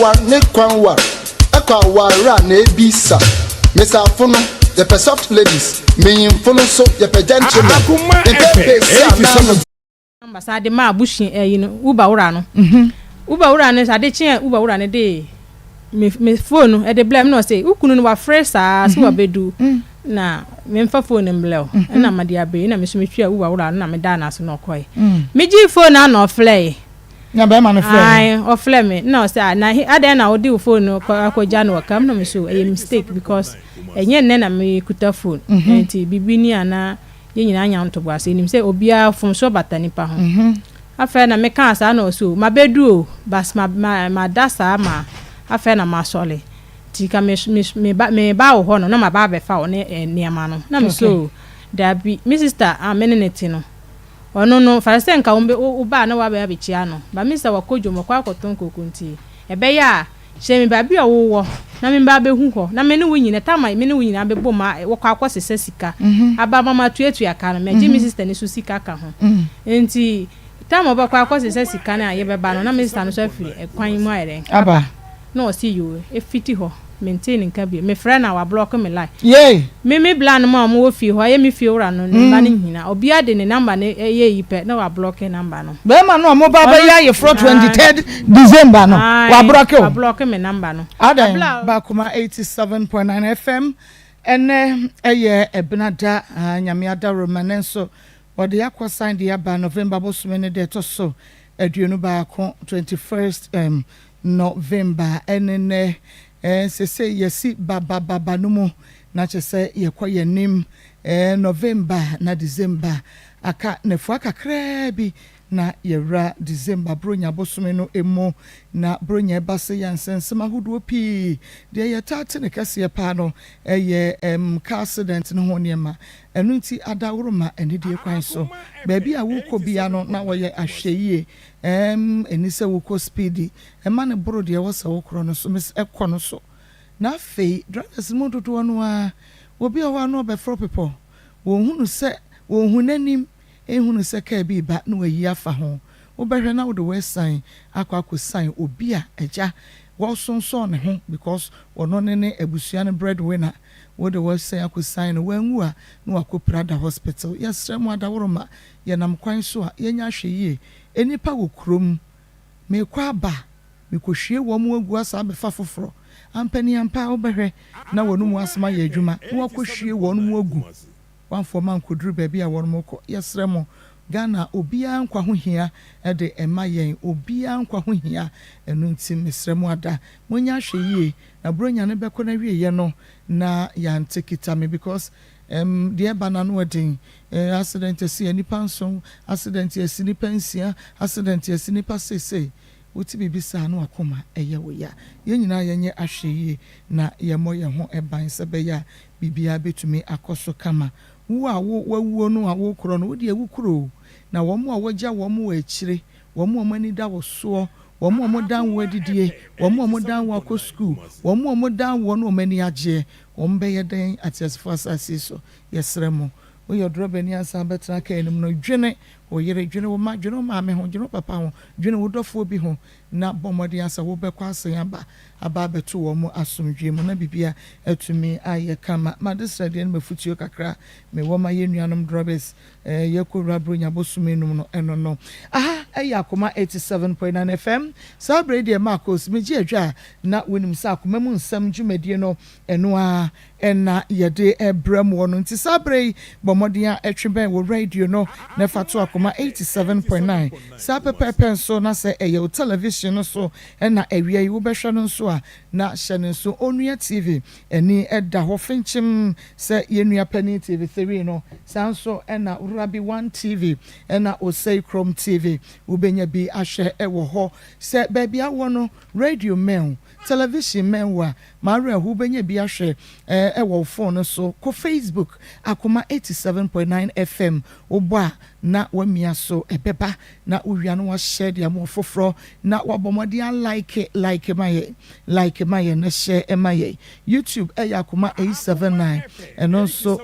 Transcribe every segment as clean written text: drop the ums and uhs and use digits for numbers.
wa ne kwanwa ekwa wara na ebisa Mr. Fono the soft ladies me Fono so the gentlemen Akoma ambassador ma bushi uba ura no uba ura ne ade chen uba ura ne de me phone e de blame no say ukunu no wa fresh so wa bedu na me mfa phone mblew na ma dia be na me so me twa uba ura na me da na so no koy me gi phone na no flay na be ma no flay ai o flay me no say na ade na odi phone no akọja no kam no me so a mistake because enye nne na me kuta phone enti bibini ana ye nyina anya ntobo ase nim se obia fom so batani pa ho afa na me kan asa na so mabedu o bas ma dasa ma afa na ma sole ti ka me ba wo ho no na ma ba be fa wo ne niama no na me so da bi mi sister ameneneti no ono no fa se nka wo ba na wa ba be chia no ba mi sa wakojo mo kwa akoton kokunti ebe ya she mi ba bi owo na me ba be hu ho na me ne wunyine tama me ne wunyine be bo ma wo kwa akosese sika aba mama tuetu aka no me ji mi sister ni so sika ka ho enti tama ba kwa akosese sika na ye be ba no na me sister no so afiri ekwan mu ayere aba no o see you e fiti ho maintain nka bi me friend na wa block me line yeah me plan ma mo wo fi ho ye me fi ora no ba ne hina obi ade ne number ne ye yipe na wa block number no be ma no mo ba ba ya ye for 23rd December no wa block me number no ada ba kuma 87.9 FM ene eye ebnada nyame ada romanenso wode yakwa sign de aba November bosume ne de to so aduonu ba ko 21st November enene se yesi baba no mu na chese yekoye nim November na December aka nefu akakra bi na yewra December bronya bosume no emo na bronya base yansensema hudu opi de yetate ne kase pa no eye car accident no honiema enu nti adawroma eni de kwan so baabi a wuko bia no na woye ahweye enise wuko speedy ema ne bro de wo se wokro no so mes ekono so na fei drivers mo dodo no a obi o wa no be for people wo hunu se wo hunanim ehunu se ka bi ba na wayi afa ho wo behwe na wo de we sign akwa sign obi a eja wo sonso ne ho because wono ne abusua ne breadwinner wo de we sign akwa sign wanwu a na wakopra da hospital yesremu adaworoma ye nam kwan so a yenya hweye enipa wo krom me kwa ba me kohwie wo mu agu asa be fa foforo ampani ampa wo behwe na wonu mu asema ye adwuma wo kohwie wo mu agu wan for man kodru baabi a won moko yesremo Ghana obia nkwa ho hia de ema yen obia nkwa ho hia enu nti mesremo ada monya hweye na bronya ne beko na wiye no na ya ntekita me because the banana wedding accident esi anipa nso accident esi nipa nsia accident esi nipa sese wuti bibisa no akoma eye wo ya ye nyina yenye ahweye na ye moye ho eban sebe ya bibia betumi akoso kama wo a wo no a wo kro no wo de awukro na wo mo a wogya wo mo akire wo mo mani da wo so wo mo dan wo adidie wo mo dan wo akọ school wo mo dan wo no mani agye wo mbeye den atesfo asase so yesremo wo yo drobani asa betra ka enim no dwene wo yere dwene wo ma dwene ma me ho dwene papa ho dwene wo dofo bi ho na bomodi asa wo bekwa asan aba beto wo mo asomdwe mo na bibia atumi aye kama ma desrade no mafutuo kakra me wo ma yenuanom drobes yakowra bronya bosume num no eno no aha ayi Akoma 87.9 FM Sabrade Maa Akos meji adwa na wonim sa Akoma mu nsam dwumadie no eno a ena yede ebram wo no nti Sabrade bomodi a etweben wo radio no na fato Akoma 87.9 sa pepepe so na se eye television no so ena ewie wo behwe no so a na hyene so onua TV eni eda ho finchim se yenua pani TV 3 no sanso ena Urabi 1 TV ena Osei Chrome TV ubenya bi ahwe ewo ho se baby awo no radio men television men wa mare hu benya bi ahwe ewo phone so ko Facebook Akoma 87.9 FM obo na wamia so ebeba na uwia no wa share dia mo foforo na wabomodi like my na share my YouTube Akoma 879 and also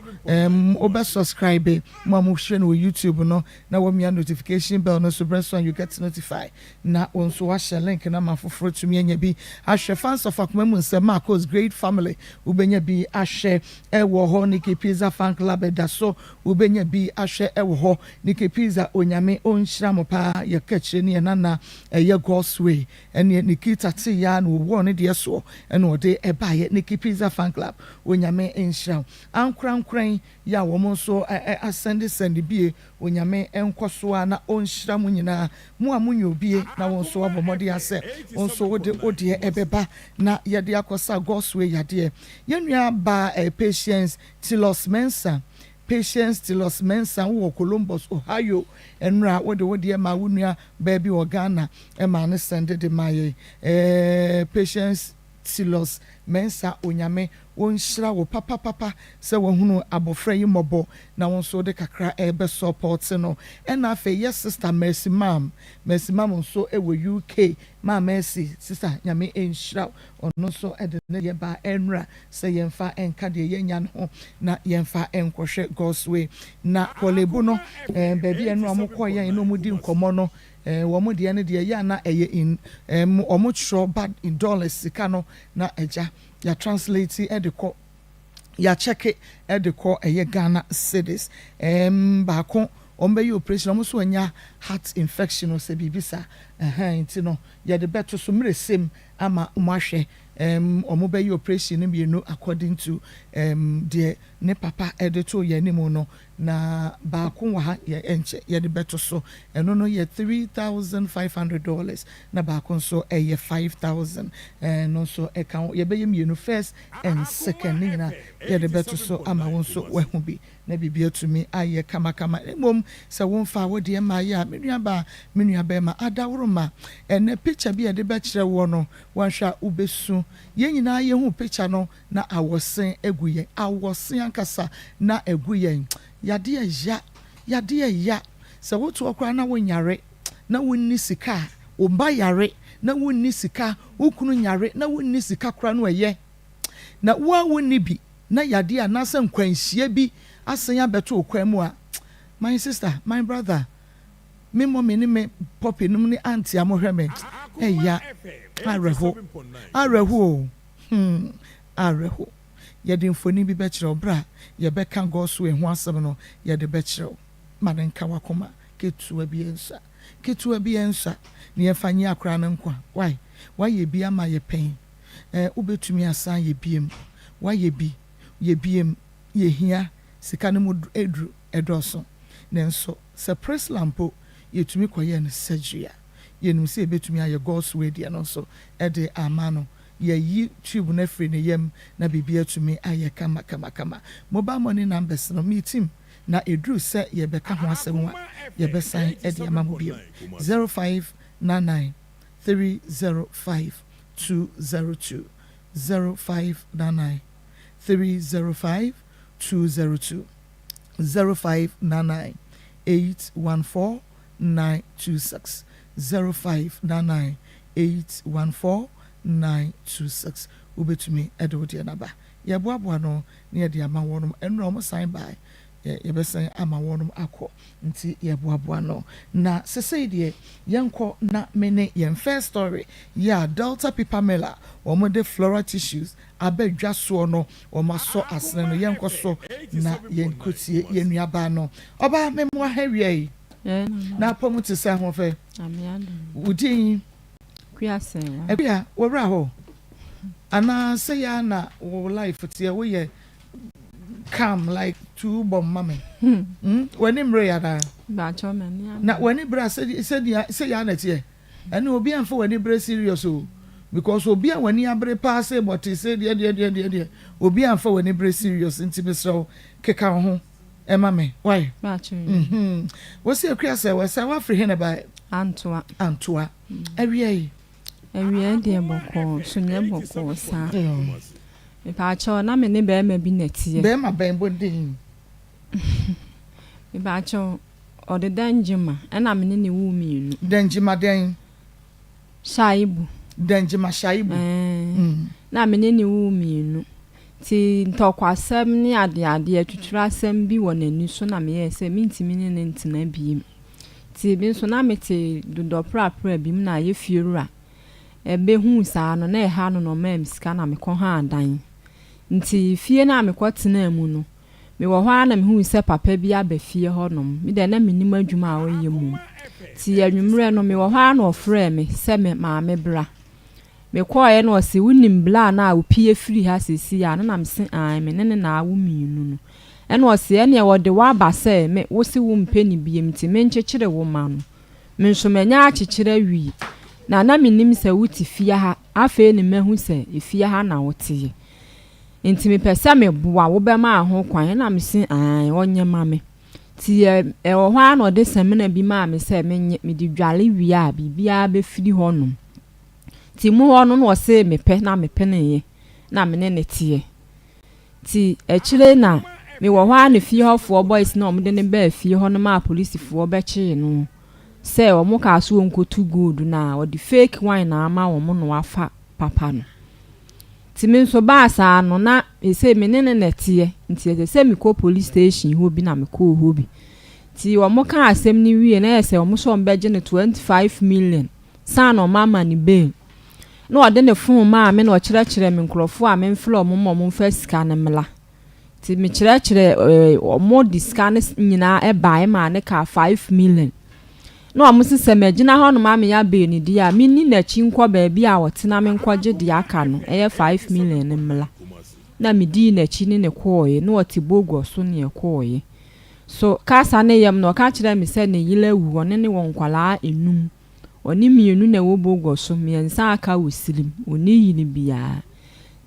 oba subscribe mo share no YouTube no na wo mia notification bell no so press on you get notified na won so wa share link na mafoforo tumi anya bi ahwe fans of Akoma mu nsem Maa Akos great family ubenya bi ahwe ewo ho Nike Pizza fan club da so ubenya bi ahwe ewo ho Nike Pizza onyame onhyira mo pa ye kachire ne nana ye God's way ene Nikita ti ya no wo ne de so ene ode eba ye Nike Pizza fan club onyame enhyira ankran ya wo mo so send bie onyame enkoso na onhyira mo nyina mo amunyo bie na won so abomode ase won so ode ebeba na ye de akosa God's way yade yenua ba Patience Tilos Mensa wo Columbus Ohio enra wode ma wunua baby o Ghana e ma ne send de maye Patience Tilos Mensa onyame wonhyira wo papa se wohunu abofra yi mobo na won so de kakra ebe support no na afa yes sister Mercy Mam so e wo UK ma Mercy sister nyame enhyira ono so ede ne ye ba enra se yemfa enka de yenya no na yemfa enkohwe God's way na kolebu no baby enu amokoye no mudi nkomo no womo de ne de ya na eye in omo tro bad in dollars sika no na eja ya translate ediko ya check ediko eye Ghana cedis baako ombe yi operation omo so anya heart infection o se bibisa nti no ya de beto so mresem ama umahwe omo be yi operation no bienu according to the ne papa edito ye nimu no na baako wa ha ye enche ye de beto so eno no ye $3,500 na baako so ye 5,000 no so e kan ye be ye mienu first and second na ye de beto so ama won so we hu bi na bibia tumi aye kama mom se won fa wo de ma ya menua ba ma adawroma ene picture bi ye de be kire wo no wan hwa ubesu ye nyina ye hu picture no na awosen eguye awosen ankasa na eguye yade ya se wotu okra na wonyare na wonni sika o ba yare na wonni sika ukunu nyare na wonni sika kra no eye na wa wonni bi na yade a na se nkwanhie bi asenya beto okwamu a my sister my brother me mommy ni me poppy num ni auntie amohwe me eya areho yede mfoni bi be kire obra ye be kan God's way ho asem no yede be kire madenka wakoma ketua bi ensa ne yefanye akra na nkwa why ye bi ama ye pen ubetumi asan ye biem why ye biem ye hia sika no mu edru edoso nenso se press lampo yetumi koye ne surgery yenum se betumi aye God's way dia no so ede amano ye YouTube na free ne yem na bibia tumi aye kama mobile money numbers no meeting na edru se ye beka ho asem ye be sign ede amamu bio 0599 305 202 0599 305 202 0599 814 926 0599 814 926 ubetumi edodi naba ye boaboa no na ye de ama wonum enro mo sign by ye be sign ama wonum akọ nti ye boaboa no na sesei de yenko na mene yen first story ya Delta Pipamela omo de floral tissues abedwa so no omo so asene no yenko so na yenkotie yenua ba no oba memo ahawie na pomu te se ho fe amiado udin kwiasen ebia wora ho ana say ya na wo life tie wo ye calm like two bomb mame when him re ya ba choma na when him bra say ya na tie ene obi anfa when him bra serious o because obi an when him bra pass but he say de obi anfa when him bra serious nti so keka ho e mame why ba choma wo say kwiase wo say wa free he na ba antoa awie de boko sunye boko sa me pa cho na me ne be ma bi netie be ma ben bodin me pa cho o de danjima e na me ne wu mienu danjima den Shaibu. Denjima Shaibu. Na mene ni wu mienu. Ti ntokwasem ni ade tuturasem bi wɔ n'ani so na me yɛ mintimi ne ntina bi. Ti bi so na mete dodopra bi na ye fiewura. Ebe hu saa no na ha no ma msika na me kɔ ha adan. Nti fie na me kɔ tena mu no. Me wɔ hɔ na me hu sɛ papa bi aba fie hɔ nom. Me de na me nim adwuma a ɔyɛ mu. Ti anwumre no me wɔ hɔ na ɔfrɛ me sɛ me maame bra. Me kwa no se wunim bla na opie firi ha sesi ya na mse an me ne na awu mienu no ene o se ene wo de wa ba se me wo se wo mpeni biem ti me nkyekere wo ma no me nso manya akekere wi na me nim se wuti fie ha afa ne mahu se efie ha na wote enti me pese me boa wo be ma ho kwan na mse an onye ma me ti e wo hwa na de semena bi ma me se me di dwale wi a bibia be firi ho no ti mu ho no se mepe na mepe ne ye na me ne tie ti echire na me wo hwa na fie ho fo boys na omde ne ba fie ho no ma police fo be chi no se o mu ka so nkotu good na o di fake wine na ama wo mu no afa papa no ti me so ba sa no na se me ne tie nti se me ko police station ho bi na me ko ho bi ti wo mu ka asem ni wie na se o mu so mbeje ne 25 million sa no mama ni bail no ade ne fun ma me no kyerɛkyerɛ me nkrofo a me mflo mo fa sika ne mla ti me kyerɛkyerɛ mo diska ne nyina e bae ma ne ka 5 million no amu sese me gina ho no ma me ya be ni dia me ni na chi nkɔ ba bi a wotena me nkɔgye dia aka no e 5 million ne mla na me di na chi ne kɔɔye no ɔte bogo so ne kɔɔye so kasa ne yam no ka kyerɛ me sɛ ne yile wu one ne won kwala enum oni mienu na wo bogo so miensa aka wosilim oni yini bia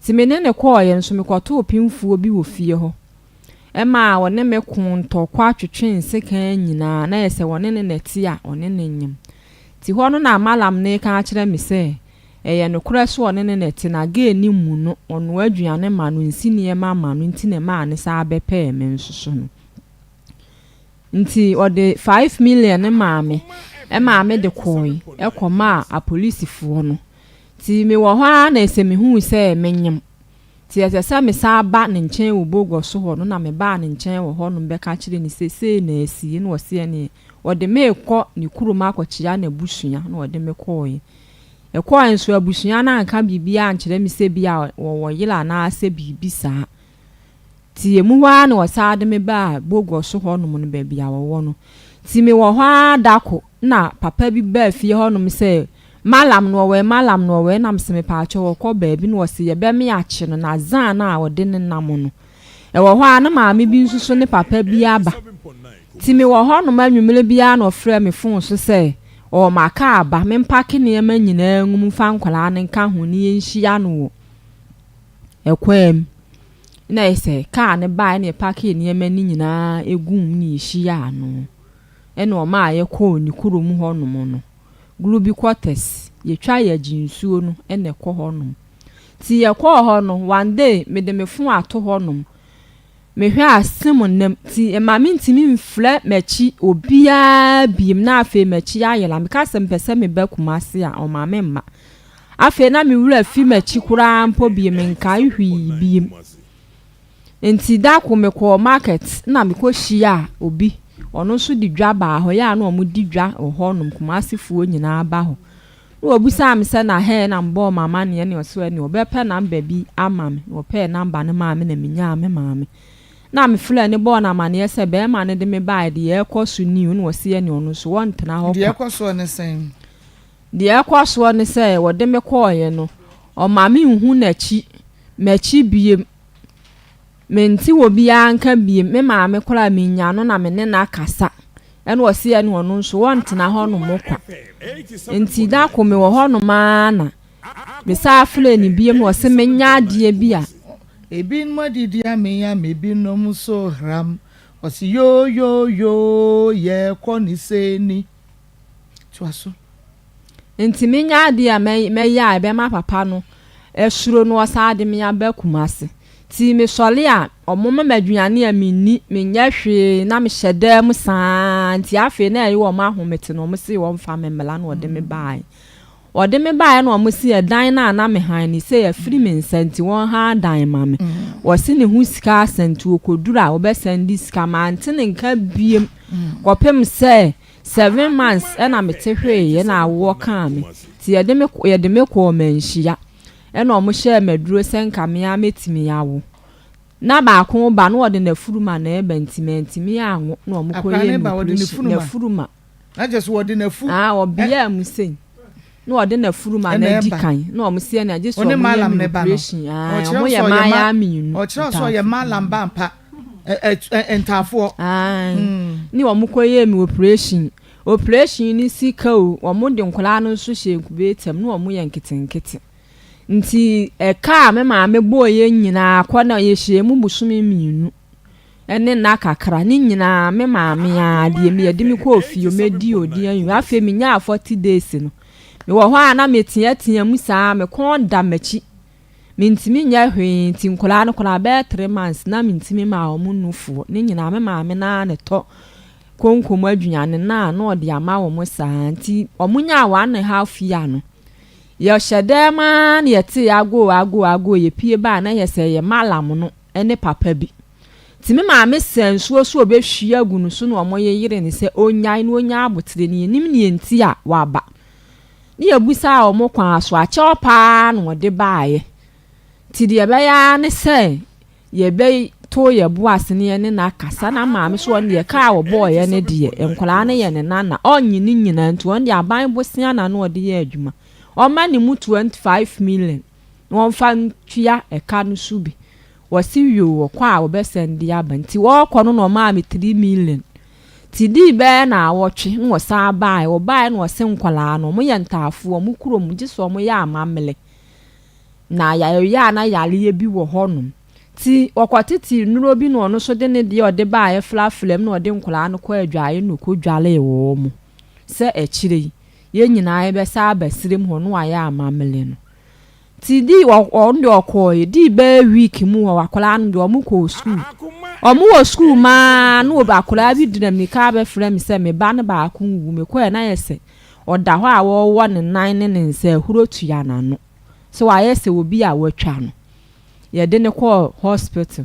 ti me ne kɔɔye nso me kɔto opimfuo bi wo fie ho ema wone me kunto kwa twetwen seka nyina na yese wone ne neti a one ne nyim ti ho no na malam ne ka kyerɛ me sɛ eye no kura so one ne neti na ga ni mu no ono aduane ma no nsini ma ma no nti ne ma ne sa bepe me nsoso no nti ode 5 million ne maame maame de koi ekoma a police fo no ti me wo hwa na ese me hu sɛ menyem ti ese me sa ba ne nkyɛn wo bogo so ho no na me ba ne nkyɛn wo ho no bɛka kyerɛ ni sese na asi na wɔse ne wɔde me kɔ ni kuruma akɔkyia na busua na wɔde me koi ekɔ nso abusua na anka bibia ankyerɛ me sɛ bia wo yila na asɛ bibi saa ti emu hwa na wɔsa de me ba bogo so ho no no ba bia wo no ti me wo hwa dako na papa bi ba fie ho no se malam no we na mse me pa acho ko ba bi no se ye be me ache no na zan na wode ne nam no e wo hwa na maame bi nsuso ne papa bi aba ti me wo ho no ma nwumele bia na ofre me fon so se o maka aba me mpake ne ma nyina ngum fa nkwala ne nka ho ne yenhia no ekwem na ese ka ne ba ne pake ne ma ni nyina egum ne yehia no ene o ma ye ko ni kurom ho no mo no glubi quarters ye twa ye jinsuo no ene ko ho no ti ye ko ho no one day me de me fun ato ho no me hwe asem nem ti e ma me ntimi mfle machi obia biem na afa machi ayela me ka sem pese me ba kumase a o ma me mma afa na me wura fi machi kura mpo biem nka hwi biem enti da ko me ko market na me ko hia obi ono so di dwa ba ho ya na omo di dwa ho nom kumasifuo nyina ba ho no obusa am se na he na mbo mama ne ne oso ne obepe namba bi ama me ope namba ne ma me na menya me maame na me fula ne bo na ma ne se be ma ne de me ba de ye koso ni no wose ne ono so won tena ho de koso ne sen de koso ne se wo de me koye no o ma me hu na chi machi biem menti wo bia anka biem me maame kora menya no na me ne na akasa ene wo se ene ono nso won tena ho no mokwa enti da ko me wo ho no ma na me sa afle ni biem wo se menya ade bia ebi nmadidi amenya mebi no muso ram wo se yo ye ko ni se ni tuaso enti menya ade a me ya be ma papa no esuro no sa ade me ya ba kumase ti me sole a omoma maduane a menni menya hwe na me hyeda mu saa nti afi na yi wo ma homete no mo se wo mfa me mela na ode me bai ode me ba na omo si edan na me han ni say afiri me nsenti won ha dan ma me wo si ne hu sika asenti okodura wo be sendi sika ma antene nka biem kopem say 7 months na me te hwe ye na wo kan me ti ye de me ko manhia na omo hye maduro senka me a metimi yawo na ba ko ba no ode na furuma na e bantimantimi anwo na omo ko ye na furuma na just wodi na fu obia musen no ode na furuma na dikan na omusie na je so malam ne ba no omo ye maya minu o kira so ye malam ba mpa entafo ni omo koye mi operation ni sika o omo de nkola no so hye nkube tem na omo ye nkitenkete nti ka me ma me boye nyina akona ye hye mu busumi minu ene na kakra ni nyina me ma me a de me yedi me ko ofio medi odi an afa me nya 40 days no me wo ho na me tia mu saa me kon da machi me ntimi nya hwe nti nkola no kola be 3 months na me ntimi ma omu nufu ni nyina me ma me na ne to konkomu adwunyane na odi ama wo mu saa nti omunya 1.5 year no ye hyede ma na ye ti ago ye pie ba na ye se ye malam no ene papa bi ti me ma me sensuo so obehwie agunu so na omoye yire ne se onyan no onya abotire ne nim ne enti a waba ni ebusa omo kwa aso ache opa na ode baaye ti de be ya ne se ye be to ye bu asene ne na kasa na ma me so ne ye ka wo boy ye ne de enkola ne ye ne nana onyi ni nyina nti on de aban bosia na no ode ye adwuma o ma ne mu 25 million won fa ntwia eka no subi wasi yo kwa wo be sendi abanti wo kono no ma me 3 million ti di be na wotwe wo sa bai wo bai no se nkwala no mo ye ntafo mo kuro mo giso mo ya amamele na ya na yale bi wo honum ti okwatiti nuro bi no so de ne de ode bai flaflem no ode nkwala no kwa adwaye no ko dwale wo mo se ekire ye nyina be sa abasirem ho no aya amamele no ti di on de okoye di be week mu wa kwala no de omu ko school omu wo school ma no ba kwala bi dinamika be frem se me ba ne ba ku wu me ko na yese oda ho a wo ne 9 ne nse huro tuya na no so wa yese obi a watwa no ye de ne ko hospital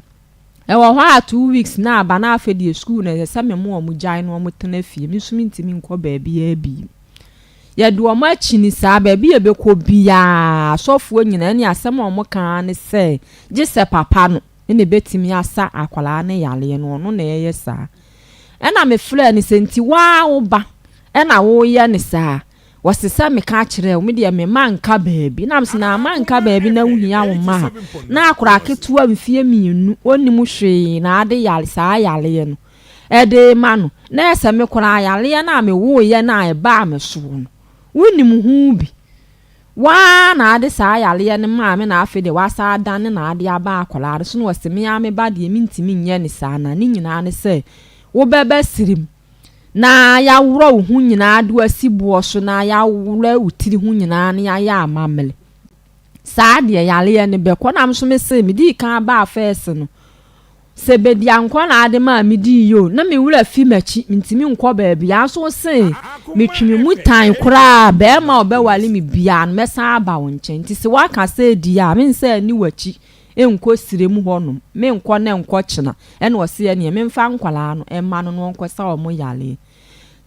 e wo ho a 2 weeks na ba na afedi school na se me mu omu jan no omu tena fie mi sumi ntimi nko ba bia ya bi ye do omo achini sa ba bia be ko bia sofuo nyina ne asem omo kan ne se je se papa no ne betimi asa akwala ne yale no no na ye sa ena me fle ne senti wa wo ba ena wo ye ne sa wasesa me ka kire wo me de me manka baabi na mse na manka baabi na wuhia wo ma na akora ketua mfie mienu onimu hwe na ade yale sa yale no ede ma no na ese me kora yale na me wo ye na e ba me so no wonimu hu bi wa na ade sa yale ne ma me na afi de wasa adan na ade aba akora so no wase me ame ba de mintimi nye ne sa na ni nyina ne se wo bebe sirim na ya wuro hu nyina adu asibuo so na ya wuro utiri hu nyina ne ya amamele sa de yale ne be ko na mso me se me di kan ba first no se be di anko na ade ma me di yo na me wura fi machi ntimi nko ba bia so se me twimi mu tan kura be ma obe wale me bia no me sa ba won chen ti se waka se di ya me se ni wachi enko sire mu honum me nko na nko chena ene wo se ne me mfa nkwala no emma no no nko sa o mo yale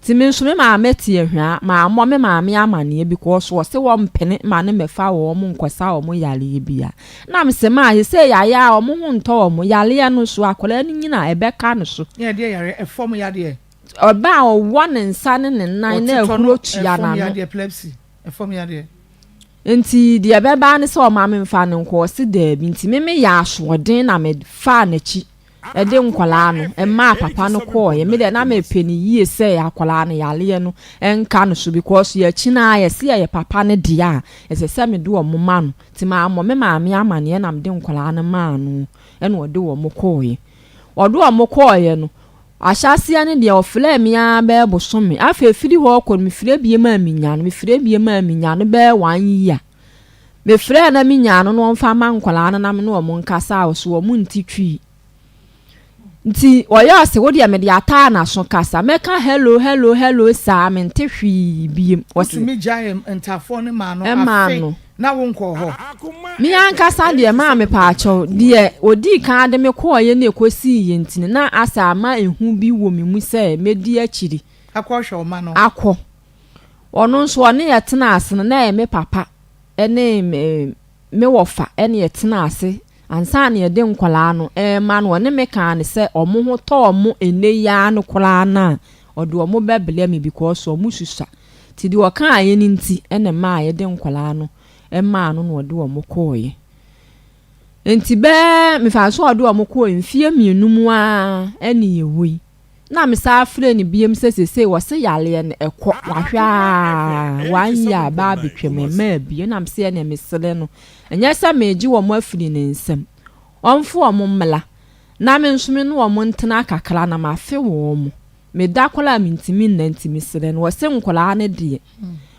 ti me nso me ma meti ehwa ma mo me ma me amane because wo se wo mpene ma ne mefa wo mo nko sa o mo yale bia na me se ma ye se ya o mo hu nto o mo yale no so akola ni nyina ebeka no so ye de yare efom ya de oba o one nsa ne nan na ehuro tua na no epilepsy efom ya de nti de beba ne se o ma me mfa ne nko se da bi nti me ya ashoden na me fa na chi ede nkwala no emma papa no ko ye me de na me peni yie se akwala no yale no enka no so because ye chi na ye se ye papa ne dia ese se me do o moma no ti ma mo me ma me amane na me de nkwala no ma no ene ode wo mo ko ye odo o mo ko ye no ahyase ne de ofle me a be bosome afa firi ho ko me fire bie ma minya no me fire bie ma minya no be 1 year me fire na minya no no mfa ma nkwala no na me no mo nkasa o so mo ntitwi nti oya se wo de me de ata na so kasa meka hello sa me nte hwi biem wose me gya ntafo ne ma no afi na wo nko ho mi ankasa de ma me pa acho de odi kan de me ko ye na ekosi ye ntine na asa ama ehu bi wo me mu se me di akiri akọ hwe o ma no akọ ono nso one ye tena ase na ye me papa ene me wofa ene ye tena ase ansa na ye de nkwala no ma no one me kan se omo ho to omo ene ya no kwala na odo omo bebele me because omo susa ti di wo kan aye ni nti ene ma ye de nkwala no ema no no de omo koye enti be me fa so de omo koye mfie mienum a ene ye hui na me sa afre ni biem sesese wo se yale ne ekọ wahwa wanya ba betwem ma bie na me se ne mesele no enye se meji wo mo afri ne nsem omfo omo mmela na me nsume no omo ntena kakra na ma fe wo mo me da kola mintimi na ntimi sele no wo se nkola ne de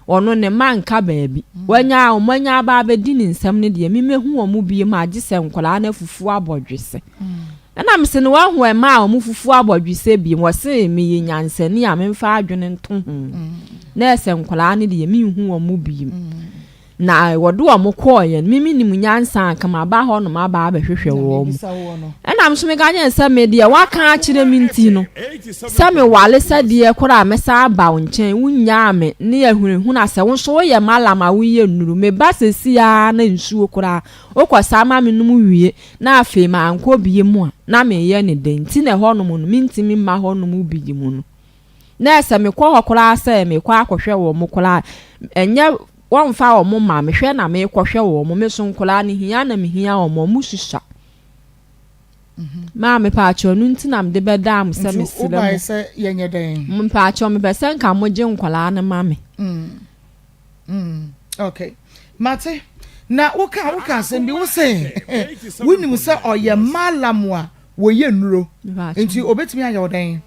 ono ne manka baabi wanya omanya ba abedi ne nsem ne de me mehu omo bie ma agi se nkola na fufu abodwese na me se no wa ho ma omo fufu abodwese bi mo se me ye nyansani a me mfa adwene nto hu na ese nkola ne de me hu omo bi na wodo omo koye mimi nim nyansa kama ba ho no ma ba abehwehwe wo mo na me so me ganye nsa me de wa kan akire mi nti no se me wale se de kora me sa ba wonchen wunya me ne ahunhu na se wo so ye malama wo ye nuru me ba sesi ya na nsuo kora okwasa ma me num wie na afi ma anko biye mu a na me ye ne den ti ne ho no mu no minti mi ma ho no mu bi mu no na se me kwo hokora se me kwa akohwe wo mo kora enye won fa o mo ma me hwe na me kwohwe wo mo me so nkola ne hia na me hia o mo mususa ma me pa cho nu ntina me de beda am se me sile mo o se yenye den mo pa cho me be se nka mo je nkola ne ma me okay mate na woka se bi wo se woni se oye malamwa wo ye nuro enti obetimi aye oden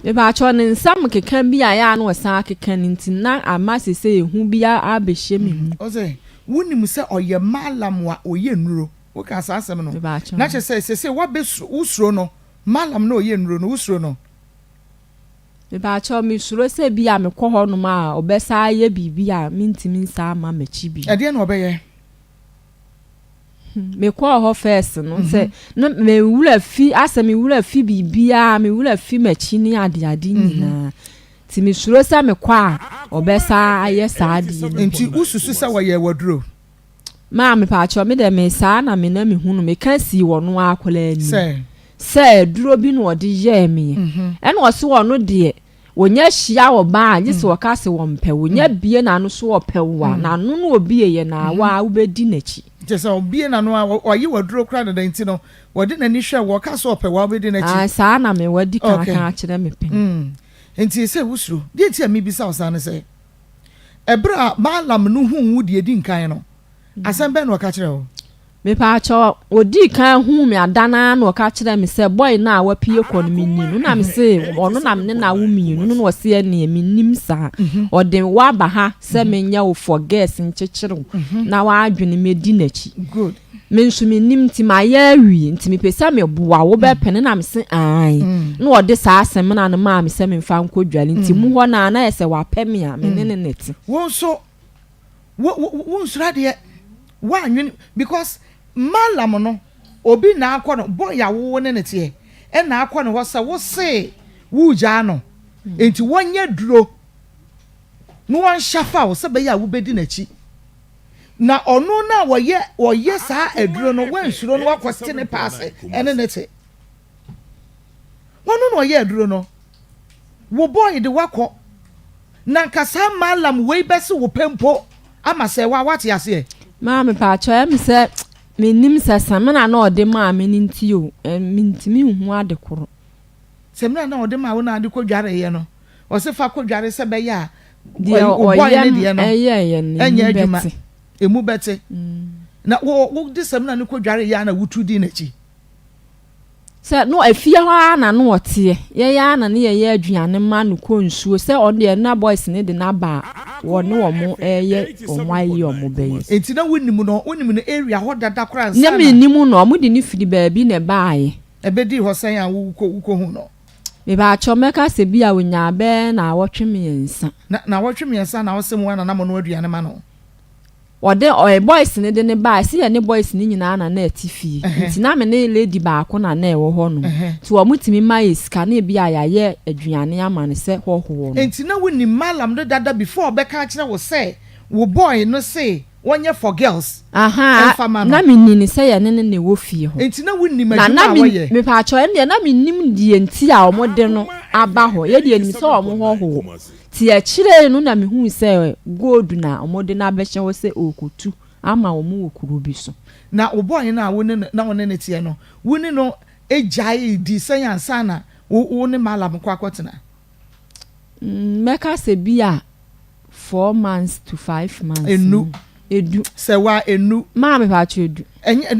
me ba cho ne nsam kekan bi aya na osan kekan ntina ama sese ehu bi abehye me o se woni se oye malamwa oye nuro woka sa asem no na che sese wa be usuro no malam na oye nuro no usuro no me ba cho me suro se bi a me kọ ho no ma obesa ye bibi a mintimi nsa ama machi bi ade na obeye me kọ ho first no se no me wura fi asa me wura fi bibia me wura fi machi ni ade nyina ti me suro se me kọ a obesa aye sa ade enti ususu se wa ye waduro ma me pa cho me de me sa na me na me hunu me kan si wo no akola ni se duro bi no ode ye me e no se wo no de wonya hia wo ba anye se wo ka se wo mpe wonya bie na no so wo pe wa na no no obie ye na wa ubedi nachi just obie na no oyi waduro kra da nti no wode na ni hwe wo ka se wo pe wa ubedi nachi sa na me wadi kan kan kire me pe enti se wusuro de ti ami bisa osane se ebra malam no hu wu de di nkan no asembe no ka kire wo me pa cho odi kan hu me adana na ka kire me se boy na wa pie ko no minni na me se ono na me na wo mienu no wo se ne minnim sa ode wa ba ha se me nya wo forget nchechire na wa adwene medi nachi good me nso minnim ti ma ya wi nti me pesa me boa wo be pene na me se ai na ode sa asem na ma me se me fa nkodwale nti mu ho na ese wa peme a me ne neti wo so wo nsrade wa anwen because malam no obi na akọ no boy ya wo ne nete e na akọ no wo se wo se wu ja no enti wonye duro no wan shafa wo se be ya wo bedi na chi na onu na woye sa eduro no wan shuro no wakweste ne paase ene nete wonu no woye eduro no wo boy de wakọ na nkasa malam we bese wo pempo ama se wa wate ase ma me pa cho em se me nim se samena na ode ma me nti o mintimi hu ade koro semna na ode ma wo na ade kodware ye no o se fa kodware se be ya o boy ne de no enya adwuma emu bete na wo de semna ne kodware ya na wutu di na chi se no afie ho na no ote ye ya na ne ye aduane ma no ko nsuo se ode na boys ne de na ba wo ne wo mo eye onwaye omo beye enti na wonim no area ho dada kra nsa na me nim no mo de ni fidi baabi ne baaye ebedi ho san a wuko hu no me ba cho meka se bi a wonya be na wotwe miensa na wotwe miensa na wosem wana na mo no aduane ma no ode boys ne de ne ba si ye ne boys ni nyina na na atifi nti na me ne lady ba ko na na ewo ho no ti wo mutimi ma esika na bi aya ye aduane ama ne se ho ho no nti na woni malam do dada before be ka kire wo say wo boy no say wonye for girls na me ni se ye ne wo fie ho nti na woni ma juma wo ye me pa cho ene na me nim die nti a omode no aba ho ye de nim se o mo ho ti a chire no na me hu se gold na omode na be hye wo se okotu ama wo mu okuru bi so na wo boy na woni na woni ne tie no woni no ejai di senyansa na wo ne malam kwa kwotena meka se bia 4 months to 5 months edu se wa enu ma me pa cho edu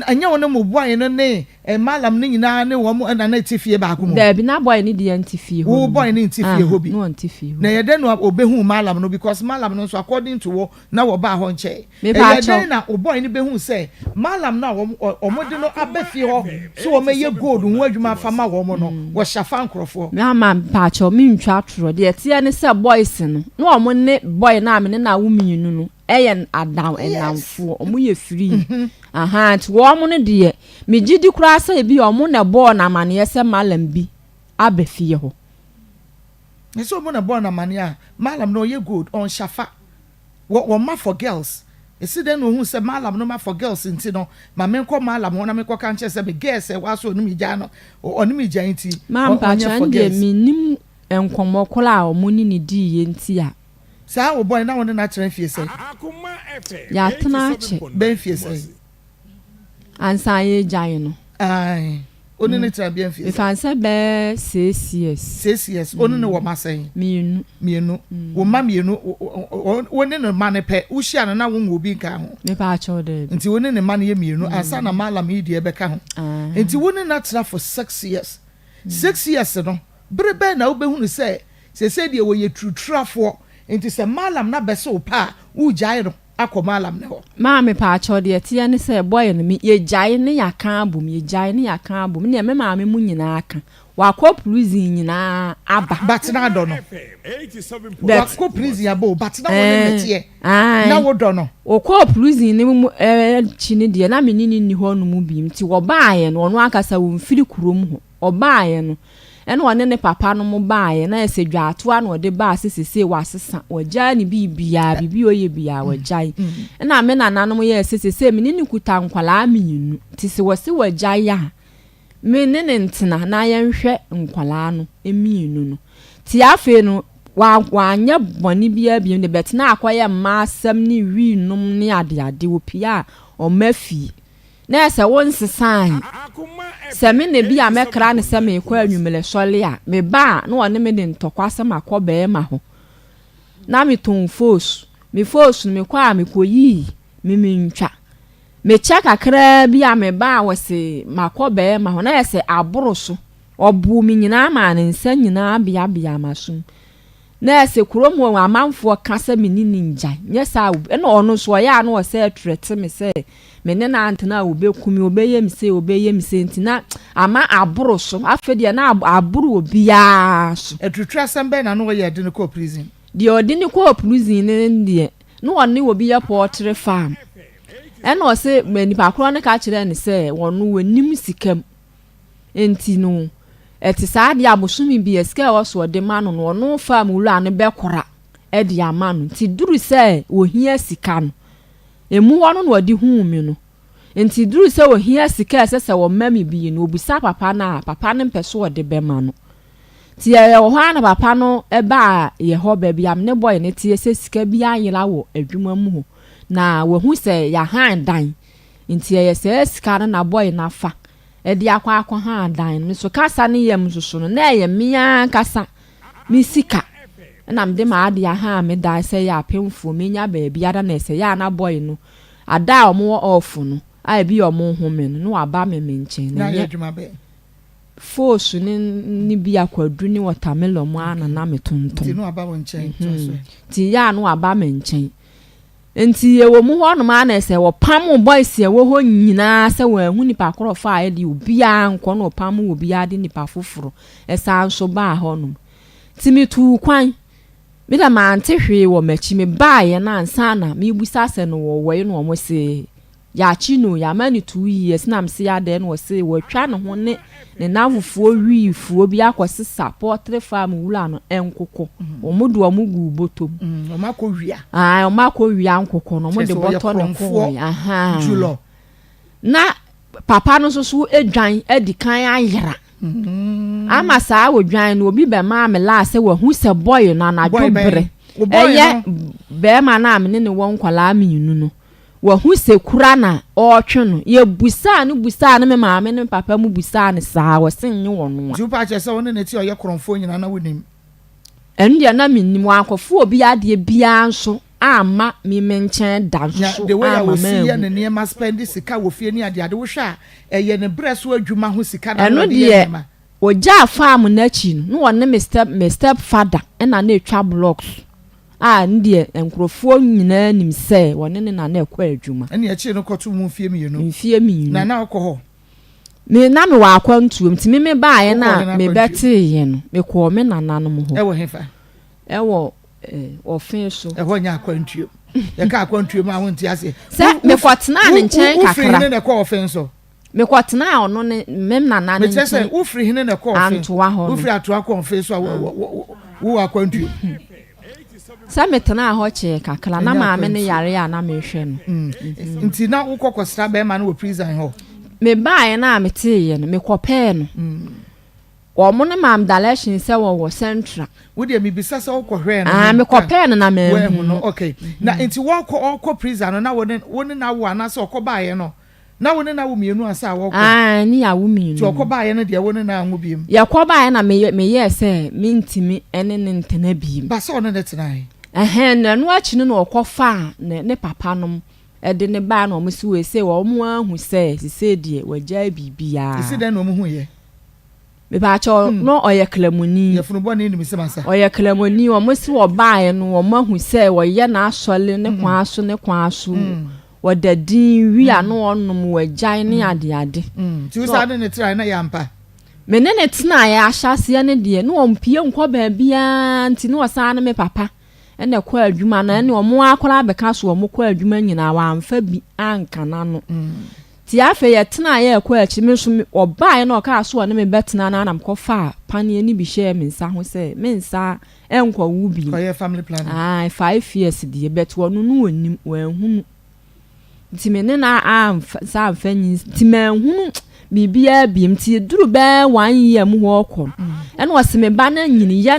anya woni mo boy no ne malam ne nyina ne wo mo na na tifie ba ko mo da bi na boy ne de antifie ho wo boy ne tifie ho bi no antifie ho na ye de no obehu malam no because malam no so according to wo na wo ba ho nche ye de na o boy ne behu say malam na wo de no abafie ho so wo meye gold ho adwuma fama wo mo no wo shafa nkrofo ma pa cho mi ntwa tro de tie ne say boys no no wo ne boy na me ne na wo mienu no eyen adam enamfo omo ye free ti wo mo ne de me gidi kura say bi omo na ball na mane ye se malam bi abafie ho so mo na ball na mane a malam no ye good on shafa wo ma for girls esi den no hu se malam no ma for girls nti no ma me nko malam ho na me koka nche se be girls e wa so onu mi ja no onu mi ja nti ma pa chan de mi nim enkomo kola omo ni di ye nti a sa wo boy na won na tren fie se Akoma FM ya tena che ben fie se ansa ye jan no ai oni ne tren ben fie if ansa be 6 years oni ne wo ma sen mienu wo ma mienu woni ne ma ne pe wo hia na wo ngo bi nka ho me pa cho de nti woni ne ma ne ye mienu ansa na malam yi de be ka ho nti woni na tra for 6 years 6 years no brebe na wo be hu se de wo ye trutrafo nti se malam na be so pa wo jai no Akoma malam ne ho ma me pa cho de tie ne se boy no me ye jai ne ya kan abum ye jai ne ya kan abum ne me ma me mu nyina aka wa ko prison nyina aba batina do no 87.1 wa ko prison aba batina wo ne tie na wo do no o ko prison ne mu chi ne de na me ni ho no mu bi nti wo baaye no no akasa wo mfiri kurom ho o baaye no ene wone ne papa no mo baaye na ese dwato ano de ba sesese wasesa wagya ni bibia bibi oye bia wagyai na me nananom ye sesese me ni kuta nkwala aminu ti se wose wagyai a me ne ntena na ye nhwe nkwala no eminu no ti afe no wanya boni bia bi ne betina akoye ma asem ni wi num ne ade opia o mafi na ese won sesan se me ne bi a mekra ne se me kwa anwumele sole a me ba na wone me de ntokwasa makobe ma ho na me ton force me kwa me koyi me ntwa me check akra bi a me ba wose makobe ma ho na ese aboro so obu mi nyina ma ne nsa nyina bia masum na ese kurom wo amanfo kasa me ni ninja nyesa na ono so ya na wo se trete me se me ne na antena obekumi obeye mi se ntina ama aboro so afede na aboro obia so etutwa sembe na no ye de ko prison de odi ni ko prison ne de no woni obi ya poultry farm ena o se mani pa kro ne ka kire ne se wonu wanim sikam enti no eti saade abosumi bi eske wo so de ma no no farm wura ne bekora e de ama no ti duru se ohia sika no emu wono no odi hu mi no enti duru se ohia sika se wo mami bi no obusa papa ne mpeso ode be ma no ti ye wo ha na papa no e ba ye ho ba bi am ne boy ne ti se sika bi ayela wo adwuma mu ho na wo hu se ya han dan enti ye se sika na boy na fa e di akwa ha dan no so kasa ne yem so no na ye mia kasa mi sika na mde ma ade ha me da se ya pemfo me nya ba bia da na se ya na boy no ada omo off no ai bi omo hu me no aba me nchen na ye dwuma be force ni bi akwadu ni watermelon mu ana na metonton ti no aba wo nchen ti ya no aba me nchen enti ye wo mu ho no ma na se wo pam boys ye wo ho nyina se wo hu nipa koro fa de obi a nko no pam obi a de nipa foforo esa nso ba ho no timi tu kwan mi da ma ante hwe wo machi me ba ye na ansa na mi busa se no wo we no mo se ya chi no ya mani 2 years na mse ya de no se wo twa no ho ne navufuo wifuo bi akosisa portrait farm wula no enkoko omudu omugu botom omakowia omakowia nkoko no mo de boto no ko julo na papa no so edwan edikan ayera ama saa wodwan no obi be ma me la se wo hu se boy no na dwobre eye be ma na me ne won kwala minu no wo hu se kura na otwe no ye busa no me maame ne papa mu busa ne saa wo sen nye wono jupa che se woni ne ti oye kronfo nyina na wonim enu de na minnim akofo obi ade bia nso ama mi menchen da so the way I was see ya ne niema spend sika wo fie ni ade wo hwa eye ne breso adwuma ho sika na enu de oja farm na chi no wonne me step father na na etwa blocks ndie enkrofo nyina nim se wonne ne na ekwa adwuma ene ya chi no koto mu fie mienu na alcohol me na me wa akwantuom ti me ba ye na me bete ye no me ko me nananom ho ewo hefa ewo ofin so ewo nya akwantuom ye ka akwantuom a wonti ase se me kwatena ne nchen kakra ufri ne ko ofin so me kwatena ono ne mem nana ne nchen me se ufri ne ko ofin antoa ho ufri atoa ko ofin so wo akwantuom sa metena ho che kakra na maame ne yare ya na me hwe no nti na wo kokosra be ma na wo prison ho me bae na meteye no me kope no wo mo ne mam dalation se wo central wo de me bisa se wo kohwe no me kope no na me hu no okay na nti wo ko prison no na wo ne na wo ana se okobae no na wo ne na wo mienu asa wo ko ni ya wo mienu ti okobae no de wo ne na ho biem ya kobae na me ye se mintimi ene ne ntena biem ba se ono ne tenai na no achi no okofa ne papa nom ede ne ba na omusi we se wo mu ahu se sise die wagya bibia isi den no mu hu ye me ba cho no oye klamuni ye funu bo ne ni semasa oye klamuni omusi wo bae no wo mahu se wo ye na asole ne kwa aso wo dadin wi ano onom wagya ne ade ti usa ne try na yampa me ne tena ya ahyase ne de no ompie nkọ ba bia nti no osa ne me papa ene kwa adwuma na ene omo akora beka so omo kwa adwuma nyina wa amfa bi ankana no ti afa ye tena ye kwa achi me so obae na oka so ne me betena na na mkofa pane ni bi share me nsa ho se me nsa enkwa wu bi kwa ye family planning 5 years die bet wonu no onim wa hunu ti me ne na sa amfa nyi ti me hunu bibia biem ti duru be 1 year mu ho okọ ene wose me ba na nyini ya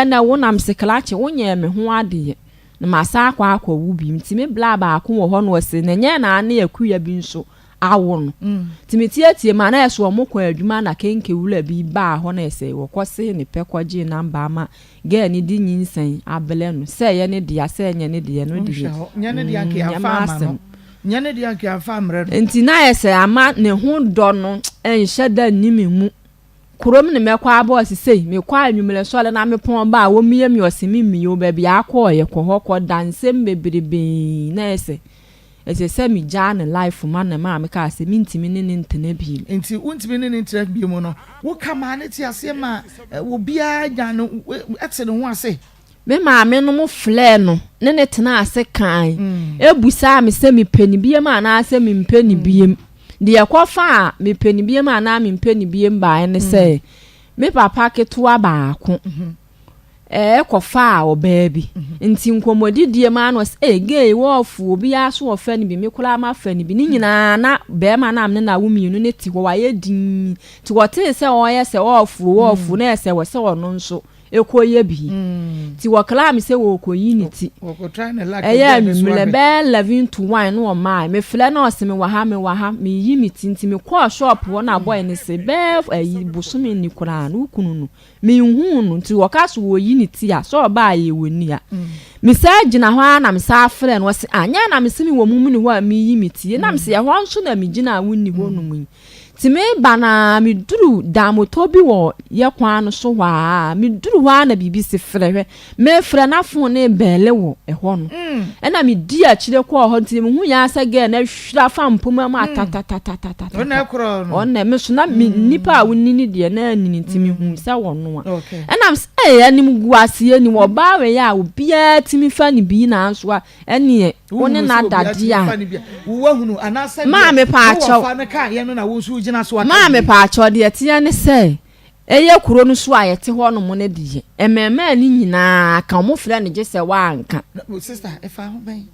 na wo nam sekalache wonye me ho ade na masa akwa wu biem ti me bla ba akọ wo ho no wose na nye na na yakuya bi nso awo no ti me tie ma na eso mo kwa adwuma na kenke wula bi ba ho na ese wo kwose ne pekwaje namba ma ge ni di nyinsan abele no se ye ne dia se nye ne dia no di nye ne dia ke afa ma no nyane dia ke afa mre no enti na ese ama ne ho do no enhye da nimi mu kurom ne mekwa aba osisei me kwa anwumle sole na mepon ba wo miye mi osimi miyo ba bia akọ ye kọ hokọ dansem bebrebe na ese se mi jane life ma na ma me ka se mi ntimi ne ntena bi enti untimi ne ntena bi mu no wo kama ne ti ase ma wo bia nya no etse ne ho ase me maame no mo flare no ne tena ase kan ebusa me se mi peni biem ana se mi mpeni biem de yakofa me peni biem ana mi mpeni biem ba ne se me papa ketua baako kofa obabi nti nkomodi die ma no se gay wo fu obi aso wo fa ni bi me kula ma fa ni bi ni nyina na be ma na amne na wo mienu ne ti wo waye din ti wo te se wo ye se wo fu na se wo se wo no nso ekoye bi ti wakala mi se wo koyi ni ti wo try na like me be 11 to 1 no ma me fle na oseme wa ha me yi mi tinti me call shop wo na boy ni se be ayi busumi ni kura no kunu no me hu no ti wakaso wo yi ni ti a so ba ye woni a me sa gina ho na me sa fre no se anya na me se mi wo mumu ni ho a me yi mi ti na me se ya ho nso na me gina woni ho no mu ti me bana me duru da moto bi wo ye kwan no so wa me duru wa na bibi se frehwe me frɛ na fon ne bele wo ho no na me di a kire ko ho ti me hu ya asa ge na hwira fa mpoma ma tatatata ona kro no ona me so na me nipa a wonini de na anini ti me hu sa wo no na me anim gu ase ani wo ba we ya obi a ti me fa ni bi na so a ene woni na dade a wo hunu anasa ma me pa acho fa na ka ye no na wo so gina so ma me pa acho de tie ne se eye kuro no so ayete ho no mo ne de emema ni nyina ka mo frɛ ne gese wa anka sister e fa ho ben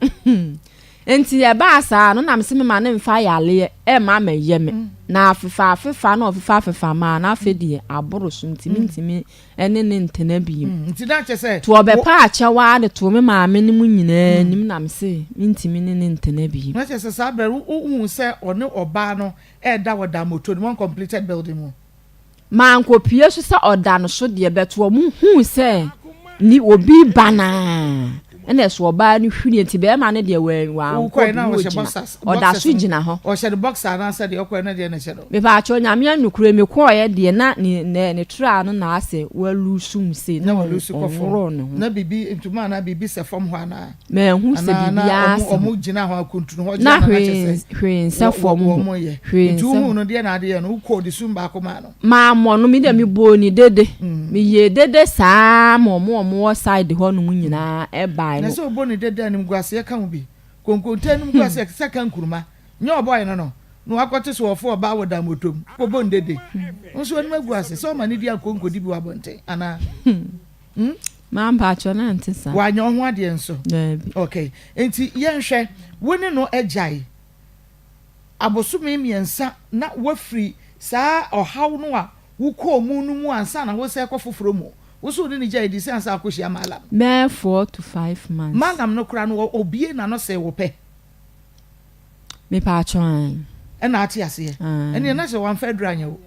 enti ye ba sa no na me se me ma ne mfa yale e ma ma ye me na afefa na ofefa ma na afedi aboro so ntimi ene ne ntena bi nti da che se to obepa ache wa de to me ma me nim nyina nim na me se ntimi ne ntena bi na che se sa bra hu se one oba no e da woda moto no completed building mo ma nkopie so sa oda no so de beto mu hu se ni obi bana ene so oba ni hwini ti be ma ne de wa oda so gina ho o she the boxer na say de okwa na de na she do me ba cho nyame anukure me ko ye de na ne tra no na ase wa lusum se na wa lusu ko foro no na bibi ntuma na bibi se fom ho ana me hu se bibi ya o mu gina ho akuntunu ho na hwe se fom ho hwe ntu hu no de na de no ko de sum ba ko ma no ma mo no me de me bo ni dede me ye dede sa mo side ho no mu nyina e ba na so boni dede anim guase ka ho bi konkonte anim guase saka nkuruma nye oboy no akote so ofo oba woda motom ko bon dede nso anim guase so ma ni dia konkodi bi wabonte ana ma mpa cho na ntisa wa nya ho ade nso okay enti yenhwe woni no agyae abosome miensa na wafri saa ohaw no a wukọ mu no mu ansa na wo se kofoforo mu woso ni gya edi sense akohia malam me 4 to 5 months malam no kura no obie na no se wo pe me pa chwan e na ati ase ene na se wan fedra nya wo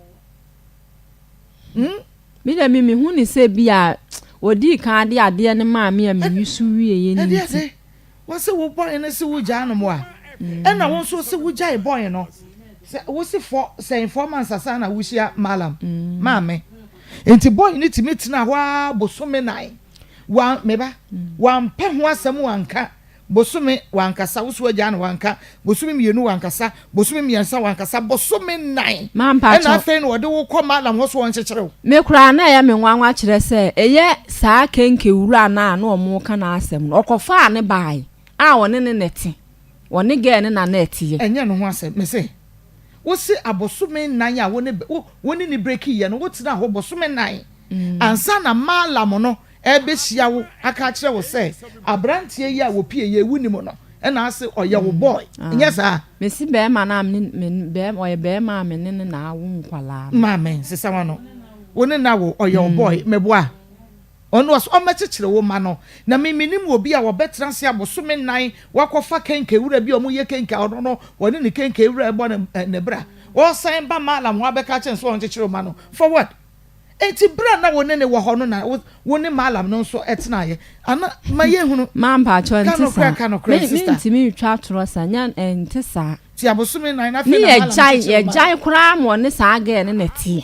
me da me hu ni se bia odi kan de ade ne ma me yusu wie ye ni ade wo se wo boy na se wo gya no mo a e na wo so se wo gya boy no se wo se for se informant sasa na wo hia malam maame enti boy ni timitina wa bosome nai wa meba wa mpe ho asem wanka bosome wankasa wo so agya no wanka bosome mienu wankasa bosome miensa wankasa bosome nai na afen wo de wo kọ malam ho so won kyekyere me kura na ya me nwanwa kyerɛ sɛ eye saa kenke wura na ɔmo ka na asem no ɔkɔfa ne bai a wɔne ne nete wɔne gɛ ne na nete ye enye no ho asem me se wo si abosome nan a woni ni break ye no wo tena ho bosome nan ansa na malam no ebehia wo aka kyerɛ wo sɛ abrantie yi a wo pie ye wuni mo no na ase oye wo boy nya sa me si be ma na be oye be ma me ne na wo nkwala ma men sesa wa no woni na wo oye wo boy meboa ono was o machichire wo ma no na me minim obi a wo betra se abosome nan wakofa kenke wura bi o mu ye kenke ono no woni ni kenke wura ebo ne bra o san ba malam wa beka chen so on chichire ma no for what enti bra na woni ne wo ho no na woni malam no so etna ye ana ma ye hunu ma mpa cho ntisa sister me ntimi twa tro sanya ntisa ti abosome nan na fe na malam ye jai kura mo ne sa ga ne neti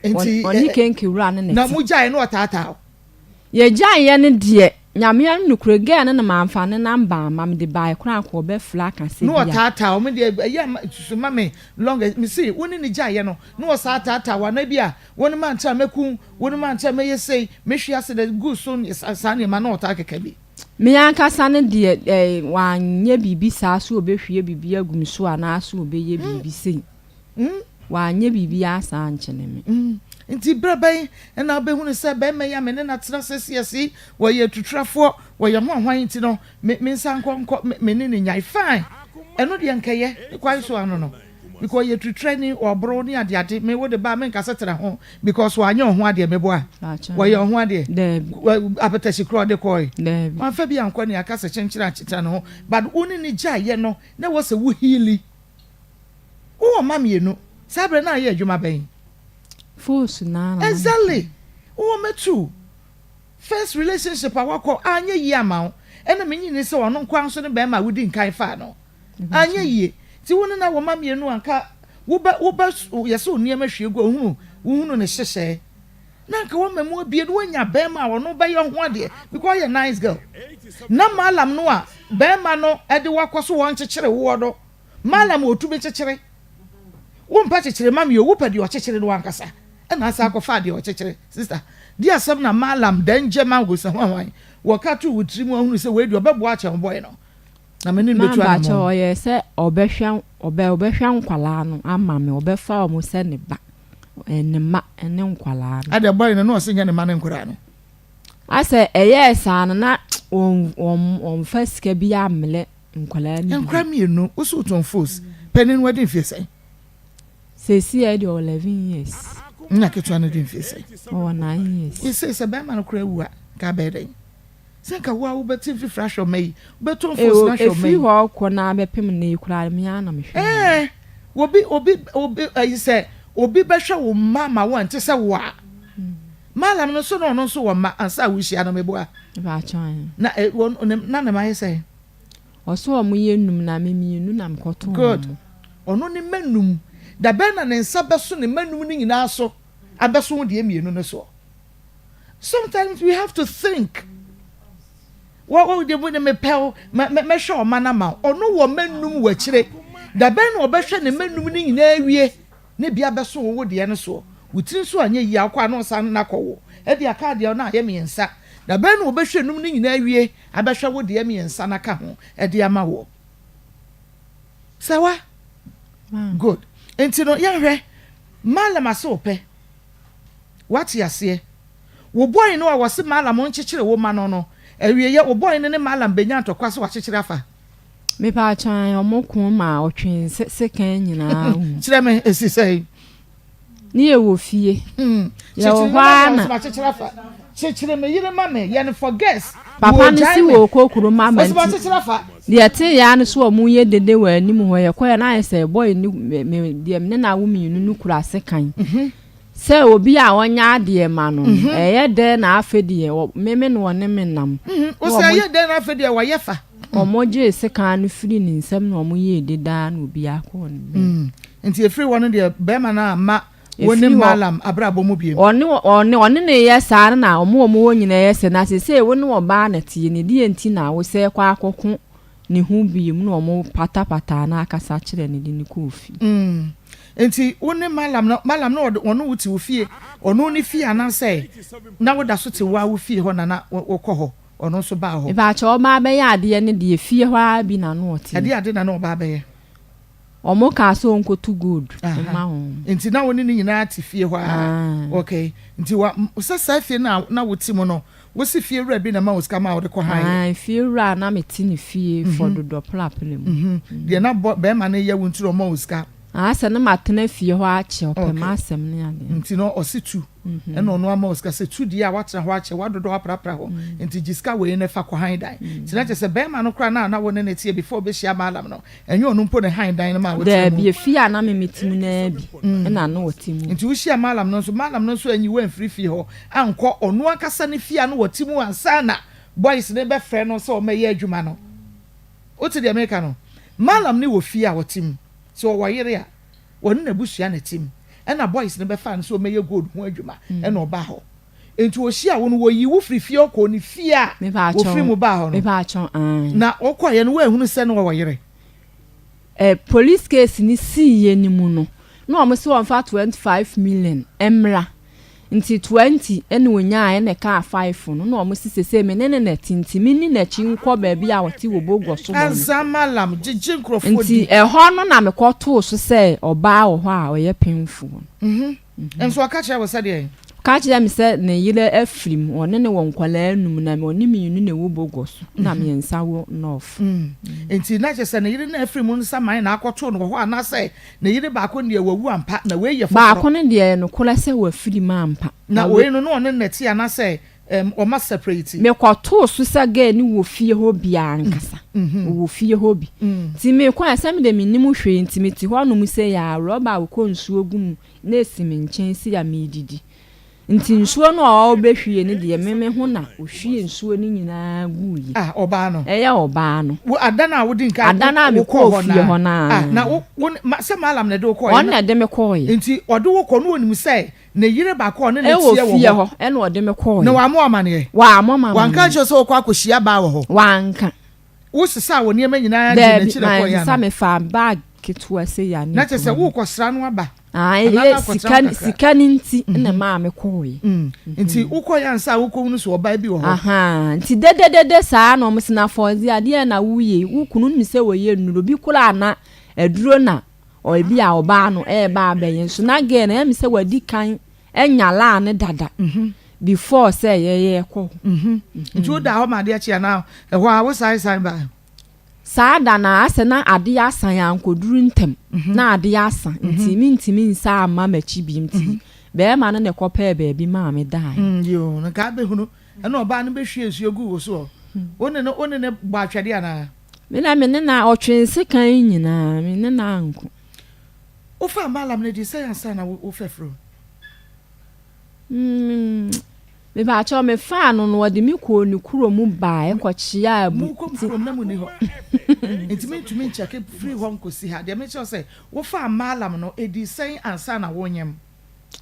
enti oni kenke wura ne neti na mu jai no otata ye jai ye ne de nyame nukure ga ne na manfa ne namba mam de bai kura ko be fla ka se no otata o me de ye so mame long me see woni ni jai ye no no sa tata wa na bia woni man cha meku woni man cha me ye sei me hwia se de good so sa ne ma na otaka ka bi me ankasa ne de wanye bibi sa so obehwie bibi agum so ana so obeye bibi sei wanye bibi asa anchene me nti brabai na obehunu se be me ya me ne na tena sesiesi wo ye tutrafo wo ye ho hwan nti no me nsa nkonko me ne nyai fine eno de nkeye kwai so ano no because ye tutrani obro ni ade me wo de ba me nkasa tera ho because wanye ho ade me boa wo ye ho ade apetashi kro de koi ma fa bi anko ne akasa chenchira chita no but uni ni gya ye no na wo se wo heali wo mamienu sabre na ye adwuma ben force na exactly wo metu first relationship awako anya yi ama ena menyi ni se wono kwa nso ne be ma wudi nkan fa no anya yi ti woni na wo mamienu anka woba yeso niema hwego hunu ne hyehye na nka wo memu abie no nya bema wo no be yo ho ade because you're nice girl na malam no a bema no ede wakoso won kyekere wo do malam otube kyekere wo mpa kyekere mam yo wo pade o kyekere no wankasa na asa akofa de o kyekere sister di asem na malam danje mango se hwan wo ka tu wutri mu hunu se we di obebo a chem boy no na meni betu ana mo ye se obehwa nkwala no ama me obefa o mo se ne ba ene ma ene nkwala no ade boy no se nya ne ma ne nkura no ase yes an na on fasika bi amle nkwala ni nkura mienu usu ton force penin wedding fie say sesi e de 11 years na ketu an de fie say oh 9 years you say be ma no kura wu ka be den senka wo beti fi fresh o mai beton force na show mai e fi ho ko na be pem na ikura me ana me hwe obi you say obi be hwe wo mama wo ante se wo a malam no so no so wo ma ansa wo hia no meboa ba chan na na ma say oso o mu yenum na me mienu na mkoto good ono ni manum da be na ne nsa be so ne manum ni nyina so abeso wo de mienu no so sometimes we have to think what de when me pel me show manama ono wo manum wa kire da be na obehwe ne manum ni nyina awie ne bia beso wo de ne so wutin so anya yi akwa no san na kowo e bia ka de na ya miensa da be na obehwe num ni nyina awie abehwe wo de miensa na ka ho e de ama wo sawa good enti no ya hwe malama so pe what ya se wo boy no a wo se malama nkyekere wo ma no awie ye wo boy ne malam benya ntokwa so wa kyekere afa me pa chan omokun ma otwen sekan nyina kire me esi sei ni e wo fie ya wo hwana kyekere me yire ma me ye no forget papa ni si wo kokuru mama nti kyekere afa de ate ya no so omu ye dede wa anim ho ye koya na ese boy ni de me na wo mienu nu kura sekan se obi a wonya ade ma no eye de na afede meme no ne menam o se ye de na afede wa yefa omoje sekan no firi ni nsam na omu ye deda na obi akọ no nti efiri wono de be ma na ma woni malam abrabo mu biem one ne ye sa na omu wonyina ye se na se woni wo ba na tie ne die nti na wo se kwa akoko ne hu biem na omu pata na akasa kire ne ni kofi enti woni malam no ono wuti wo fie ono ni fie ana say na wo da so te wa wo fie ho na wo kɔ ho ono so ba ho e ba cha o ma be ya ade ne de fie ho a bi na no oti ade na no ba be ye omo ka so nko too good ma ho enti na woni ni nyina ati fie ho a okay enti wa sasa fie na wo ti mo no wo si fie wura bi na ma wo ska ma wo de kɔ han fie wura na meti ni fie for do plapele mu de na be ma na ye wo nturo ma wo ska asa na matena fie ho ache opema asem ne ade nti no ositu ena ono ama oska se tu dia watra ho ache wadodo aprapra ho nti giska we ne fa ko han dan nti na se be ma no kra na wona ne tie before be hia malam no enyo ono mpo ne han dan no ma wo da bi fie na me metimu na bi ena no wotimu nti wo hia malam no so anyi wan free fie ho anko ono akasa ne fie no wotimu ansa na boys ne be frɛ no so o me ye adwuma no o ti de America no malam ne wo fie a wotimu so wo yere a wonu na busua na tim ena boys ne be fan so meye gold ho adwuma ena oba ho enti wo hia wonu wo yi wo frifie okọ ni fie a wo firi mu ba ho no me ba chon na okoye no wa ehunu se no wo yere police case ni si ye ni mu no na o mo se won fa 25 million emra nti 20 ene wonya ene ka 5 no na o mo sisese me ne tintimi ni na chi nkọ ba bia woti wo bogo so azamalam jiji nkrofo nti ho no na me kwoto so se oba wo ho a oye penfu enso aka kire wo se de ka kire me se ne yire afrim one ne won kwala anum na me oni mienu na wo bogo so na me nsa wo north nti na je se ne yire na afrim no saman na akwoto no ho ana se ne yire ba ko ne wawu ampa na we ye foforo ba ko ne de no kola se wa afrim ampa na we no no ne ti ana se o ma separate me kwato so sa ga ni wo fie ho bia nkasa wo fie ho bi ti me kwa asem de me nim hwe nti me ti ho no mu se ya roba wo ko nsuo gum na esime nchen si ya me didi nti nsuo no a obehwie ne de meme ho na ohwie nsuo ni nyina guyi oba no oba no wo adana wo din ka adana me ko fie ho na na wo se malam na de wo ko on na de me ko ye nti ode wo ko no onim se na yire ba ko ne na tie wo fie ho e na ode me ko ye na wa mo amane wa mo mama wanka cho so ko akohia ba wo ho wanka wo sesa wo ne nyina de na chire ko ya na sa me fa bag ketua se ya ni na che se wo ko sra no aba sika ninti na ma me koyi nti uko ya nsa uko nu so oba bi wo ho nti dededede saa na omsina fozi ade na wuye ukunu mi se woye nuro bi kula na eduro na obi a oba no ba abenye so na ge na mi se wadi kan enyala ne dada before say ye ko nti o da ho ma de achia na ho a wo sai ba saada na ase na ade asan ankoduru ntem na ade asan ntimi nsa ama machi bi mti be ma no ne kopa be bi ma me dai yo na ka be hunu na oba no be hwie esu egu wo so one ne gba atwede ana me na otwense kan nyina me na anko o fa malam ne di say ansa na wo fefro me ba cho me fa no no de mi ko ni kuro mu ba e ko chia mu ko from na mu ni ho intimi check free home ko si ha de me cho say wo fa malam no edi say ansa na wonyem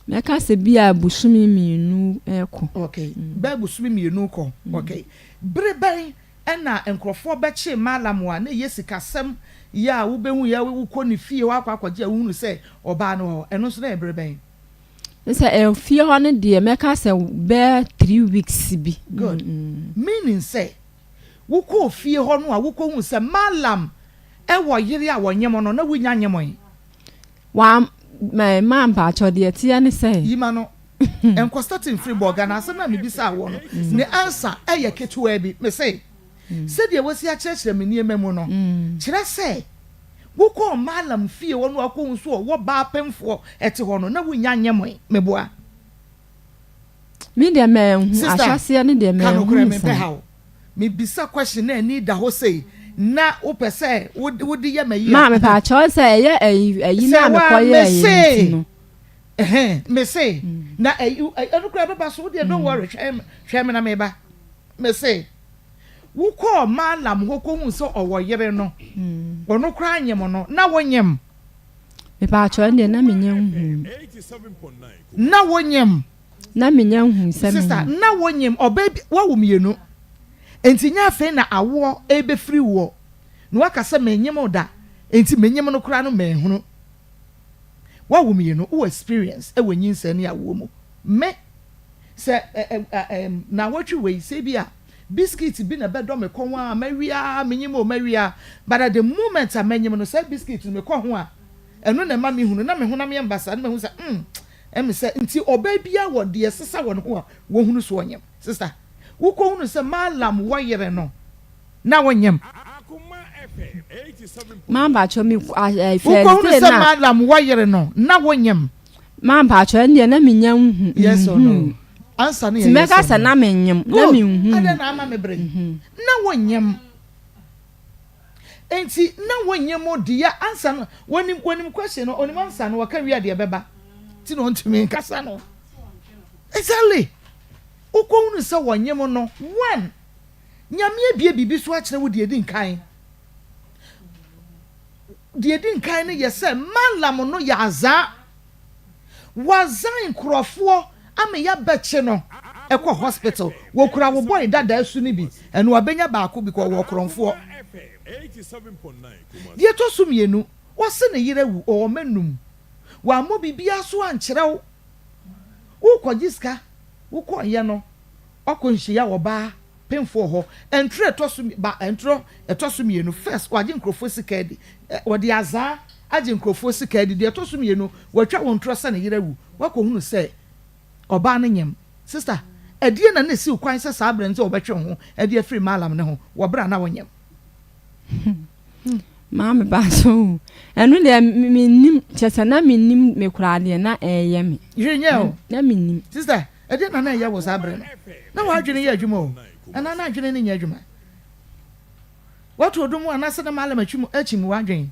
me ka se bia busumi mienu e ko okay ba busumi mienu ko okay breban na enkrofo be che malam wa na yesikasem ya wo behu ya wo ko ni fie wa akwaje ahunu say oba no eno so na breban nse fie ho ne de meka se be 3 weeks bi good meaning say wo ko fie ho no a wo ko hu se malam e wo yire a wo nyem no na wo nya nyem wa ma mba cho de tie ne se yima no enko starting free burger na se na me bisa wo no ne answer e ye ketua bi me say se de wo si a church me nie memu no kire se wo ko malam fie wo no akọ nso wo ba pemfo ete ho no na wo nya nyem meboa me de me hu ahwase ne de me hu me bisa question na ni da ho say na wo pese wo di ye mayi ma me pa cho say ye ayi na me koye ayi no me say na enukura baba so de don't worry hwe me na me ba me say wo ko malam ho ko hu so owo yere no wono kra anyem no na wonyem me pa cho de na me nyem hu 87.9 na wonyem na me nyem hu se me sister na wonyem oba wa wo mienu enti nya fe na awo ebe free wo no waka se menyem da enti menyem no kra no menhunu wa wo mienu wo experience e wonyin se ne awo mu me se na wotwe we se bia biscuit bi na bedo me ko ho a mawia menyim o mawia but at the moment a menyim no say biscuit me ko ho a eno na ma me hunu na me ho na me mbasa na me hu say em say nti oba bia wo de sesa wo no ho a wo hunu so onyem sister wo ko hunu say malam wo yere no na wonyem Akoma FM 87. ma ba cho mi wo ko hunu say malam wo yere no na wonyem ma ba cho ne na me nyam hu yes or no answer ne meka sa na menyem na me hu ada na ama me bre na wonyem enti na wonyem odia answer no wonim question no onim answer no waka wi ade beba ti no ntumi nkasa no exactly ukonu se wonyem no one nyame bia bibi so a kire wo de din kan ne yese malam no ya aza wazan krofo ama ya beche no ekọ hospital wo kura wo boy dada asu ni bi eno abenya baako bi ko wo kronfo 87.9 die to sumienu wo se ne yire wu o manum wa mo bibia so ankere wo kogiska wo ko ye no okonhia wo ba pemfo ho entre to sum ba entro to sumienu first wa nkrofo sikadi wo de aza age nkrofo sikadi die to sumienu wo twa wo ntro se ne yire wu wa ko hunu se oba ne nyem sister edie na si kwan se sa abrante obetwe ho edie free malam ne ho wo bra na wonyem mama ba so enu de minim chesa na minim me kurade na eye me yenye o na minim sister edie na ye wo sa abre no na wa adwene ye adwuma o ana na adwene ne nya adwuma wato odomu anase na malam atwum achim wa adwen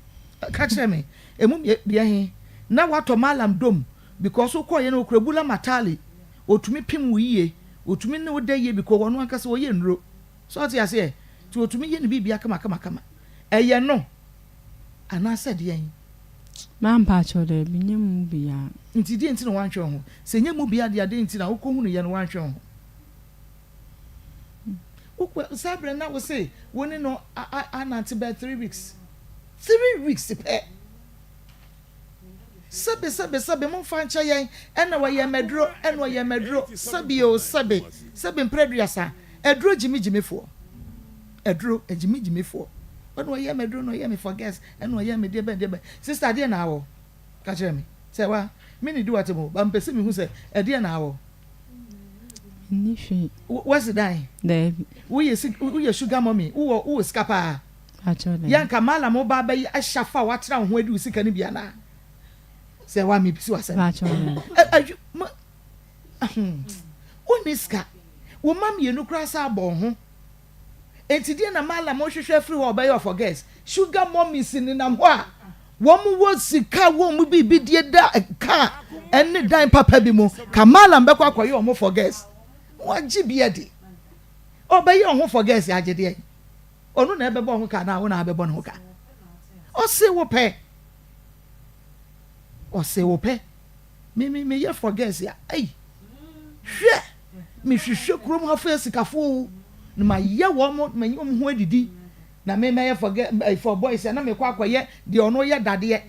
ka kire me emu bia he na wato malam dom because uko ye no krabula matali otumi pim wiye otumi ne wo da ye because wono anka se wo ye nro so ati ase ti otumi ye ne bibia kama eye no ana said yen man pa cho de bi nyem bia nti die nti no wanhwe ho se nyem bia de ade nti na wo ko hunu ye no wanhwe ho ukwa sabre na wo say woni no ananti be 3 weeks 3 weeks pe sabe mo fancha yen ena wa ye medro sabe mpreduasa edro jimi fo edro ejimi fo ono ye medro no ye me forget ena ye me de sister de na awo ka kire me say wa me ni do atemo ba mpese me hu say e de na awo ni hwe what's the die there we ye sugar mommy wo skapa actually yanka mala mo ba yi ahyafa watira ho adi usika ni bia na say wa me pisi wasa actually oniska wo mam ye no kra sa abon ho enti die na mala mo hwehwe free wo ba yi for guests sugar mommy sin na ho a wo mu wo sika wo mu bi die da ka enne dan papa bi mu kamala mbekwa akoye o mo for guests wa gibia di o ba yi o ho for guests agede onu na ebebo ho ka na wo na abebo no ka o se wo pe me ye for guests ya ai hwe me hwehwe krom ha fa sikafo na ma ye wo mo ma nyom ho adidi na me ye for boys na me kwa akoye de ono ye dade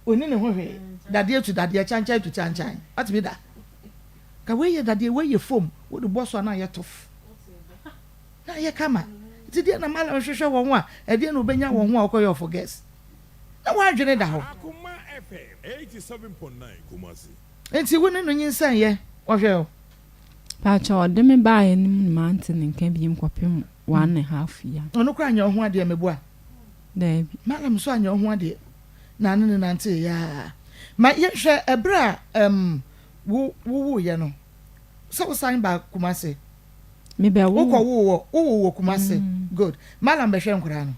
oni ne ho hwe dade to dade chanchan to chanchan atbi da ka we ye dade we ye fom wo de boss na ye tof na ye kama ti de na mala hwehwe wo ho a e de na obenya wo ho a akoye for guests na wa adwene da ho Akoma FM 87.9 Kumasi. enti wo ne no nyinsan ye wo hwe o pa cho de me ba ye nim mante ne kan bi mkopem 1.5 year ono kra nya ho ade mebu a there mala mso anya ho ade na ne nante ya ma ye hwe ebra wo ye no so sign ba Kumasi me be wo Kumasi good mala mbe hwe nkura no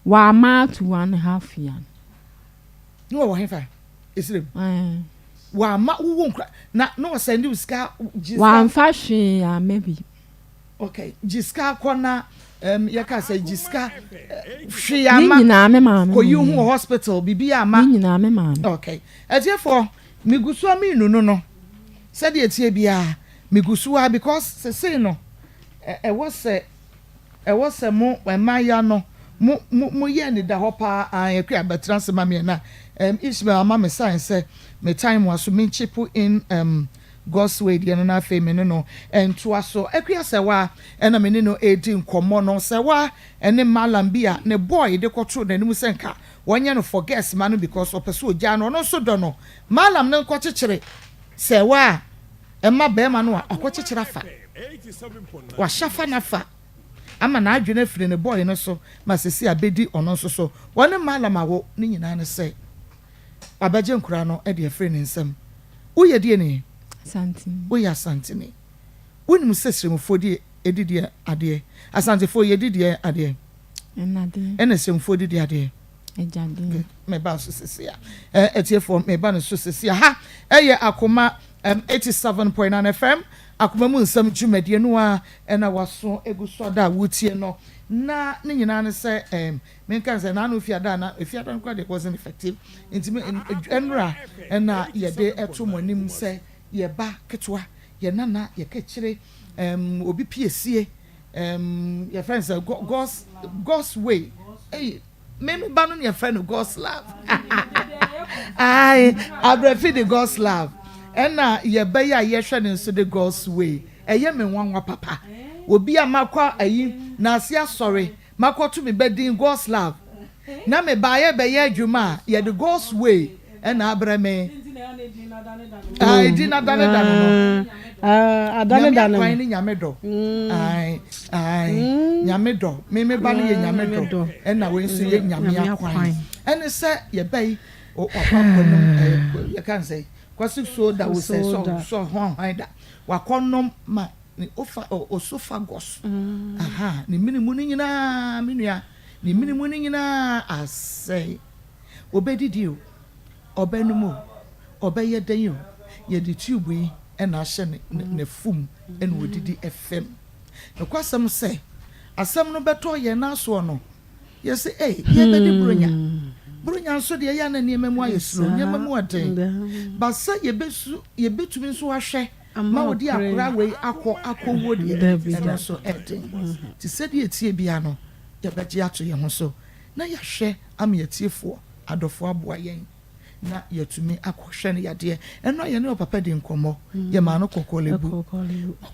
wa ma to 1.5 year no wo hefa isrem wa ma wo nkura na no send you ska wa mfa hwe ya maybe okay jiska kona yaka say jiska hwe ya ma nyina me ma ko you hu hospital bibia ma nyina me ma okay therefore migusu aminu no said etie bia migusu because say no e was mo maya no mo ye ni da hopa yakua betrans ma me na Ishmael mama sign say me time was so me chip in God's way the na fe me no and to aso akua se wa na me no edi nkomo no se wa ene malam bia ne boy de kotro na nimu senka wonye no forget man because opeso oja no so do no malam ne nko kekere se wa emma be ma no akokekere afa wa shafa na fa ama na adwene firi ne boy no so masesi abedi ono so wone malam awo ni nyina ne se abaje nkura no e de free ne nsam uye die ne santin uye santini wonim sesremfo die edidi ade asantifo ye didi ade enade ene semfo didi ade ejade me ba so sesia etiefo me ba no so sesia ha eye Akoma 87.9 FM Akoma mu nsam dwumadie no a ena waso eguso da wutie no na ne nyina ne se me kan se na no fiada na fiada no kwa de wasn't effective intime enra ena ye de eto monim se ye ba ketwa ye nana ye kekire obi piesie your friends God's way hey me ba no your friend God's love ai abrefi the God's love ena ye ba ya ye hwe ne so the God's way eye me nwanwa papa obi amakwa ayi na asia sorry makoto me bedin God's love na me ba ye be ye adwuma ye the God's way ena abreme ai dina dane no adane dane kwai ni nyame do ai nyame do me ba ni ye nyame do ena we nso ye nyame akwai ene se ye bai o papa no ye kan say kwasi so da we say so ho da wakonom ma ni osophagus aha ni minimu ni nyina menua ni minimu ni nyina asai obedidi o obenumu obeye den yo ye di tube yi ɛna ahyɛ ne fum ɛna odidi fm no kwasɛm sɛ asɛm no bɛtɔ yɛ naso no yɛsɛ yɛ bɛdi bronya nso de yɛ na nneɛma mu ayɛ slow nneɛma mu ɔden ba sɛ yɛbɛtumi nso ahwɛ ma wodi akora wei akɔwo deɛ ɛno so ɛden ti sɛ deɛ tie bia no yɛbɛgye ato yɛn ho so na yɛhwɛ ama yɛtiefoɔ adɔfo aboa yɛn na yɛtumi akɔhwɛ no yadeɛ ɛno yɛ ne papa de nkɔmmɔ yɛ ma no kɔkɔlebu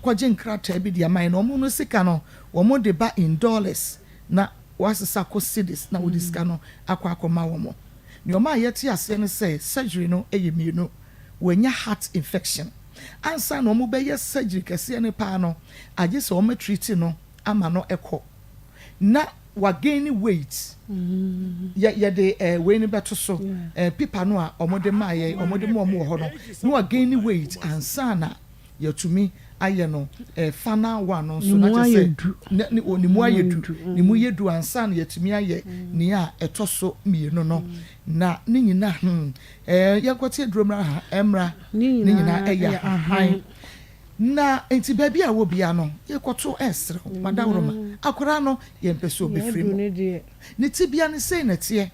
kɔgye nkrataa bi de ama no ɔmo no sika no wɔn de ba in dollars na wasesa kɔ cedis na wɔde sika no akɔma wɔn ne ɔmo a yɛte aseɛ no sɛ surgery no ɛyɛ mmienu wɔnya heart infection ansa na ɔmo bɛyɛ surgery kɛseɛ ne paa no agye sɛ ɔmo treat no ama no ɛkɔ na wagain weight yɛde wei ni bɛto so pipa no a ɔmode ma yɛ ɔmode mu ɔmo wɔ hɔ no na wagain weight ansa na yɛtumi ayɛ no final one no so na kyerɛ sɛ ne mu ayɛ du ansa na yɛtumi ayɛ ne a ɛtɔ so mmienu no na ne nyinaa yɛnkɔte aduro mmra ne nyinaa ɛyɛ ahan na enti baabi a wo bia no yɛkɔto ɛsere madawroma akora no yɛmpɛ so obɛfiri mu ne tibia ne sei na teɛ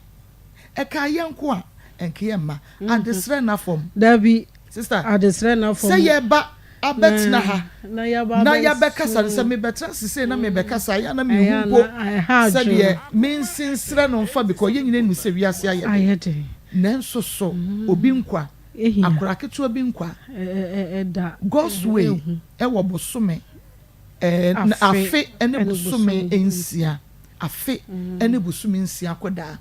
ɛka yɛnko a ɛnke yɛmma adesrɛ na fam dabi sister adesrɛ na fam sɛ yɛba abɛtena ha na yɛbɛkasa sɛ mebɛtena sesei na mebɛkasa yɛ na mehu po sɛdeɛ mensinsrɛ no mfa because yɛnyina nim sɛ wiase ayɛ nanso so obi nkwa akora ketewa bi nkwa God's way ɛwɔ bosome afe ɛne bosome nsia afe ɛne bosome nsia kɔdaa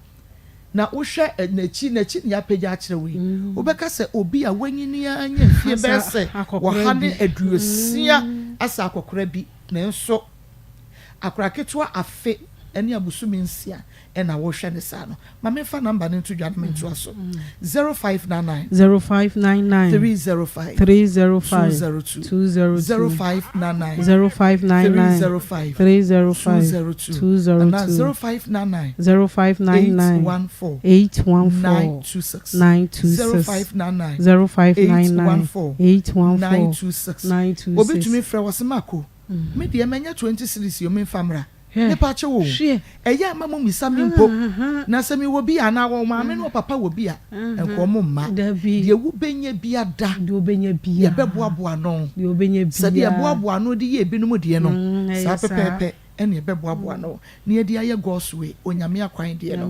na wohwɛ n'akyi ne apagya akyerɛ wo yi wobɛka sɛ obi a wanyini anya mfie bɛɛ sɛ wɔha ne aduosia asa akɔkora bi nanso akora ketewa afe ɛne abosome nsia ɛna wohwɛ ne saa no ma memfa number no nto dwa no mentoa so 0599 305 202 0599 305 202 and 0599 814 926 926 obi tumi frɛ wɔ semako me deɛ manya 20 series yo memfa mmra ne pache wo eya mama misa mi mpo na se mi wo bi ana wo ma me no papa wo bi a enko mo ma de wu benya bi ada de obenya bi ye beboaboa no de obenya bi se de boaboa no de ye binum de no sa pepepe ene beboaboa no ne de aye God's way onyame akwan de no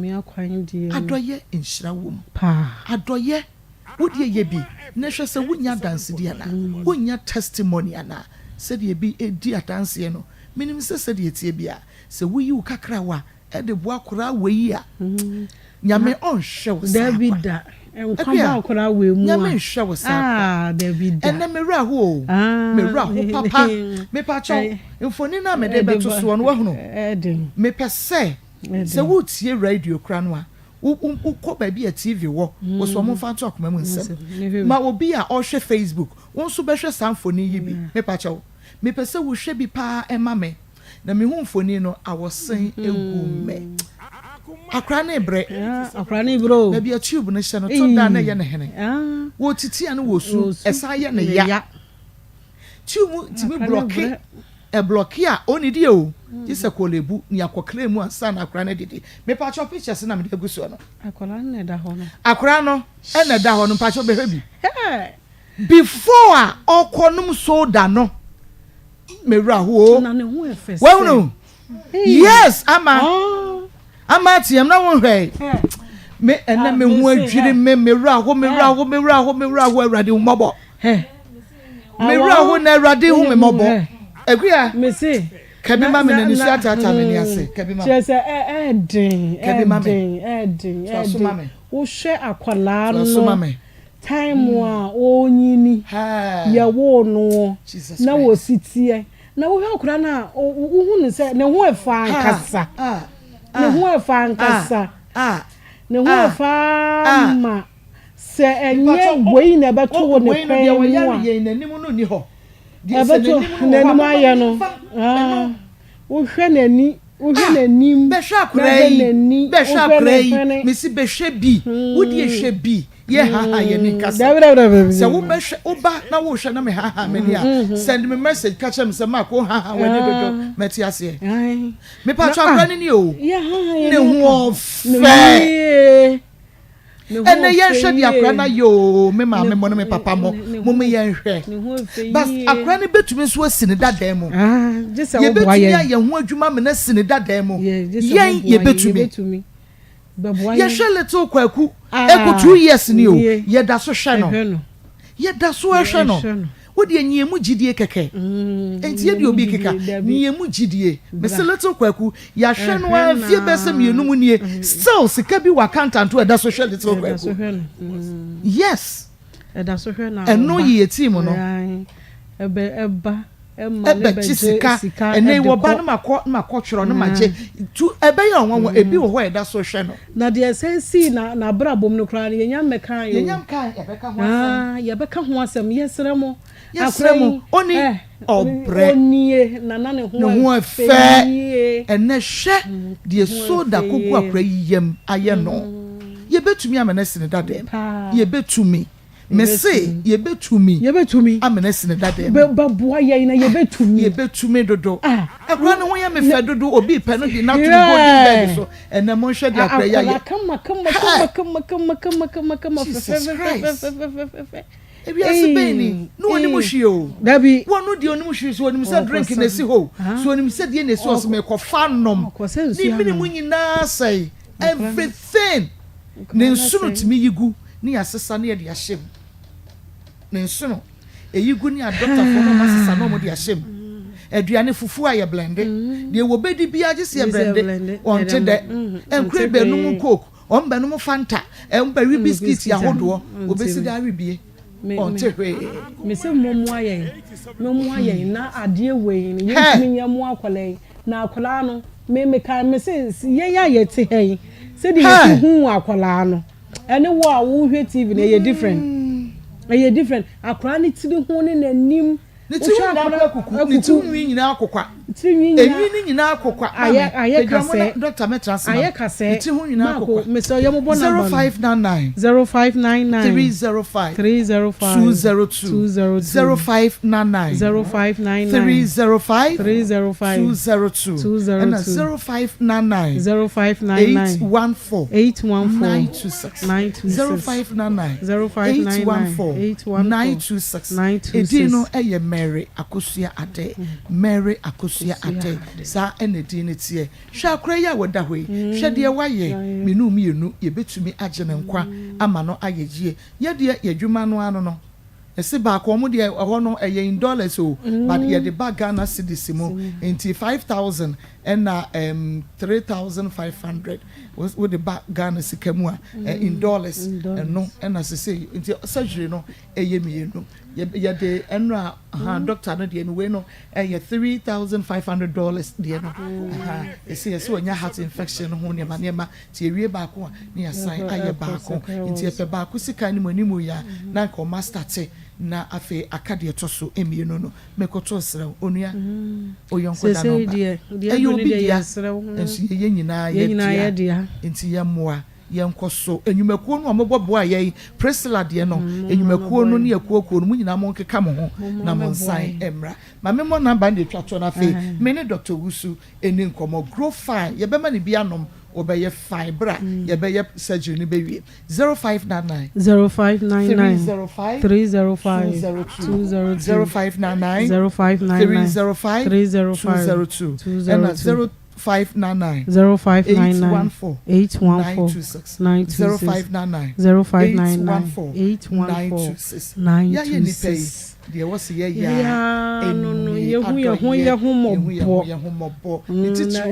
adoye nhira wo pa adoye wodi ye bi na hwe se wonya dance de ana wonya testimony ana se de bi edi adanse no minim se de tie bia se wuyi wo kakra wa e de boa kora weyi a nyame onhwe wo sa Davida enkwaba akora we mu nyame nhwe wo sa Davida ene mera ho papa me pa cho mfoni na me de beto so no wahunu me pese se wo tie radio kra no a wo ba bia TV wo so mo fa to akoma mu nsem ma obi a o hwe Facebook won so be hwe samfoni yi bi me pa cho me pese wo hwe bi pa ema me na me hu mfoni no awosen egu me akra na ebre bro na bia tube no hye no to da na ye ne hene wo titi ane wo su esa ye ne ya tube timi block a oni die o jise kolebu ni akokra mu ansa na akra na dede me pa cho pictures na me de guso no akra na da ho no akra no e na da ho no pa cho be bi before a okonum soda no mewura ho na ne ho efese well no yes ama tiam na won hwe me ena me hu adwiri mewura ho awurade hu mobo mewura ho na awurade hu me mobo agua me say kabi ma me na ni suata me ni ase kabi ma chese edin wo hwe akwala no time a onyini ya wo no na wo sitie na wo hwe akura na wo hu ne se ne ho efa ankasa ne ho efa ankasa ne ho efa ma se enye boyi na beto wo ne kwan mu a ye nanim no ni ho ebeto nanim aye no wo hwe nanim behwa akura yi mesi behwe bi wodi ehwe bi ye ha ye ni kasa se wo behwe oba na wo hwe na me ha me ni a send me message catch me say ma ko ha we ni dodo meti ase me pa twa kwani ni o ne ho fe ene ye hwe di akra na yo me ma me mo no me papa mo me ye hwe but akra ne betumi so asini dadan mu ye betumi ye ho adwuma me na sini dadan mu ye betumi ye hwe little kwaku eko 2 years ni o ye da so hwe no ye da so hwe no wodi enyiemu gidie keke enti ye bi obi keka enyiemu gidie me se little kwaku ya hwe no afie bese mienu mu nie still sika bi wa accountant to da so hwe little kwaku yes da so hwe na eno ye team no eba chisika ene wo ba no makọ tworo no maje tu ebe ye onwo ebi wo ho eda so hwe no na de sensi na brabom no kra ye nyam mekan yo nyam kan ebeka ho asem ye beka ho asem yesremo oni obre onie na ne ho fe ene hwe de soda kogu akra yiyem aye no ye betumi amana sine dade ye betumi me say ye betumi amana sine dade baboa ye na ye betumi dodo akra no ho ye me fe dodo obi pe no di na to go bed so ene mo hwe de akra ya ye kama ebi asebeni no oni mo hwe o dabi wonu di oni mo hwe so oni mo say drink na si ho so oni mo say die na si o so me ko fanom ni mini mo nyina say everything ne nsunu timi yigu ni asesa na ye de ahyem ne nsunu eyigu ni adopter for no masesa no mo de ahyem aduane fufu aye blende de wo bedi bia je se blende on tede enkure be no mu coke on be no mu fanta emba wi biscuit ya hodo obesi da ribie on tehwe me se momu aye na ade we ni yemi nyamu akwale na akwala no me ka me se ye ya ye te he se di hu akwala no ene wo a wo hwe tv na ye different akwala ni tiri hu ni nanim ni ti nwi nyina akokwa enwi ni nyina akokwa aye kase doctor metrasa aye kase ti hu nyina akokwa me so ye mo bo na 0599 305 202 0599 305 202 and 0599 814 926 edino eye Mary Akosua ade Mary Akosua ade sa enedi ne tie hwa akra ya woda hoi hwa de waye menu mienu ye betumi agene nkwa ama no ayegie ye de yadwuma no ano no ese ba ko mo de ho no eye in dollars o but ye de bag Ghana cedis mo enti 5000 and 3500 was with the back Ghana sikamu in dollars and no and as I say enti surgery no eye mienu ye de enra doctor no de anyway no $3,500 de no e say so nya heart infection ho ne ma ti ewie ba ko ne asan aye ba ko enti e pe ba ko sika ni manimu ya na ko master te na afi akade toso emienu no mekoto sra onua oyonko da no ayo bi dia ensu ye nyina ye dia enti ye moa yenkoso enyumakuo no amobbo aye Priscilla de no enyumakuo no ne yakuo no nyina mo nkeka mo ho na mo nsan emra ma me mo number de twato na fe me ne Dr. Wusu eni nkomo grow fine ye be ma ne bia nom obeye fine bra ye be ye surgery ni be wie 0599 305 202 0599 305 202 and 0599 814 926 0599 ya ye ni pay de was ye ya no ye hu mobbo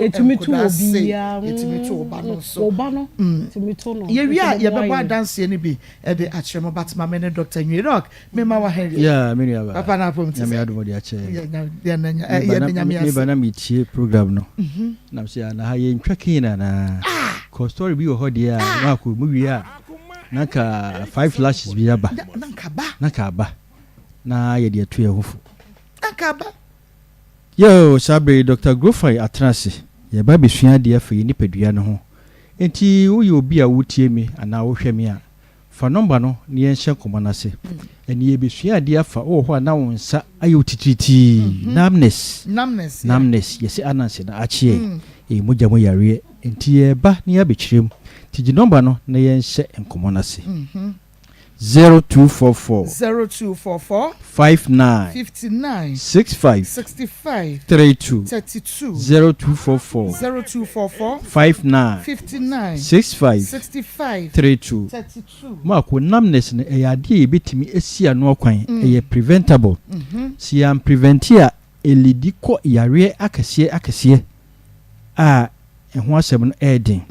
etumi tu obi ya etumi tu oba no so oba no etumi tu no ye wi a ye be ba dance ni bi e de akyeremo batma me ne Dr. Nwerok me ma wa Henry ya me nua ba papa na pom ti me adu modi ache ya na nyame me bana mi tie program no na me say na ha ye ntwake na ko story bi wo ho dia ma ko mu wi a naka 5 lashes bi aba naka ba na ye de atu ye hofu akaba yo sabre Dr. Grofai atrase ye ba besua de afa ye nipadua no ho enti wo ye obi a wotie me ana wo hwɛ me a fa number no ne yenhye komanase ene ye besua ade afa wo ho na won sa ayo titriti numbness yesi ananse na achie mogya mo yare enti ye ba ne ya bekirem tigi number no ne yenhye komanase 0244 59 65 32 0244 59 65 32 Marco numbness ne eyade betimi esia no kwan eye preventable si am preventia elidiko yare akese a ehho asem no eden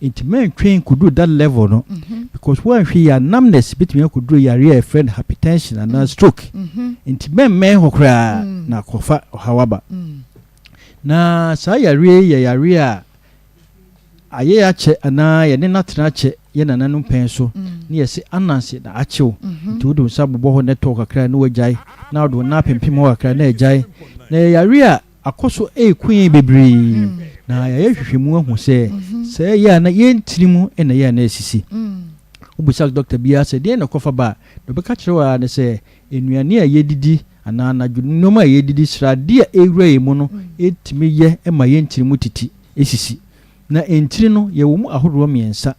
intimen train could do that level no because when she ya numbness betimi could do yare friend hypertension and stroke intimen men hokra na kofa hawaba na sa yare a aye ache ana ye ne natena ache ye nananum pen so ne yesi ananse na achew nti wodum sabobo ho network akra na wajai na wodo na pempem ho akra na ajai na yare a akoso ekun bebre na ya hwehwemu ahu se ya na yentirimu ena ya na esisi obusak doctor bia se de na kofa ba do be ka kirewa ne se enuane a yedidi ana na dwunoma a yedidi srade a ewura yemu no etimi ye ema yentirimu titi esisi na entiri no ye wo mu ahoro miensa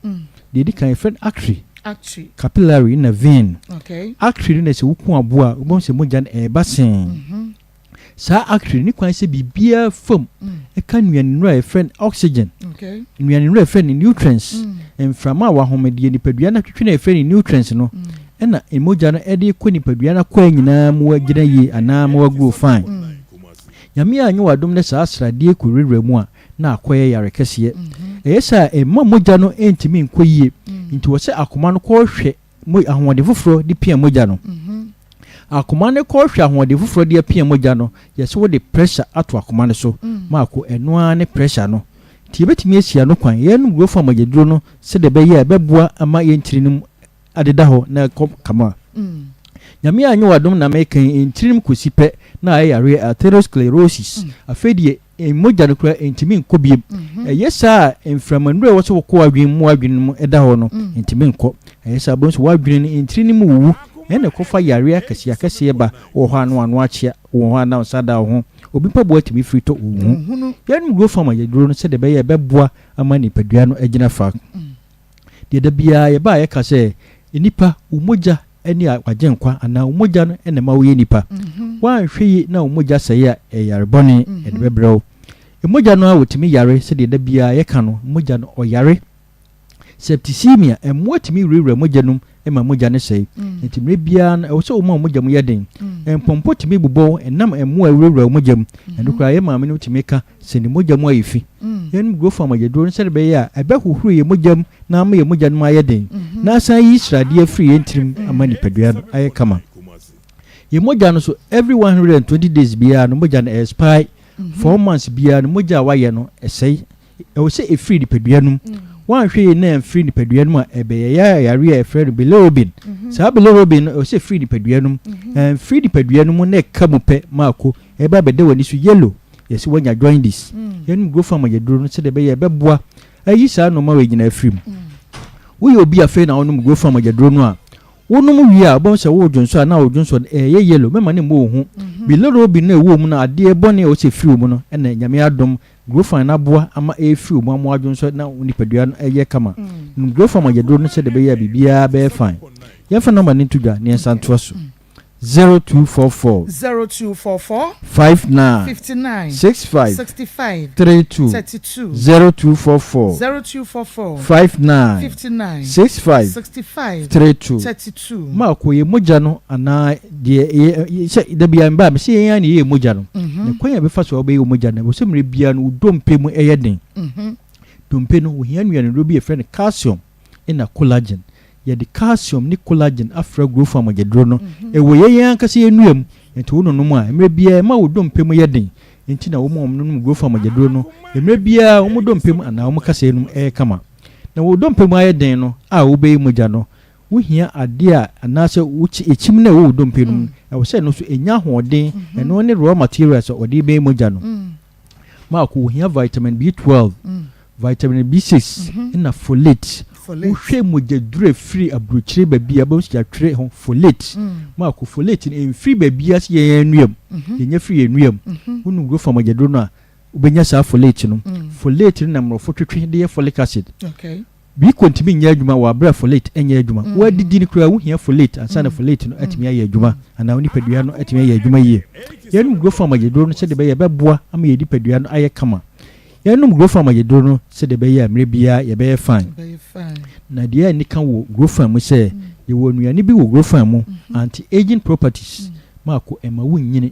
de di kan friend artery capillary na vein artery ne se wuku aboa ubon se mogya na ebasen sa artery ni kwan se bibia fam e kan nuanura friend oxygen nuanura friend nutrients enframa wa homedie ni padua na twetwe na friend nutrients no ena emogya no ede ko ni padua na kwa nyina mu agina yi ana mu agro fine nyame anyo wadom ne sa asrade ku rewra mu a na akoye yare kese eyesa emma mogya no entimi nkoyie nti wo se akoma no ko hwe mo ahwode foforo di pia mogya no akoma ne ko hwe ahwode foforo di pia mogya no yese wo de pressure ato akoma ne so maako enoa ne pressure no ti betimi esia no kwan ye no go fa magyeduro no se de be ye beboa ama ye ntirinim adeda ho na kama nyame anyo wadom na mekan ntirinim kosipe na ayare atherosclerosis afedie mogya no kura entimi nkobiem yesa enframanure wo so ko adwen mu adwen mu eda ho no entimi nko yesa bonso wadwen ntirinim wu ene kofa yare akase ba wo ho anu achia wo ho na sada ho obi pa bo atimi frito wu yanum go fama yeduro no se de be ye beboa ama ni padua no agina fa de da bia ye ba ye ka se enipa umogya eni agyenkwa ana umogya no ene ma wo ye nipa wa hweyi na umogya sey a yarebone ede bebrew umogya no awotimi yare se de da bia ye ka no umogya no oyare septicemia emwotimi rewra mogya num ema mogya ne sey entimre bia no so uma mogya mu yeden empompo timi bubo enam emu rewra mogya mu endukra ye maame no timi ka se ni mogya mu ayifi yen go fa magyedro no se be ya ebe huhuru ye mogya mu na ama ye mogya no ayeden na san yi srade afri ye ntirim ama ni padua no aye kama ye mogya no so every 120 days bia no mogya no expire 4 months bia no mogya waye no esey e se efri di padua no wan hwe na free ni padua no a ebe ya yare friend bilirubin sa bilirubin o se free ni padua no free ni padua no na kamu pe maako eba bede wani so yellow yesi wanya join this yen go fa magyeduro no se de be ye beboa ayi sa no ma we gina free wo ye obi afa na wonu go fa magyeduro no a wonu wi a bon se wo dwonso na wo dwonso ye yellow mema ne mo hu bilirubin na wo mu na ade bone o se free mu no na nyame adom grofa na boa ama efi o mu adwonso na nipadua no eye kama grofa magyeduro no se de be ya bibia be fine ye fa number ni tudwa ni ensanto so 0244 59 65 32 0244 59 65 32 ma ko ye mogya no ana de de bia mba me se yan ye mogya no ne kwanya be fa so be ye mogya no so mre bia no dompe mu eyeden dompe no wo hian wian no bi e friend calcium ina collagen ye the calcium ni collagen afra grow from magyedro no e wo ye yan kase enuam enti wo no mu a mre bia ma wo dompe mu yeden enti na wo mu no grow from magyedro no mre bia wo mu dompe mu ana wo kase enum kama na wo dompe mu ayeden no a wo be mogya no wo hia ade a anase wo echim na wo dompe no e wo se no so enya hoden eno ne raw materials o de be mogya no ma ko wo hia vitamin B12 vitamin B6 na folate wohwe mogyaduro free abrochire baabia ba sia twere ho folate ma ko folate in free baabia se ye anuam ye free anuam wonu go fa mogyaduro no a ubenya sa folate no folate na mrofo twetwe de folic acid okay bi kontimi nya adwuma wa bra folate enya adwuma wa didi ni kura wo hia folate ansa na folate no atimi aye adwuma ana woni padua no atimi aye adwuma yie yenu go fa mogyaduro no se de be ye beboa ama ye di padua no aye kama yenu go fa mogyaduro no se de be ye amre bia ye be fine na dia ni kan wo go fa mu se ye wo nuane bi wo go fa mu anti aging properties ma ko ema wo nyini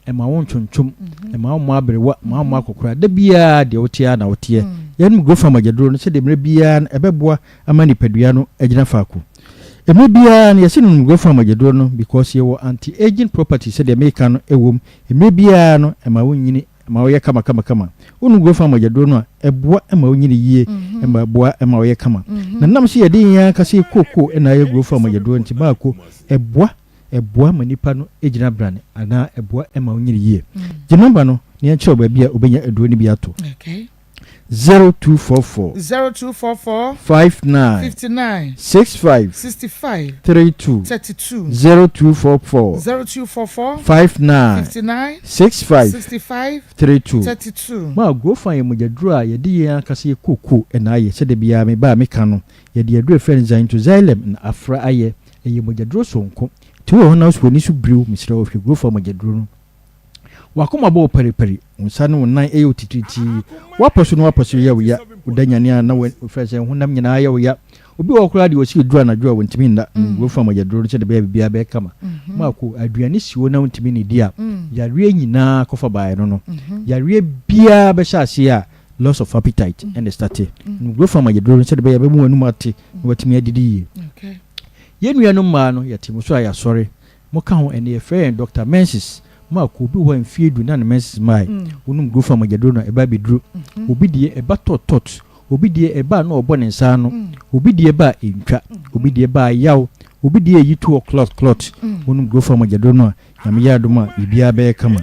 ema wo ntwontom ema wo abrewa ma wo akokora da bia de wotia na wotie yenu go fa mogyaduro no se de mre bia ebeboa ama ni padua no agina faako emre bia na yesi no go fa mogyaduro no because ye wo anti aging properties se de make no ewom emre bia no ema wo nyini ma wo ye kama unu go fa mogyaduro no eboa ema wo nyini yie ema boa ema wo ye kama na nam se ye din ya kase koko na ye go fa mogyaduro nti ba ko eboa manipa no ejina brane ana eboa ema wo nyini yie je number no ne ya kire ba bia obenya aduro ni bia to okay 0244 59 65 32 0244 59 65 32 ma go fa ye mogyaduro a ye de ya kase koko na ye se de bia me ba me ka no ye de aduro friend zain to xylem na afra aye ye mogyaduro sonko ti wo na so ni su briu misra wo hwe go fa mogyaduro no wakoma bo periperi unsane wonan eyo tititi waposo no waposo ya wo ya udanyane na wo frese honam nyina ya wo ya obi wo kura de wo si dura na dura wo ntimi nda go fa mogyaduro che de bia be kama mako aduane siwo na ntimi ni dia yare nyina kofa bae no yare bia be hyase a loss of appetite and start go fa mogyaduro che de bia be mu anu mate watimi adidi okay yenu no ma no yatimu so ya sore mo ka ho ene friend Dr. Mensis ma ko bi ho mfie du na Mensis mai wonum go fa mogyaduro na eba bidru obi die eba tot obi die eba na obo ne nsa no obi die eba entwa obi die eba yaw obi die yi 2 o'clock wonum go fa mogyaduro na nyame ya doma bibia be kama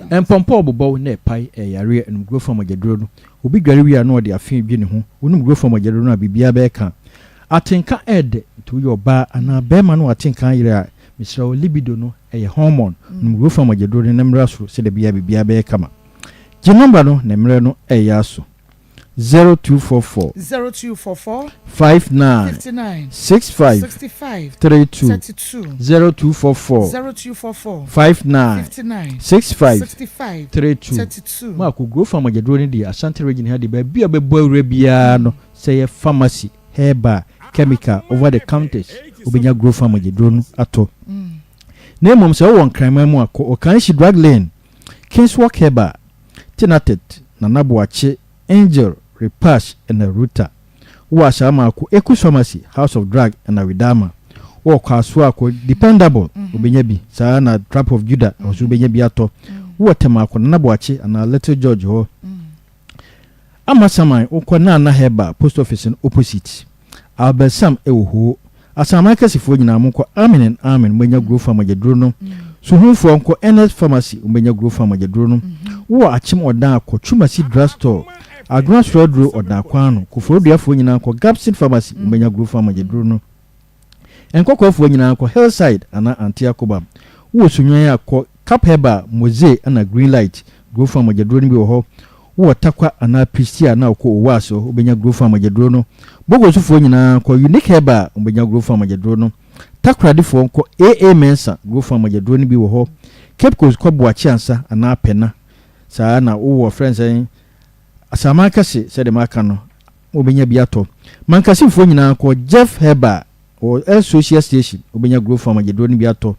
empompo obobo na epai yare enum go fa mogyaduro no obi dware wi na ode afin bi ne ho wonum go fa mogyaduro na bibia be ka atenka ed to your ba ana bema no atenka yire misra libido no hormone numgo fa mogyaduro ne mra so se de bia be kama je number no ne mra no aso 0244 59 65 32 0244 59 65 32 ma ko go fa mogyaduro ne di Ashanti region ha de ba bia bebo awura bia no say pharmacy herba chemical over the counters obenya grow farm mogyaduro ato na mom se won kranman mu akọ okan shi drug lane Kingswalk herba tinatet na naboache angel repash and ruta wa shama akọ eku pharmacy house of drug and widama wo kwaso akọ dependable obenya bi saa na trap of judah oso obenya bi ato wo tema akọ na naboache and little george ho amasaman ukọ na herba post office opposite Albesam ewo asama kasifo nyina mo ko amen menya grow farm mogyaduro no so hunfo nko NS pharmacy menya grow farm mogyaduro no wo achim odan akotwumasi drugstore Agras Road odan kwano kofoduafo nyina nko Gapsin pharmacy menya grow farm mogyaduro no enkokofo nyina nko Hillside ana Antiakoba wo sunwan akọ Cap Herba Mose ana Greenlight grow farm mogyaduro ni bi wo ho wo takwa ana Pristia na ko waso obenya grow farm mogyaduro no bogo sufo nyina ko unique herba obenya grow farm mogyaduro no takrade fo nko AA Mensa grow farm mogyaduro ni bi wo ho Cape Coast ko boachi ansa ana pena saa na wo friends asama kase se de maka no obenya biato mankasi fo nyina ko Jeff Herba o social station obenya grow farm mogyaduro ni biato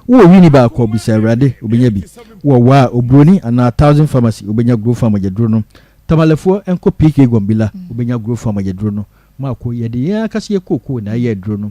wo wini ba ko bisa rade obenya bi wo wa obroni ana 1000 pharmacy obenya grow farm mogyaduro no tamalefo enko PK Gombila obenya grow farm mogyaduro no mako yede ya kase koko na ye aduro no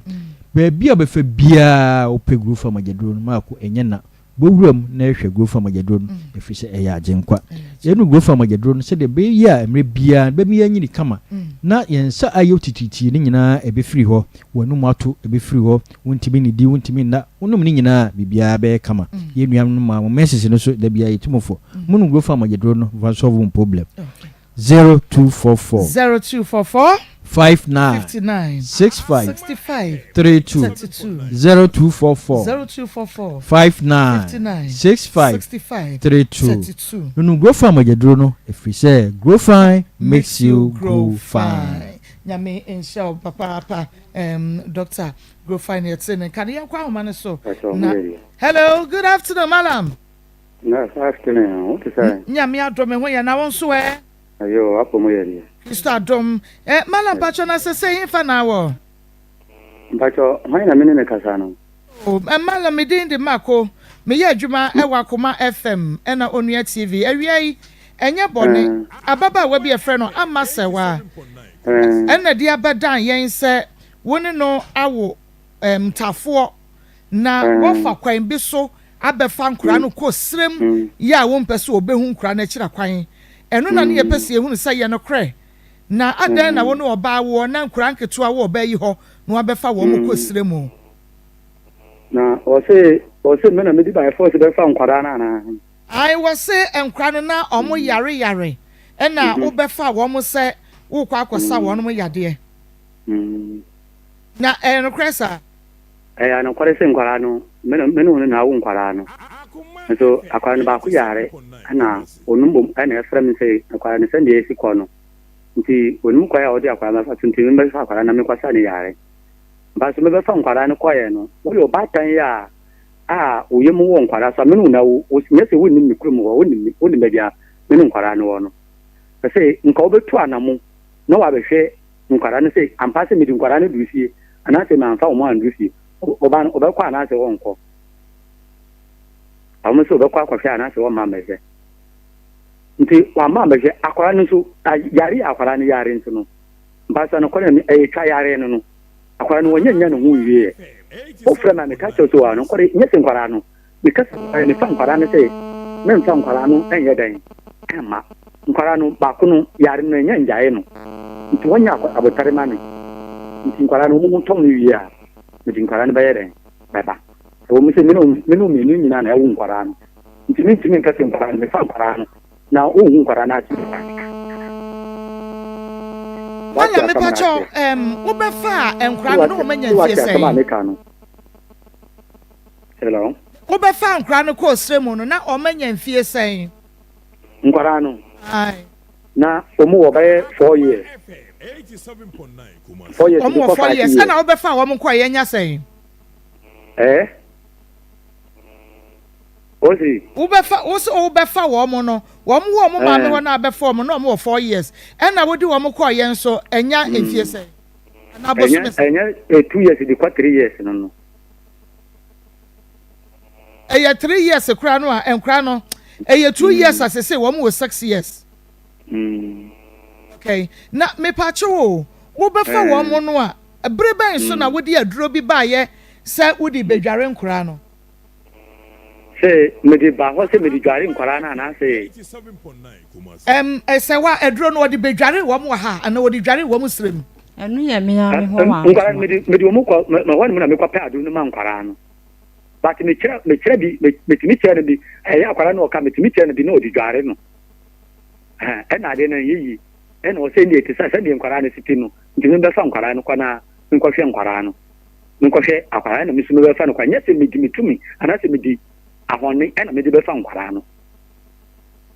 be bia be fa bia ope grow farm mogyaduro no mako enye na bowuram na ehwe grow farm mogyaduro no efise eya agenkwa yenu grow farm mogyaduro no se de be ya emre bia be mi yanyini kama na yensa ayo tititi ni nyina ebe free ho wonu mato ebe free ho wontimi ni di wontimi na wonum ni nyina bibia be kama yenu am no ma message no so de bia yitumofo munu grow farm mogyaduro no va solve problem 0244 0244 59 65 65 32 0244 59 65 32 no grow farm agedro no if we say grow fine makes you grow fine. Nyame inshallah papa doctor grow fine yet say can you kwa man so hello good afternoon madam. Good afternoon. What is that? Nyame adome ho ya na won so Ayo apomo yeri. Mr. Adom madam pacho na say fa na wo Pacho mai na mene kasa no. Madam me din de mako me ye adwuma e wa Akoma FM e na Onua TV awiai enye bone ababa wa bi e frɛ no amasewa na dia badan yen sɛ woni no awo tafo na wofa kwan bi so abefa nkura no ko srem ya wo mpɛ so obehu nkura na kyira kwan eno na ne yɛpɛse ehunu sɛ ye no krɛ na adan na woni oba wo na nkura nketo wo oba yi ho na wabefa wo mo ko srem Na o se me na me di by force befa nkura na I was say nkura no na omo yare na wo befa wo mo sɛ wo kwa akosa wo no mo yade na no kresa no kware se nkura no me no na wo nkura no so akwara no ba ku yare na onumbo na efra me se akwara ne sende esi kɔ no nti onum kwa ya odi akwara ma fa tunti me befa akwara na me kwasa ne yare ba so me befa nkwara no kɔ ye no wo yo batan ya oye mu wo nkwara so me no na wo nyese wo nim mikuru mu wo nim bia me no nkwara no wo no se nka obetu anamu no wa behwe nkwara no se ampase me di nkwara no dusie anase me amfa wo mo andusie oba no obekwa anase wo nkɔ amu so obekwa akɔhwe anase wo ma mehwe nti wa ma mehwe akwara no so yare akwara no yare nso no mpasa no kɔ na twa yare no no akwara no wonya no hu wie o fra na me ka cho so ano kɔ nyese nkwara no me ka me fa nkwara no se me mfa nkwara no enye dan ema nkwara no ba ko no yare no nya njae no nti wonya abotare ma me nti nkwara no mu tɔn wie a me di nkwara no ba yere baba o mu se me no nyina na ewu nkwara no nti me ntimi nka se nkwara no me fa nkwara no na o hu nkwara na ati wala me pacho wo be fa nkwara no wo manya ntie sɛn hello wo be fa nkwara no ko sremu no na o manya nfie sɛn nkwara no ai na omu wo be 4 years 87.9 4 years omu 4 years na wo be fa wo mo ko yenya sɛn Osi wo be fa wo mo no wo mo ma me wo na be fa mo no mo 4 years na wo di wo mo ko yen so enya nfie sɛn na bo so enya 2 years di 3 years no eya 3 years kura no a enkura no eya 2 years asese wo mo 6 years okay na me pa cho wo be fa wo mo no a bre ben so na wo di aduro bi ba ye se wo di bedware nkura no se me di ba ho se me di dware nkura na na se 87.9 ese wa aduro no wo di bedware wo mo ha ana wo di dware wo mo srem enu ye me ya me ho wa nkura me di wo mo ko me ho ni na me kwa pe aduro no ma nkura no but me kire bi me timi kire bi ya akwara no ka me timi kire bi na odi dware no na de na yiyi na o se ndi etisa se ndi nkwara no siti no ntimi be fa nkwara no kwa na nkwahwe nkwara no nkwahwe akwara na me su me be fa no kwa nyese me di mitumi ana se me di ahoni na me di be fa nkwara no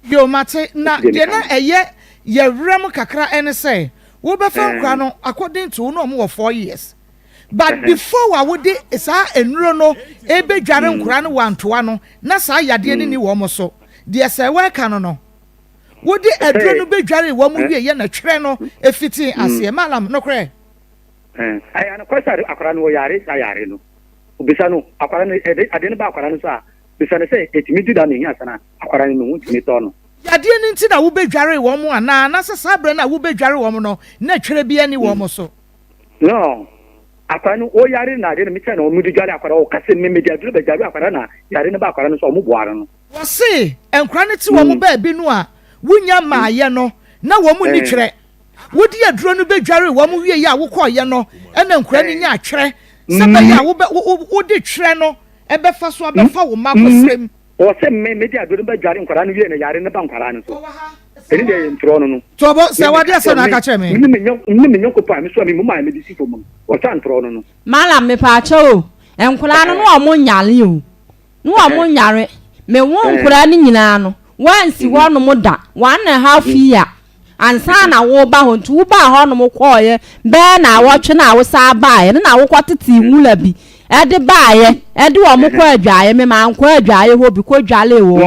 yo mate na ye na eye ye wrem kakra ene say wo be fa nkwara no according to no mo 4 years but before wa wo de sa enuro no e be dware nkwara no wantoa no na sa yade ni wo mo so de say we ka no wo de aduro no be dware wo mo wie ye na twere no efiti ase malam no kre ai ana kwasa akwara no yare sa yare no obisa no akwara no ade ne ba akwara no so a bisa ne say etimi duda ne nya sana akwara no hu timi to no yade ni nti na wo be dware wo mo ana na sa sabre na wo be dware wo mo no na twere bia ni wo mo so no akwara no o yare na ade ne mi tena o mu di dware akwara o kase me media duro be dware akwara na yare ne ba akwara no so o mu boare no wo se enkra ne ti wo mo ba bi no a wunya maaye no na wo mu ni twere wo di aduro no be dware wo mo wie ya wo kɔ ye no na enkra ni nya twere se be ya wo di twere no e be fa so abefa wo ma ko srem o se me media duro be dware nkwara no wie na yare ne ba nkwara no so eni de ntro no to bo se wade ase na ka che me me nyoko pa me so me mama me disi fo mo o ta ntro no mala me pa cha o enkura no no mo nyale o no mo nyare me won nkura ni nyina no wansi wo no mo da 1.5 year ansa na wo ba ho ntu ba ho no mo koye be na wo twe na wo sa ba ye na wo kwatete nwula bi e de ba ye e de wo mo kwa adwaye me ma nkwa adwaye ho bi ko dwale wo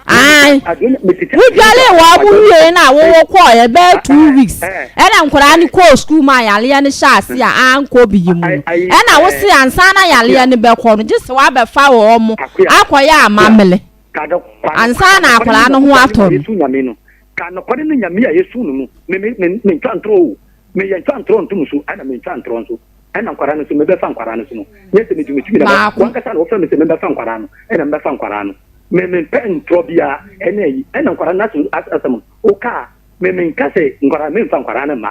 ai wo dwale wo mu ye na wo koye be 2 weeks e na nkura ni ko school ma yale ne sha ase a anko bi yimu e na wo se ansa na yale ne be ko no gise wa be fa wo mo akoya amamele ansa na akwara no ho ato kan kwade no nyame a yesu no me ntantro me ye ntantro ntum so ana me ntantro so ana kwara no so me be fa kwara no so no yese me tumi da wan kasa no fa me se me be fa kwara no ana me fa kwara no me pe ntro bia ena yi ana kwara na so asam o ka me nkase kwara me fa kwara no ma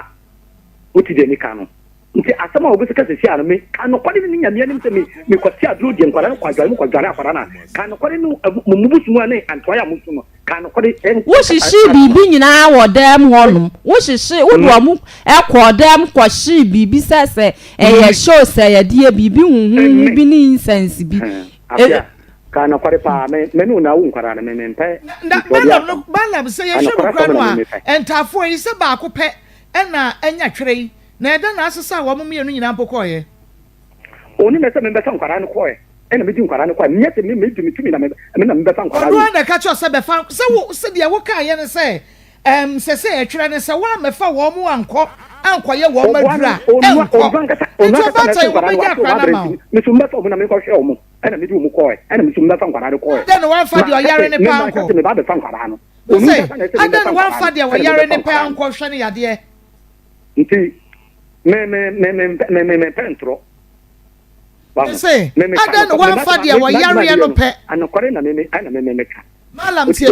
oti de ni ka no nti asama obi se si ano me kan kwade no nyame anim se me kwati adro de kwara no kwadware akwara na kan kwade no mubusu mu ane antoya musu no kan kwade wo shishi bibi nyina wo dem honum wo shishi wo do mu ekọ dem ko shi bibi sese eye show se ye die bibi hunhun bi ni incense bi kan kwade pa me no na wo nkwara na me mpe bala se ye show kwa no a entafo yi se ba ko pe na anya twere na eda na asesa wo mo mienu nyina pokoye oni me se me befa nkwara no koye ena me di nkwara no koye me se me tumi na me na me befa nkwara no na ka cho se befa se wo se de wo ka ye ne se se etwere ne se wa mefa wo mo ankoye wo madura me so me fa mo na me ko hwe wo mo ena me di wo koye ena me so me befa nkwara no koye den wa fa de oyare ne pa anko me ba befa nkwara no oni adan wa fa de oyare ne pa anko hwe ne yade nti me pentro say adan one fadia wa yare no pe anokore na me ka malam tie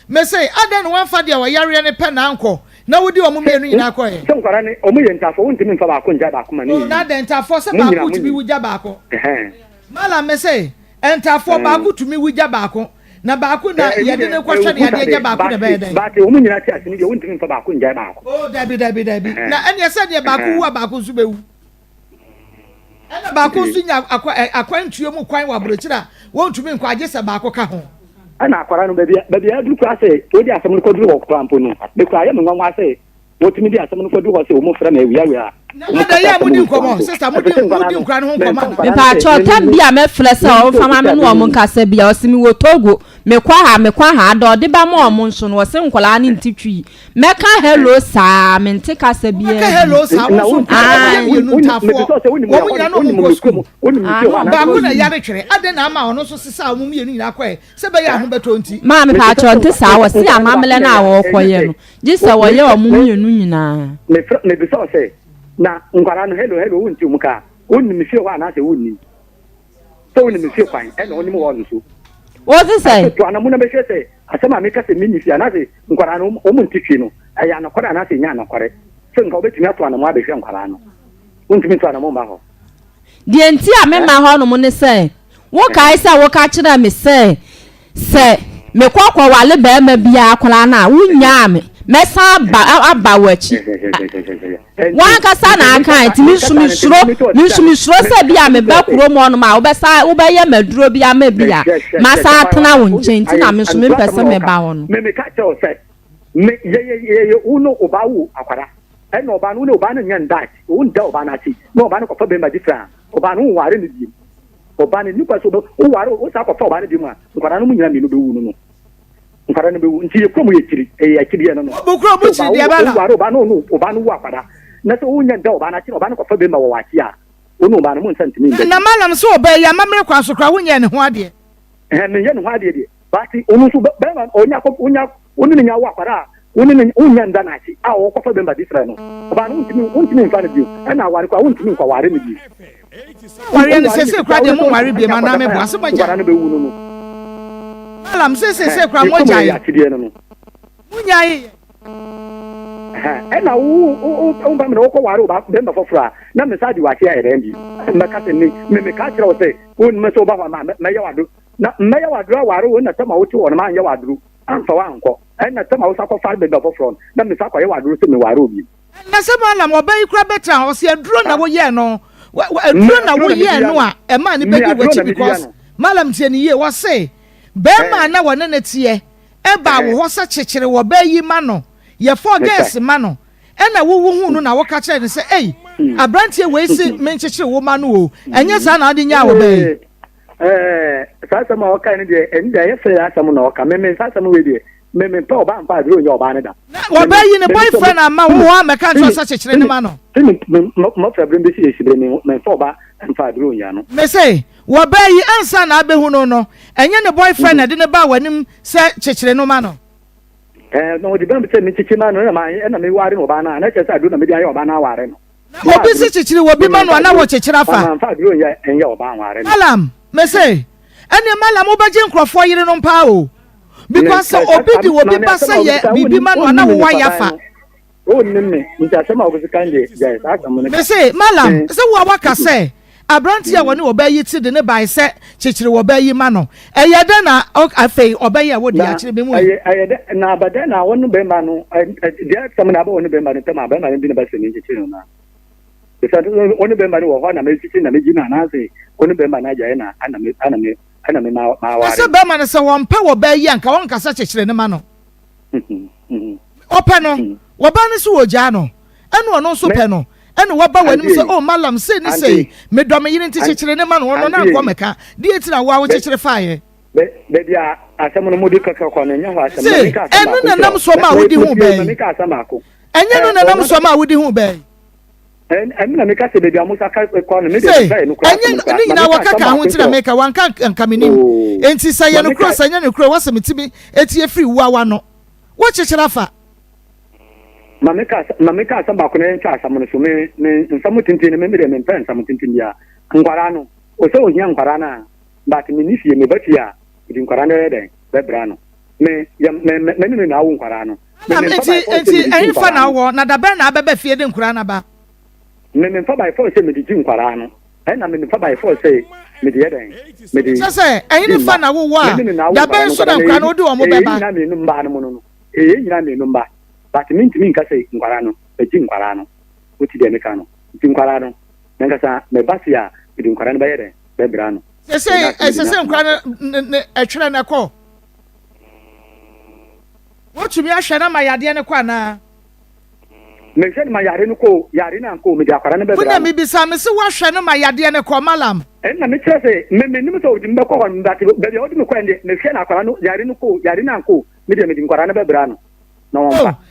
me say adan one fadia wa yare ne pe na anko na wodi o mu mienu nyina koye se nkwara ne o mu ye ntafo wontimi mfa ba ko nja ba ko ma ne na den ntafo se ba ko tumi wuja ba ko malam me say ntafo ba ko tumi wuja ba ko na ba ko na ye de ne kwhwe ne ade ja ba ko na be den ba te o mu nyina ti asini de wontimi mfa ba ko nja ba ko oh dabi na ene se de ba ko wu ba ko su be wu ena ba ko su nya akwantuo mu kwan wa brochira wontumi nkwa age se ba ko ka ho ana akwara no baby aduru kwa se odi asem no koduru wo krampo no be kwa ye me nwa se wotimi di asem no koduru wo se wo mo fra na awia wia na da ya mudi nkomo sister mudi nkra no ho nkomo me pa cho tam bia me flesa o fama me no o mo nkasa bia o simi wo togo me kwa ha do de ba mo o mo nso no o se nkola ni ntitwi me ka hello sa me nte kasa bia me ka hello sa wo so yenu tafo wo mo nyina no mo school ba ko na yare twere ade na ama ono so sisa wo mo yenu nyina kwae se be ya ho beto nti ma me pa cho nte sa wo se amamele na wo koye no gise wo ye o mo yenu nyina me be so se na nkwara no hello wonti umuka wonni mi fie wa na se wonni so wonni mi fie kwan e na wonni mo wonu so what is say to ana mu na be se asema me ka se mini fie na se nkwara no o mu ntitwi no aya na kwara na se nya na kware se nka obetumi ato ana mo abehwe nkwara no wonti mi to ana mo ma ho die nti a me ma ho no mo ne se wo kai se wo ka kira me se me kwakwa wale be ma bia akwara na wunya me mesa aba wachi wan kasa na aka ntimi sumi suro se bia me ba kuro mo no ma wo be ye maduro bia ma bia masa atena wo nchen ti na me sumi pese me ba wo no me ka tell say me ye uno obawu akwara e no oba no oba no nya ndai wo nda oba na chi no oba no ko fa be ma different oba no ware ne bi oba ne nipa so wo ware wo sa ko fa oba ne bi mu a nkwara no mu nyina me no be wu no nkwara no be wu nti ye kromo ye kiri ye kiri no bukro bu chi dia bala oba no wu akwara na so wonya nda oba na chi oba no ko fa be ma wo wachi a wono oba no mu nsantimi nda na malam so oba ya mamre kwa so kwa wonya ne ho ade me ye ne ho ade de bati onu so be ma onya onu nya wo akwara oni onya nda na chi a wo ko fa be ma different no oba no untimi mfa ne bi na ware kwa untimi kwa ware ne bi ware ne sese kwa de mu ware bi ma na me bo asema ja no be wu no malam sese kwa mo ja ya munya yi na wo ba me no ko ware oba be ma fofura na me sadi wa chi ya ere bi me ka se ni me ka kira o se won me so ba ma me ya wado na me ya wado ware won na sama wo ti won ma ya wado anfa wa anko na tama wo sakọ fa be do front na me sakọ ye waduro se me ware obi na se malam obayi kura betra o se aduro na wo ye no aduro na wo ye no a e ma ni begi wachi because malam tie ni ye wo se be ma na wo ne tie e ba wo ho sa chechire wo bayi ma no ye for gas ma no e na wo hu no na wo ka kire ni se abrantie we si me chechire wo ma no o enye sa na ade nya wo bayi sasa ma waka ni de en de yefe asam na waka me sasa we de me pa oba mpa aduro nya oba ne da wo bayi ni boyfriend ama wo ha me kan so sa chechire ni ma no mo problem be si esibre me pa oba mpa aduro nya no me say wo bayi ansa na abehu no enye ne boyfriend na de ne ba wanim se chechire no ma no no de bam se me chechire ma no na me ware oba na na chesa aduro na me de ayo oba na ware no obi si chechire wo bi ma no na wo chechire afa mpa aduro nya enye oba ware no malam me say ene malam obaje nkrofo yire no mpa o because obi di obi ba say ye bibi ma no na wo wa yafa o nimme ntasema obi kan de guys asam no me say malam se wo waka say abranti a woni obayi ti de ne bai se chechire obayi ma no eye de na afei obayi a wo di a chire be mu eye de na abada na wonu be ma no de asam na ba wonu be ma no tema ba ma ne bi ne ba se ni chechire no na bisa wonu be ma no wo ho na me chechire na me gina na say wonu be ma na ja na ana me ma wa se be ma no se won pe obayi anka won kasa chechire ne ma no ope no wo ba ne so wo ja no enu ono so pe no enu wo ba wanim se oh malam se ni say me do me yire nti chechire ne ma no ono na nko meka di etina wo chechire faaye be dia asem no mudi kaka kwa na nya ho asem me ka asem enu na nam so ma wodi hu be me ka asem ako enye no na nam so ma wodi hu be na me ka se be dia musa ka kwa na me de say no kwa enye ni na wo kaka ho ntira me ka wanka nkamenim enti say ye no cross enye no cross wasem tibi etie free wa no wo chechire afa mameka asamba ko ne ntwa asam no so me nsam tintin me de me pen nsam tintin dia ngwara no o se o hia ngwara na but me ni fie me batia di ngwara no de bebra no me ni na wo ngwara no enti fa na wo na da ben na abebe fie de ngwara na ba me fa by force me di ngwara no na me fa by force me di eden me di se ni fa na wo wa da ben so na ngwara no di o mo beba na me no mba no no nyina me no mba but me nka say ngwara no eji ngwara no uti de meka no ti ngwara no nka sa me basia di ngwara no bayere be bra no se ngwara no etwere na ko wotumi ahwe na mayade ne kwa na me hwe na yare no ko yare na ko me di akwara no be bra kuna me bisa me se wahwe na mayade ne ko malam na me kire say me nim so di mbeko ho ndati be de odi me kwa ndi me hwe na akwara no yare no ko yare na ko me di ngwara no be bra no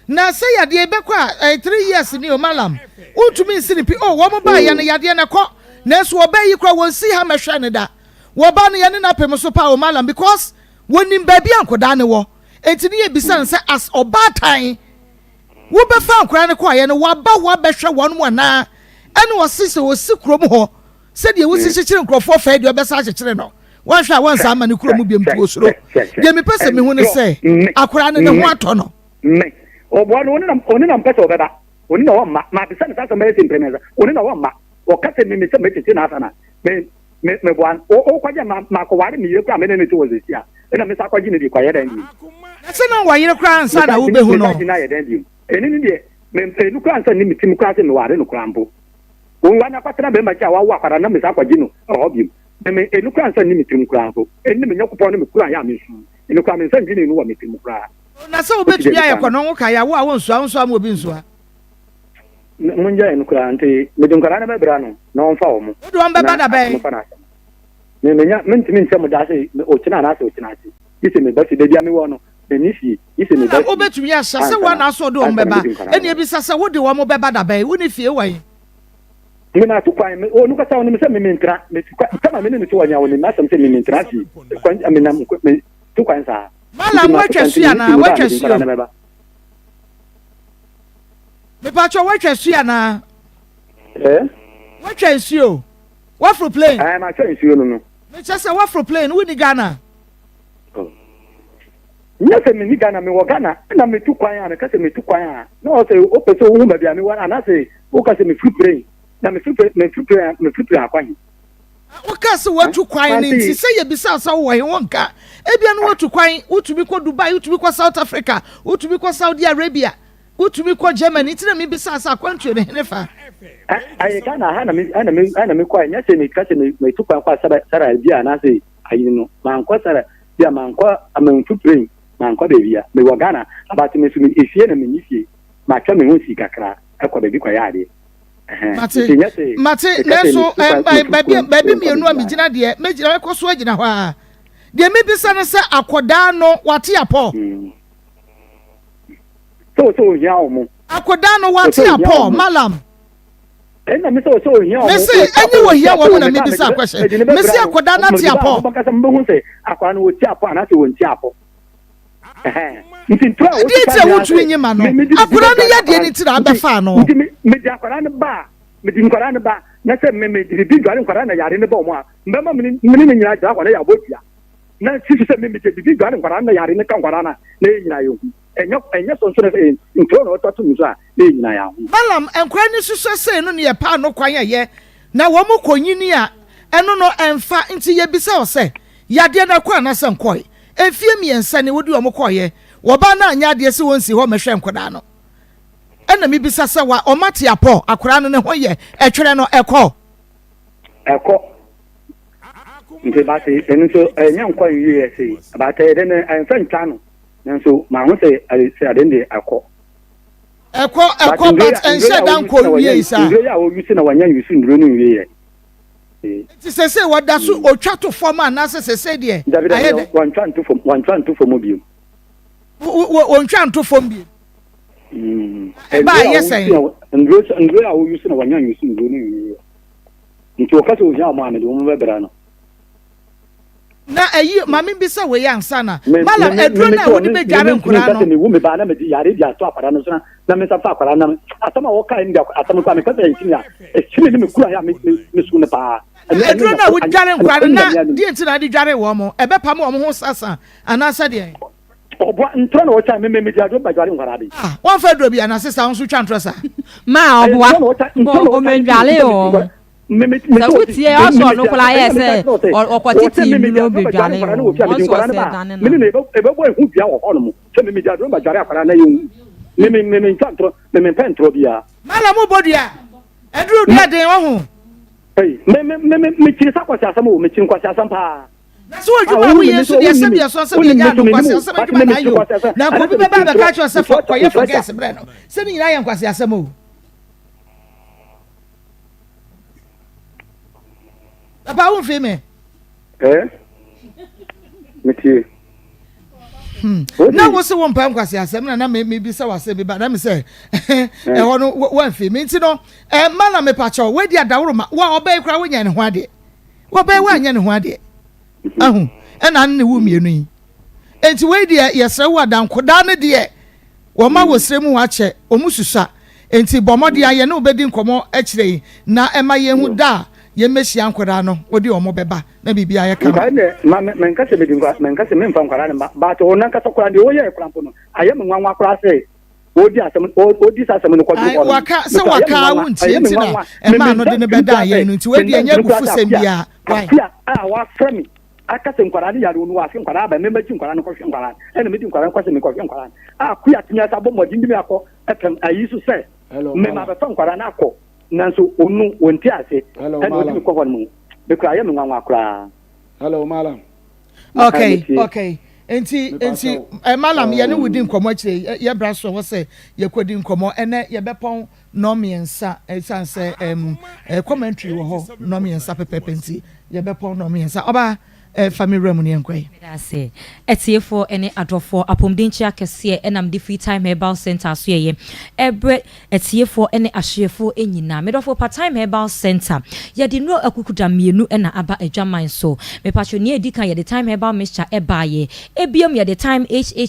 na say yade be kwa 3 years ni o malam utumi sinipi wo mo ba ya ne yade ne ko na so obayi kwa won si ha mehwe ne da wo ba ne ya ne na pem so pa o malam because wonim ba bi ankoda ne wo enti ne ye bisan say as obatan wo be fa ankora ne kwa ye ne wa ba wo behwe won mo na ene wo sise wo si krom ho se de wo si chechire nkrofo fa de obesa chechire no wo hwa won sa ma ne krom biem tu osuro de me pese me hu ne say akora ne ho ato no me obo no oni na mpesa obeba oni na wo ma bisa na sasa me simpremeza oni na wo ma o ka se me se me tete na afana me bwan o kwaje ma ko ware me yire kwa me ne to wozisia ena me sa kwaje ne di kwa yeda ndi se na wa yire kwa ansa na wo be hu no eni ni de me enu kwa ansa ni mitim kwa se me ware no kwa mbo o wana kwatena be ma cha wa wa kwara na me sa kwaje no o biem me enu kwa ansa ni mitim kwa mbo eni me nyakupo no me kura ya me su enu kwa me nsa ndini no wa mitim kwa na se obetumi ayekọ no nka ya wo a wo nso am obi nso ha munja en kura anti me dun kara na be bra no na on fa wo mo do on be bada be me menya mentimi nsem da se o kina na se o kina se ise me ba se de dia me wo no eni fi ise me ba obetumi ya se wo na so do on be ba eni ebi sase wo de wo mo be bada be wo ni fie wan me na tukwan me o nuka sa woni me se me mentra me tukwan kama me ne to wanya woni na sam se me mentra si kwan amena me tukwan sa malam watwa sua na watwa sua me pa cho watwa sua na watwa sua what for plane ma twa sua no me chese what for plane we ni Ghana nya se me ni Ghana me wo Ghana na me tukwan ya me ka se me tukwan ya no se o pese o hu ba bia me wa na se o ka se me free plane na me free akwan Wakasa what to quine in say you be South away wonka. Ebian what to quine, what to be called Dubai, what to be called South Africa, what to be called Saudi Arabia, what to be called Germany, it's not maybe South country in Henefa. I can't enemy quite yes, me cousin may took up Sarah, dear, and I say, I know, Manqua, dear Manqua, among two bring, Manqua, baby, me Wagana, about me if you enemy, my coming won't see Kakra, I could be quiet. Mate, so baby, me no me gina de, me gina ko so gina hwa. De me bi sana se akoda no wate apo. So ya omo. Akoda no wate apo, malam. Ena me so ya. Me say enyi wo hia wo na me bi sa kwese. Me say akoda na te apo. Baka se mbo se akoda no wo ti apo na se wo ti apo. Ntintra o ti se wo tu enyi ma no. Akoda no ya de ni ti na abefa no. Me di akoda no ba. Me di akoda no ba. Na se me di dware akoda na yare ne ba omo a. Mbema me nyina ja akoda ya botia. Na sisi se me di dware akoda na yare ne kan akoda na nyina yo. Enyo so ne ntro no to mu so a na nyina ya ho. Malam enkwa ni susu se no ne pa no kwan ye. Na wo mo konyini a eno no emfa nti ye bisa o se. Yade na kwa na se nkoi. Efie miensa ne wodi o mo koye. Wo ba na anya de se wonsi ho mehwe nkoda no. Ena mi bisa se wa o mate apo akora no ne ho ye etwere no eko. Nti ba se enu so enya nkwa yiye se ba te de ne enfa ntwa no nso ma ho se ade de eko but ense dan ko wiye isa ndro ya o yusi na wanya yusi ndro no wiye ti se wada so otwa to form na se de ayede wan twa to form bio won twa to form bio ba yesen ndro ya o yusi na wanya yusi ndro no wiye nti o ka so hia ma na de o mo bebra no na ayi mami bisa we yansa na mala edro na woni be dware nkura no me wo me ba na me di yare di ato apara no so na me safa apara na atama wo kai ndi atama kwa me ka say ntinya e chine ni me kura ya me su ne pa edro na wo dware nkura na di ntina di dware wo mo ebe pa mo ho sasa anasa de obo ntro na wo cha me di ado ba dware nkura de won fa dro bi anasa sa won su twa ntro sa ma obo o me dwale o sa wutie aso no kula ye se okotiti milo be dwale o so se dane na me ebe bo ehu bia wo hono mo se me di ado ba dware akara na yu me ntro me pentro bia mala mo bodia edru dia den wo hu me chi sa kwasi asam o me chi kwasi asam pa so adwuma wo yesu de se bia so se bia ja no kwasi asam adwuma na yo na ko bi be ba ka cho se for ye for gas bre no se ni nyina ye kwasi asam o Papa won fi me metie na wo se won pa nkwase asem na me bi se wase bi ba na me se ho no won fi me nti no mala me pa cho we dia daworo ma wa obey kra wo nya ne ho ade wo obey wa nya ne ho ade ahu na ne wo mienu yi enti we dia yesre wo adan koda ne de wo ma wo sremu wa che omususa enti bomode aye ne obedi nkomo akire na ema ye hu da ye mesi ankwara no wodi omo beba na bibia ye kama ma men ka se me dingwa men ka se me mfa nkwara ne ba to na ka to kwara de o ye kwara no aye me nwanwa kwara se odi asem odi sa asem no kwadu o waka se waka wunti ntina e ma no de ne beda ye no nti wedi enya gufu sem bia why wa frame aka se nkwara ne yare no wa se nkwara ba me ma ji nkwara no ko hwe nkwara ene me di nkwara ko se me ko hwe nkwara kuya tinya sa bo modi ndi me akọ ekem ayi su se me ma ba fa nkwara na akọ nanso onu wonti ase and odi ko hon mu be kra ye me nwanwa kra hello malam okay enti malam ye ne wudi nkomo akire ye bra so wo se ye kodi nkomo ene ye bepon no miensa sanse commentary wo ho no miensa pepepenti ye bepon no miensa oba family room ne enkwai ase etiefo ene adofo apomdenchi akese enam di free time herbal center so ye ebre etiefo ene ahyefo enyina medofo part time herbal center ye di no akukuda mienu ena aba adwaman so me patroni edika ye the time herbal mixture eba ye ebiom ye the time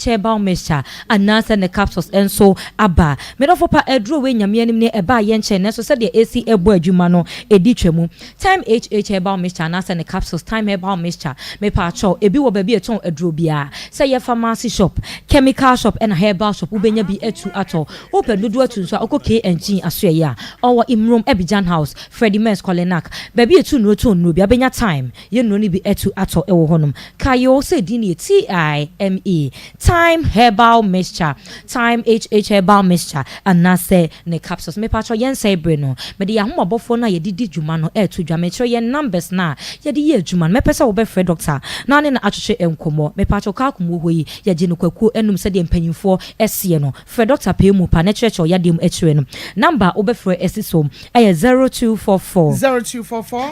herbal mixture anasa ne capsules enso aba medofo pa edro we nyame anim ne eba ye nche ne so se de AC ebo adwuma no edi twemu time herbal mixture anasa ne capsules time herbal mixture me pa cho ebi wo ba bi eton aduro bia say ye pharmacy shop chemical shop and herbal shop ubenya bi etu ato open dodo atu nso akọ KNG aso ya owo imrom Abidjan House Freddie Mens Kolenak ba bi etu no to no bia benya time ye no ni bi etu ato ewo honom kayo say dini TIME time herbal mixture time HH herbal mixture and say ne capsules me pa cho yen say bre no me de ahomabofo na ye didi dwuma no etu dwa me cho yen numbers na ye de ye dwuma me pesa wo be frɛ doctor na ne na atwehwe enkomo me pa cho ka komo hoyi ye je no kwaku enum se de mpanyimfo esie no frɛ doctor pe mu pa ne church ya dem etwere no number wo be frɛ esisom 0244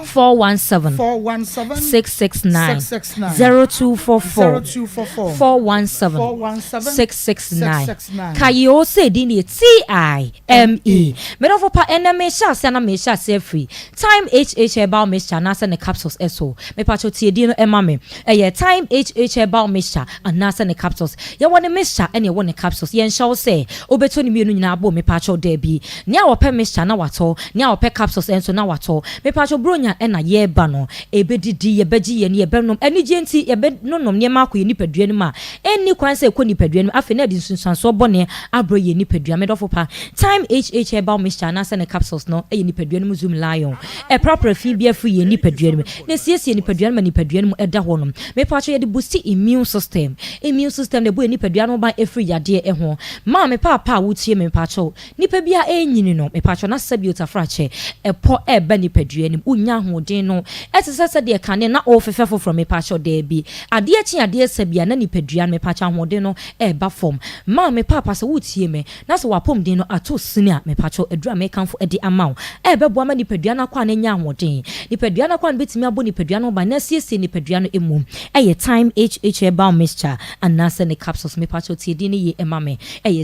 417 669 0244 417 669 kayo se di ni TIME me do for pa enemy sha se na me sha se free time HH herbal mixture na se ne capsules eso me pa cho tie di no ema me time HH herbal mixture and na se ne capsules ye won mixture ene ye won capsules ye nshaw se obeto ni mienu nyina abo me pa cho da bi ne a wo pe mixture na wato ne a wo pe capsules enso na wato me pa cho bronya ena ye ba no ebedidi ye beji ye ne ye benom eni genti ye be nonom ne ma ko ye nipadua ni ma eni kwan se ko nipadua ni afi na di sunsanso bone abro ye nipadua me do for pa time HH herbal mixture na se ne capsules no ye nipadua ni zoom lion proper fi bia fu ye nipadua ni ne siesie nipadua ni ma nipadua ni eda honom me pa cho ye di boost immune system de bo ye nipadua no ba every yade ho ma me pa wutie me pa cho nipa bia enyini no me pa cho na sabiota frache epo eba nipadua ni unya hoden no etese de kane na ofefefo from me pa cho de bi ade achi ade sabia na nipadua me pa cho hoden no eba form ma me pa se wutie me na so wapom den no ato sini me pa cho edura me kanfo ede amaw ebe bo ama nipadua na kwa na nya hoden nipadua na kwa na betimi abo nipadua no ba na siesie nipadua no emu time HH herbal mixture and na se ne capsules me pa cho tie di ni ye emame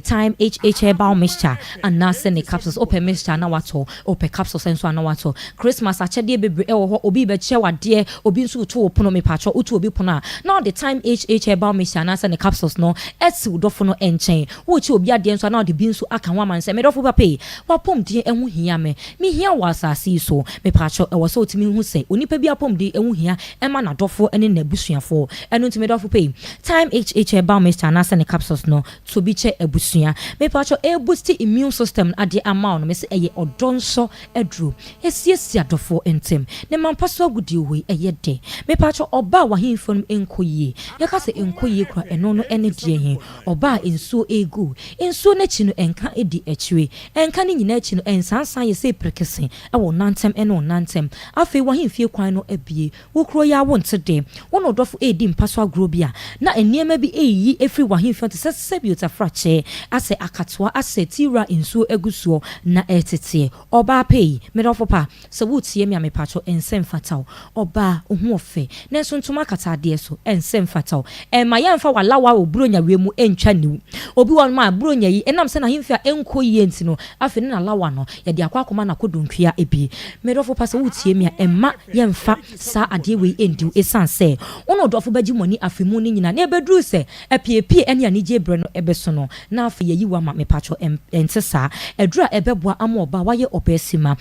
time HH herbal mixture and na se ne capsules open mixture na wato open capsules enso na wato Christmas achede bebre ewo ho obi be che wade obi nso to opono me pa cho utu obi pono na the time HH herbal mixture na se ne capsules no esi udofo no enchen wo chi obi ade enso na de bi nso aka ho man se me dofo papa wapom die enhu hia me hia wasasi so me pa cho ewo so otimi hu se onipa bi apom die enhu hia ema na dofo ene na busuafo eno ntimi dofo pay time HH herbal mixture na se ne capsules no to bi che abusua me pa cho boost immune system ade amount no me se odonso edru esiesia dofo entem ne mampaso agudi ohi de me pa cho oba wa himfo no enkoyie yaka se enkoyie kra eno no ene die hin oba ensuo egu ensuo na chi no enka edi achiwe enka ni nyina chi no ensansan ye se prekese ewo nantem ene nantem afi wa himfie kwan no abie wo kro ya wo ntede wo no dofo edi mpaso agro bia na eniema bi eyi efri wa himfie te se biota frache ase akatoa ase tira ensuo egusuo na etete oba pay me dofo pa se wutie me amepacho ensem fatal oba ohu ofe na so ntuma kata de so ensem fatal ma yemfa walawa obronya wemu entwa niwu obi won ma bronya yi enam se na himfia enko yi enti no afi na lawa no ye de akwa na kodontwia ebi me dofo pa se wutie me emma yemfa sa ade we endiw esanse ono dofo baji moni afimu ni nyina na ebedru se epiepie ene anije bre no ebeso no na afi yeyi wa ma mepacho entesa edura ebeboa amoba waye obesima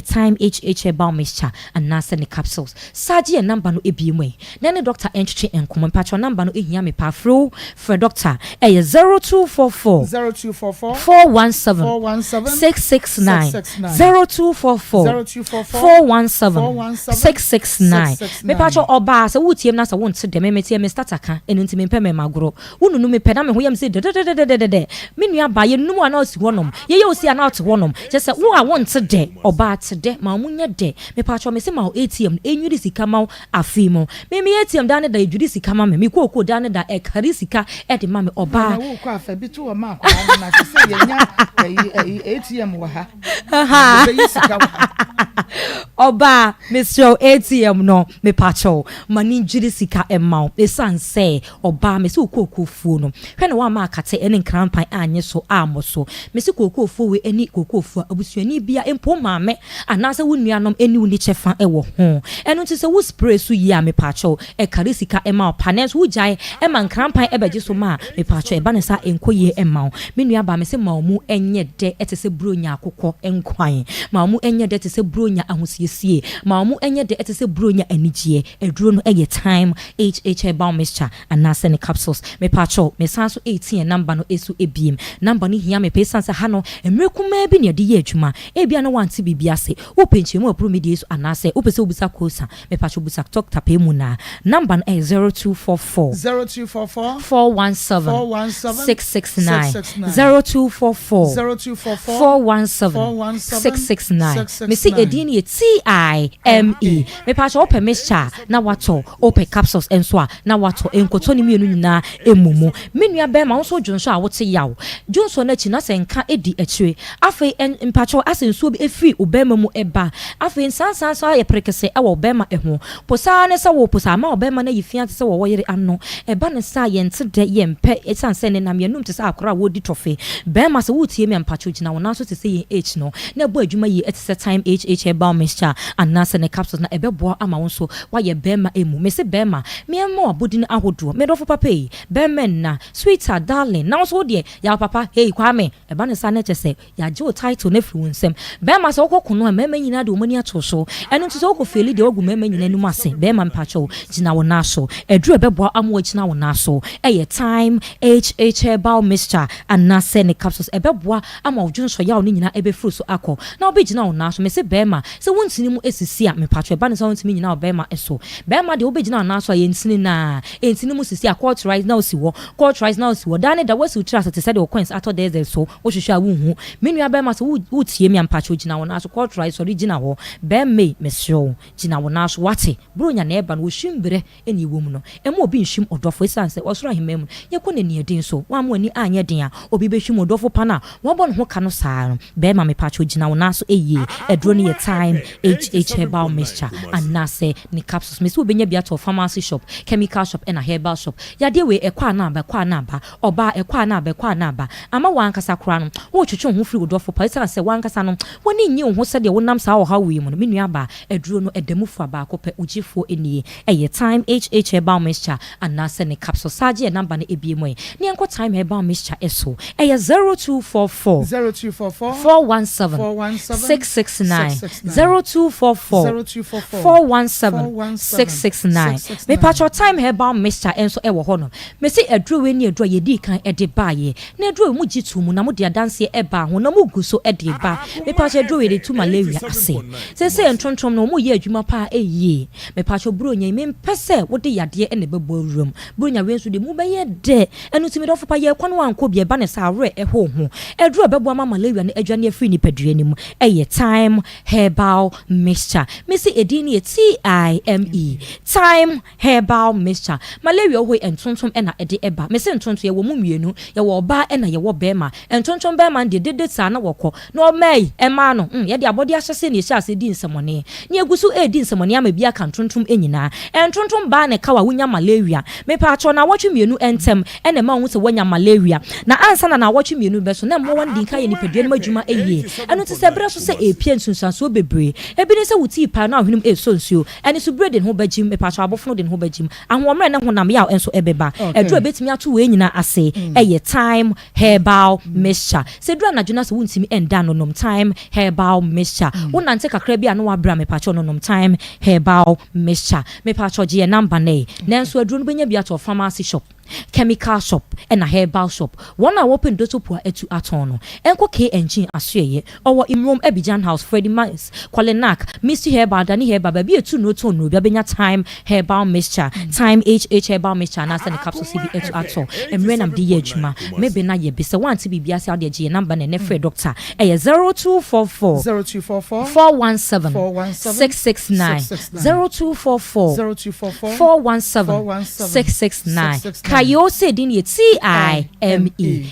time HH herbal mixture and na se ne capsules saje number no ebiemwe na ne doctor entwe enkomo mepacho number no ehia me pa fro for doctor 0244 417 669 0244 417 669 mepacho oba se wutiem na se wonte de memetie me startaka enunti me peme magoro wununu me peda me hoyam se de menua ba ye num ana osi wonom ye osi ana ot wonom je se wo a wonte de oba tede ma munye de me pa cho me se ma ATM enwiri sika ma afimo me ATM da ne da edwiri sika ma me kokko da ne da ekari sika e de ma me oba wo kwa afa bi to ma kwa na se ye nya ATM wa ha be sika wa oba Mr. ATM no me pa cho mani dwiri sika e ma e sanse oba me se kokko fu no hwe ne wa ma akate ene nkrampan anye so amoso me se kokko fu we eni kokko fu abusuani bia empo maame anase wo nuanom eni uni chefa ewo ho eno nti se wo spray so yi a me pa cho e kare sika e ma panes wo jai e ma nkrampan e beje so ma me pa cho e ba ne sa enkoye e ma me nua ba me se ma mu enye de etese bronya akokọ enkwan ma mu enye de etese bro bronya ahosiesie ma omo enye de etese bronya anigye aduro no eye time HH herbal mixture anase ne capsules me pacho me sanso 18 number no esu ebiem number ni hia me pesa sa ha no emrekuma bi ne de ye adwuma ebia no wanti bibia se wo penchemu apro me de esu anase wo pese obusa kosa me pacho busa talk tape mu na number no 0244 417 669 0244 417 669 me see edini TIME me pacho open mixture na wato open capsules enso a na wato enkoto ni mienu nyina emumu menua be ma nso dwonso a wote yawo dwonso na chi na senka edi achire afi mpacho asenso bi efi obema mu eba afi sansan so aye prekese e wo obema eho posa ne se wo posa ma obema na yifia te se wo yere ano eba ne sa ye nte de ye mpe esanse ne nam ye num te se akora wo di tofe bema se wotie me mpacho gina wo na so te se ye h no na bo adwuma yi etse time HH herbal mixture anase ne capsules na ebebo ama wo so wa ye bema emu me se bema me mo abodin ahodo me do fo papa yi bema na sweeter darling na so de ya papa hey kwame eba ne sa na chese ya je o title na firi wonsem bema se okokono mema nyina de omani ato so eno nti se okofeli de ogu mema nyina num ase bema mpacho gina wo na so eduru ebebo amu gina wo na so eye time HH herbal mixture anase ne capsules ebebo ama odwonso ya wo nyina ebe furu so akọ na obi gina wo na so me se bema se wontini mu esisi a me pacho eba ne se wontimi nyina wo bema eso bema de obi gina wo na so ye ntini na entini mu sisi a court rise na osiwo court rise na osiwo dane da wasi utira se se de coins ato there so wo hwehwe a wonhu menua bema se wo tie me ampacho gina wo na so court rise original ho bema me show gina wo na so wate bronya na eba no wo hwimbere eni wom no ema obi nhwim odofo esanse osoro ahemam ye ko nani edin so wa mo ani anye den a obi be hwim odofo pana wo bo no ho ka no saa no bema me pacho gina wo na so eye edro ne ye time HH herbal mixture anase ne capsules me so obenya bia to pharmacy shop chemical shop and a herbal shop ya de we ekwa na aba oba ekwa na aba ama wankasa kra no wo twetwe ho firi odofo pa esanse wankasa no woni nyi ho se de wonam saa oha wi mu no menua ba edro no edamufu aba akopɛ ugifo enie eye time HH herbal mixture anase ne capsules sage number na ebiemu ne enko time herbal mixture eso eye 0244 417 669 0244 417 669 me patcho time herbal mixture enso ewo ho no me se edro we ni edro ye di kan ede baaye na edro mu gitu mu na mu de adanse eba ho na mu guso ede ba me patcho edro we de tu malaria ase se entrontrom no mu ye adwuma pa eye me patcho bronya me mpese wo de yade ene bebo room bronya we nso de mu be ye de enu ti me do fa ye kwano anko bi eba ne sa re eho ho edro bebo ama malaria ne adwane afri ni padua ni mu eye time herbal mixture me se edini TIME time herbal mixture malaria ho entontom ena ede eba me se entontom ye wo mu mienu ye wo ba ena ye wo bema entontom bema de dede sa na wokọ na o mai ema no ye de abodi ahyese ne hyase di nsemone ne egusu edi nsemone ama bia kan tontom enyina entontom ba ne kawa wonya malaria me pa acho na wotwe mienu entem ena ma hu se wonya malaria na ansa na wotwe mienu be so na mo wan din ka ye ni padua ni madwuma eye eno te se bre so se epie nsunsanso bebre ebi ne se wuti pa na ahwenum esonsuo ene so bre de ho bagim me pa acho abofo de ho bagim ahomre ne honam ya enso ebeba edru ebetimi ato we nyina ase eye time herbal mixture se dru na juna se wuntimi enda no nom time herbal mixture wonante kakra bia no wabra me pa acho no nom time herbal mixture me pa acho je number ne nenso edru no benya bia to pharmacy shop chemical shop and a herbal shop one a open doto pua etu atono enko K engine asuyeye owo imrom Abidjan house Freddy Miles Kwalenak Mr Herbal Dani Herbal baby etu no to no bia benya time herbal mixture time HH herbal mixture na se ne capsule CB etu ato emre nam de ye adwuma maybe na ye be se wanti bibia se ade je number ne free doctor 0244 417 669 0244 417 669 Kayo said in ye TIME.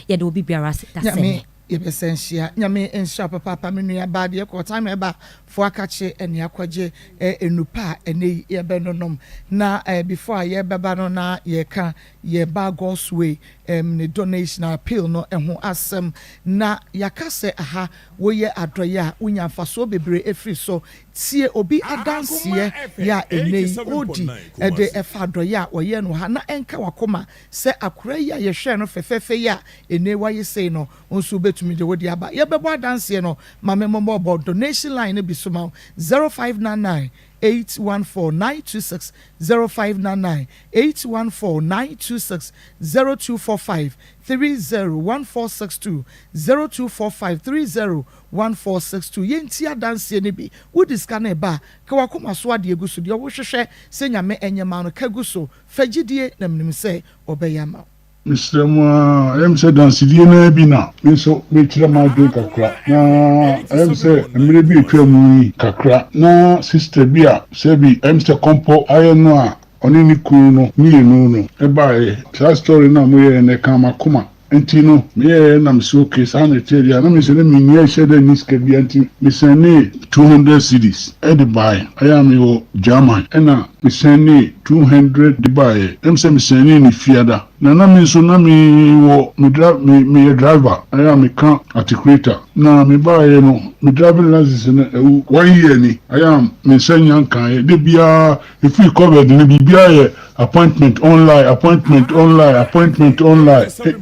Ye do be biara that's Yebesensia nyame ensha papa menua ba de ko time eba fo akache ene akwaje enupa ene ye benonom na before ye beba no na ye ka ye ba God's way ne donation appeal no eho asem na yakase aha wo ye adoye a unya faso bebre efri so tie obi adanseɛ ya enei odi ede efa doya wɔyɛ no ha na enka wakoma sɛ akora yi a yɛhwɛ no fɛfɛfɛ ya enei waye sei no nso betumi de wodi aba yɛbɛbɔ adanseɛ no mame mmɔbɔ donation line no bi so ma 0599 814-926 0599 814-926 0245 301462 0245 301462 yenti adanse ne bi wodi ska na ba ka wakoma so ade eguso de wo hwehwɛ sɛ nyame enyema no ka guso fagidie na mnim sɛ obeyama Mr. Moa, I'm said on Sidiana Bina, so we try my drink a crack. Now, I'm said, maybe a tramway kakra. Now, Sister Bia, Sebi, I'm Mr. Compo, I know, on any kuno, me no. A by, that story now, we and a Akoma. Entino, me and I'm so case, I'm tell you, I'm saying, me, I said, and this can be anti, Miss 200 cities. Edibuy, I am your German, and now, Miss 200 Dubai. I'm saying, in Fiada. Na mi so na mi wo mi driver I am a car articulator na mi ba ye no mi driving license na 1 year ni I am me senyan kan de bia if you cover the bia ye appointment online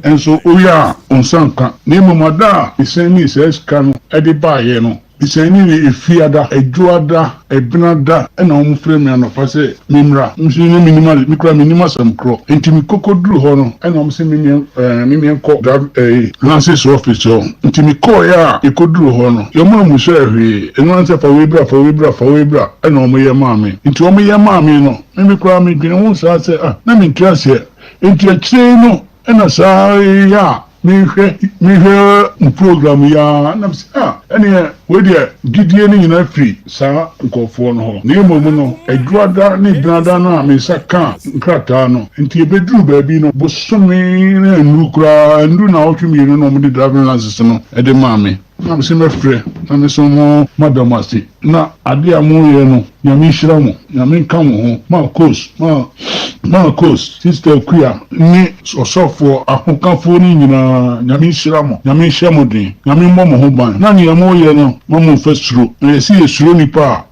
and so oya on sanka ni mamada iseni se scan e de ba ye no iseni ni efiada ejuada ebinada e na omu frame ya no fa se mimra msini minimal mikra minimal samkro ntimi kokodru ho no e na omu se mimi ko drive license office ho ntimi ko ya ekodru ho no yo ma mu so ehwe enu se fa webra e na omu ye maame nti omu ye maame no mimi kra mi dwene wo sa se na mi ntiase enti akire no e na sa ya me program ya na ene we dia gidie ni nyina free sa nkofo no ho ne momu no adwada ne brada na me saka nkrata no nti ebedru ba bi no bosome na nukura ndu na otwumi no mo de driving license no e de maame na me se me frɛ na me so mo madam ase na ade amu ye no nyame hira mo nyame nka mo ho Maa Akos sister kuya ni osofo ahokafo ni nyina nyame hira mo nyame hye mo den nyame mmɔ mo ho ban na ne mo ye no mo fasuro esi esuro nipa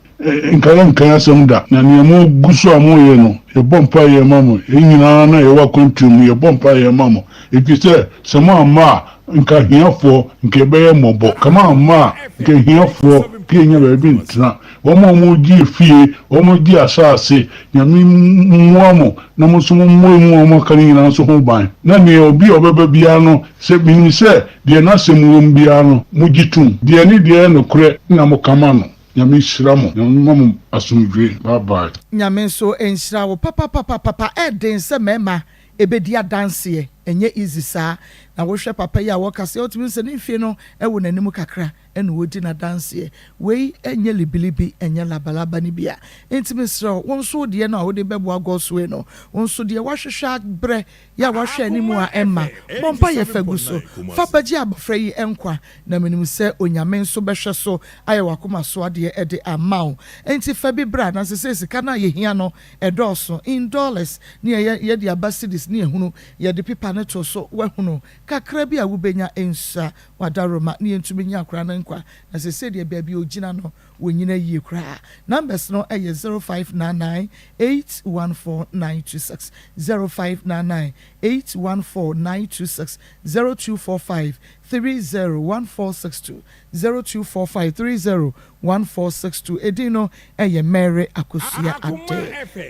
nkaya semda na ne mo guso amo ye no e bompa ye mamo nyina na ye wa kontum ye bompa ye mamo epise sema ama nka hiafo nke beye mobo kama ama nke hiafo pienya bebi ntra womo gi fie womo gi asase nyame muamo na musumo muamo kani na so ho ban na ne obi obeba bia no se binim se de na semum bia no mugitum de ni de no kure na mo kama no nyame hira mo nyame asumdwe bye nyame so enhira wo papa eden se mema ebedi adanse enye easy saa na wo hwe papa ya wo kase otumi se ne fie no ewo nanim kakra ene wodi na danse wei enye libilibi enye labalaba ni bia intimi sro won so de na wo de bebo agoswe no won so de wa hwehwa bre ya wa hwe animu a emma bompa ye faguso fapaji abafra yi enkwa na menim se onyame nso behwe so aye wakoma so ade ede amao enti fa bi bra na se sika na ye hia no edoso in dollars ni ye de abasides ni ehunu ye de pipa ne to so wahunu kakra bi a wubenya ensa wadaroma ni entumi nya akra na nkwa na se de baabi ogina no wonyina yie kra numbers no eye 0599 814926 0599 814926 0245 301462 0245 301462 edino eye Mary Akosia ate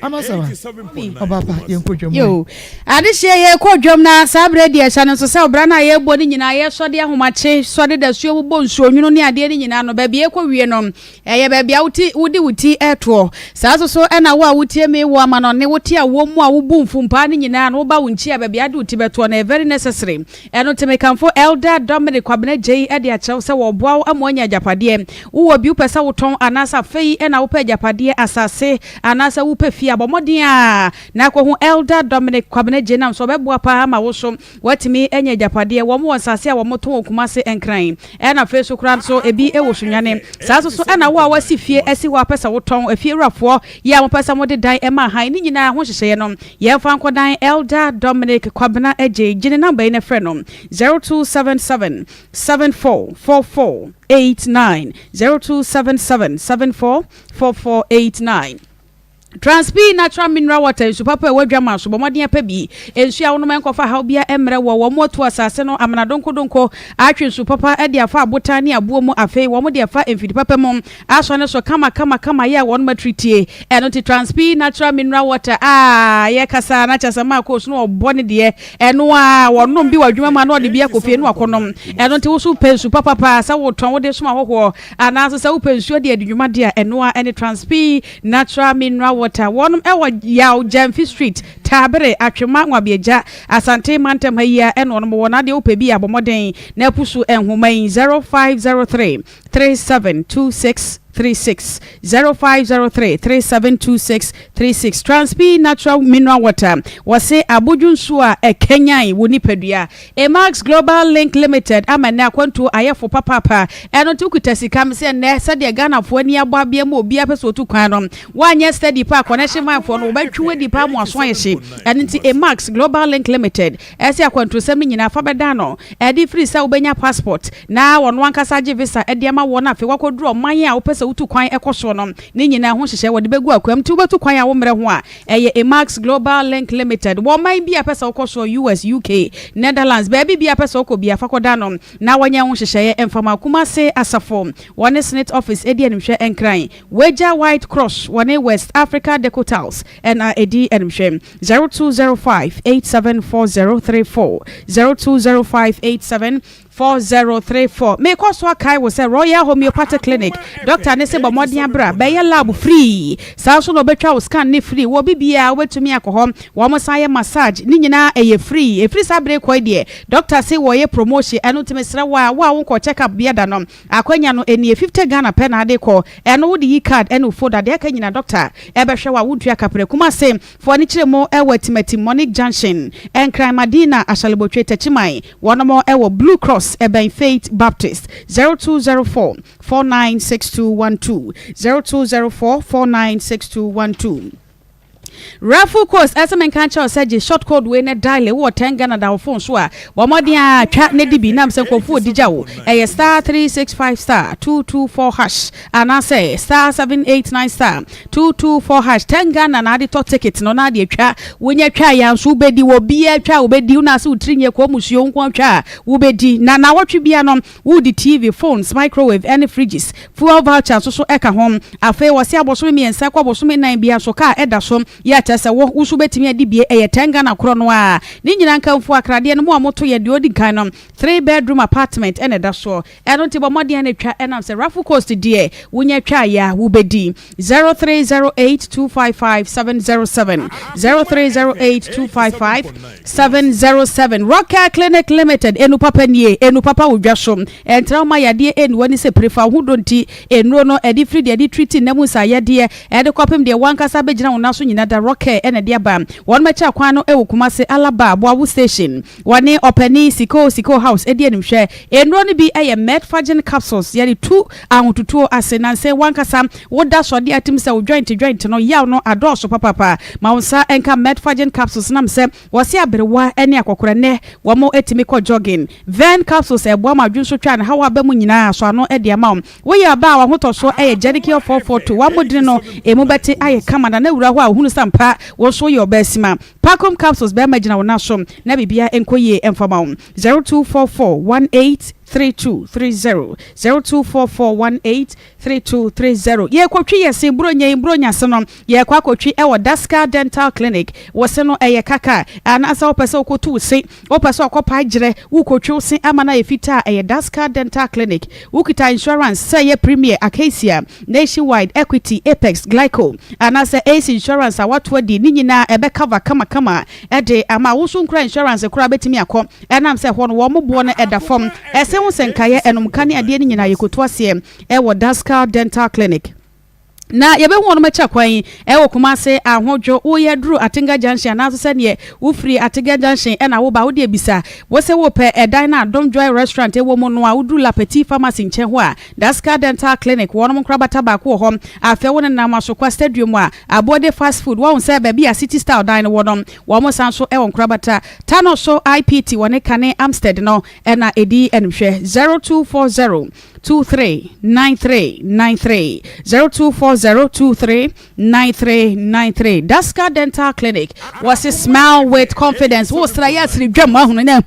amasawa obaba yenkodwom yo adehye ye kodwom na sabre dia cha no so se obra na ye bo ni nyina ye so de ahomache so de da suo bo nsuo nwunu ni ade ni nyina no ba bie kwa wie no eye ba bia wuti eto sa so na wo a wutie me wo ama no ne wuti a wo mu a wo bu mfumpa ni nyina no ba wunchi a ba bia de wuti beto na very necessary eno temekanfo elder Dominic Kwabena J ade a chew se wo boa amonya japade wo bi upesa woton anasa fei na wo pa japade asase anasa wo pa fi abomodin a na ko hu elder Dominic Kwabena J na so beboa pa ma wo so watimi enya japade wo mo asase a wo moton okumase enkran na fe so kran so ebi e wo sunwane sa so na wa wasi fie esi wa pesa woton afie rafo ya mo pesa mo de dan e ma han ni nyina ho hyehye no ye fa nkodan Elder Dominic Kwabena eje gine number ine frɛ no 0277 744489 0277 744489 Transpi natural mineral water su papa wadwama so bomodin pa bi ensu a wono menkofa ha bia emre wo moto asase no amana donko atwe su papa e de afa abota ne abo mu afei wo mo de afa emfidi papa mum aso ne so kama ya wono matritie eno ti transpi natural mineral water ye kasa na chasa Maa Akos no obone de eno a wono bi wadwuma ma na ode bia kofie no akonom eno ti wo su pensu papa pa sa wo ton wo de suma hoho anaso sa wo pensu de adwuma de eno a ene transpi natural mineral water wonum ewo yaw Jamfi Street Tabere atwema nwabieja asante mantem hayia eno no wona de opebi abomoden na pusu enhoman 0503 3726 36 0503 3726 36 Transpi natural mineral water wase abujunsu a ekenyan woni padua Max Global Link Limited amana kwanto ayefo papa eno tukuta sikam se ne sade Ghana fo ani ababia ma obi apeso otu kwan no wanye study park connection man fo no batwe di pa mo aso yehe enti Max Global Link Limited ese akwanto sem nyina fa beda no edi free sa obenya passport na wono ankasa je visa edi ama wona afi wakoduro man a opese utu kwan ekoso no ne nyina ho hyehye wode begu akwam ti ubetu kwan a wo mre ho a eye Max Global Link Limited wo man bi apese okoso US UK Netherlands baby bi apese okobia fakoda no na wanya ho hyehye emfama kuma se asafo one Senate office edi enhwe enkran Weja White Cross one West Africa Decotals and edi enhwe 0205874034 0205874034 me kwaso akai wo se Royal Homeopathic Clinic doctor ne se bomodian bra be ye lab free sa so no betwa wo scan ne free wo bibia wo betumi akohom wo mo saye massage ni nyina eye free sa bre ko de doctor se wo ye promotion eno timi sra wa wo ko check up bia da no akwanya no eni 50 Ghana pen na de ko eno wo di card eno folder de aka nyina doctor e be hwe wa wo dua kapre kuma se fo ni kire mo e watimati Monic Junction en crime Madina ashalebotwe tachimai wono mo e wo Blue Cross Eben Faith Baptist 0204 496212 0204 496212 Raffle course SMN cancha said short code we ne dial wo 10 Ghana da phone so a wo modern twa ne dibi nam se kofu odija wo e star 365 star 224 hash ana say star 789 star 224 hash 10 Ghana na de to ticket no na de twa wonya twa ya so bedi wo bia twa wo bedi una se utrinye ko musuo nko twa wo bedi na wotwe bia no wo di TV phones microwave and fridges fuel voucher so eka hom afa wo se aboso mi ensa kwa aboso mi nan bia so ka eda so ya tese wo usu betimi adibie eye 10 Ghana kro no a ni nyina nkamfu akrade no mo amoto ye de odi kan no 3 bedroom apartment ene da so eno ti bomode ene twa enam se Raffle Coast die wonya twa ya wo bedi 0308255707 0308255707 Rocker Clinic Limited enu papa nie enu papa wodwasom entrauma yade enu wani se prefa hudonti enu no edi free edi treat na mu sa yade edi kopem de wankasa begina wona so nyina da Rocker ene de aba won mecha kwan no ewo Kumase Alaba Aboabu station wani openi siko house edi enhwe enu no bi eye Medfagen capsules yade 2 ahotutuo asenanse wankasa woda so de atim se wo joint no yaw no adoso papa ma wonsa enka Medfagen capsules nam se wose abrewa ene akokora ne wo mo etimi ko jogging Ven capsules ebo ma dwunso twa na hawa ba mu nyina so ano ede ama wo ya ba wa hoto so eye Jericho 442 wa modine no emu beti aye kamada na wura ho a hunu sampa wo so ye obasima Pacom capsules be magina wona so na bibia enkoye emfama 0244183230 0244183230 ye kwotwe yese bronya se no ye kwakotwe e wo Daska Dental Clinic wo se no eye kaka anasa opese okotu se opese okopa agire wo kotwe se amana ye fita eye Daska Dental Clinic ukita insurance say ye Premier Acacia Nationwide Equity Apex Glyco anasa Ace Insurance awatwa di ni nyina ebe cover kama ede ama wo so nkra insurance kura betimi akọ enam se ho no wo mobo no eda fom ese wo senkaye enum kane ade ni nyina yekoto ase e wo Daska Dental Clinic na yebe hu no mecha kwan e wo kuma se ahodwo wo ye duru Atinga Junction na so se ne wo free Atinga Junction e na wo ba wo de bisa wo se wo pe edan na Dom Joy Restaurant e wo mo no a wo duru La Petit Pharmacy nche ho a Daska Dental Clinic wo no mkrabata ba ko ho afa wo na masokwa stadium a abode fast food wo se ba bia City Style dine wo no wo mo san so e wo mkrabata Tano so IPT wo ne kane Amstead no e na edi enhwe 0240 239393 0240239393 Daska Dental Clinic was a smile with confidence. Wo sra ya sri dwam ahu na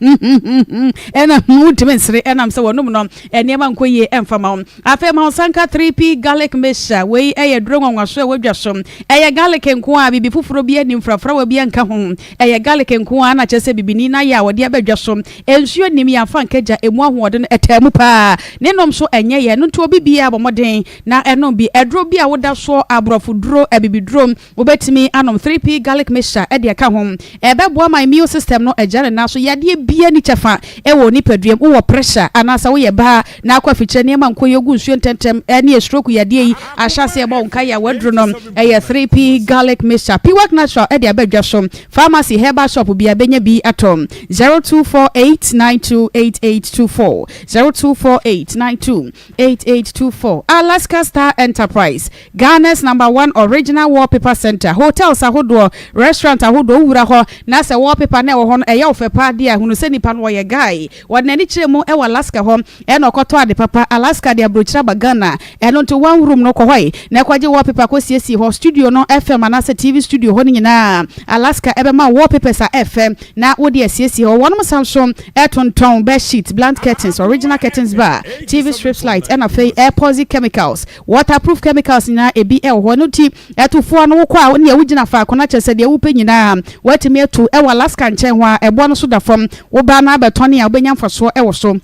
ena mutimensre enam se wonum no eniema nkoye emfama afa ma sanka 3P garlic mixture we eye dronwa nwaso e wadwasom eye garlic nko a bibi fufuro bi ani mfrafra wa bi anka ho eye garlic nko a na chese bibini na ya wode abadwasom ensuo nim ya fa nkaja emu ahoode no etamu pa nenom so enye ye no to bibia abomoden na eno bi edro bi a woda so abrofo duro ebibidro obetimi anom 3P garlic mixture e de ka ho ebeboa my immune system no ejare na so yade bia ni chefa e wo ni paduam wo pressure anasa wo ye ba na akwa fiche niam nko yogu nsuo ntentem ene stroke yade yi ahase e ba nka ya wadro no e 3P garlic mixture Piwak natural e de abadwasom pharmacy herbal shop bia benya bi atom 0248928824 0248928824 Alaska Star Enterprise Ghana's #1 original wallpaper center hotels ahodo restaurant ahodo wura ho na se wallpaper na wo ho e ya ofepa dia hunu se nipa no ye guy wadani chiremu e Alaska ho e no koto ade papa Alaska dia brochira bagana e no to one room no ko hoi na kwaje wallpaper ko siesi ho studio no FM anase TV studio ho nyina Alaska ebe ma wallpaper sa FM na wodi siesi ho wonom Samsung e tonton bed sheet blank curtains original curtains bar TV strips light and a air posi chemicals waterproof chemicals na ebi e ho no ti etufo no kwa a ne wugina fa akona chese de wo penyina watimi etu e Alaska nchen ho a ebo no so da fam wo ba na abetone a obenya mfaso e wo so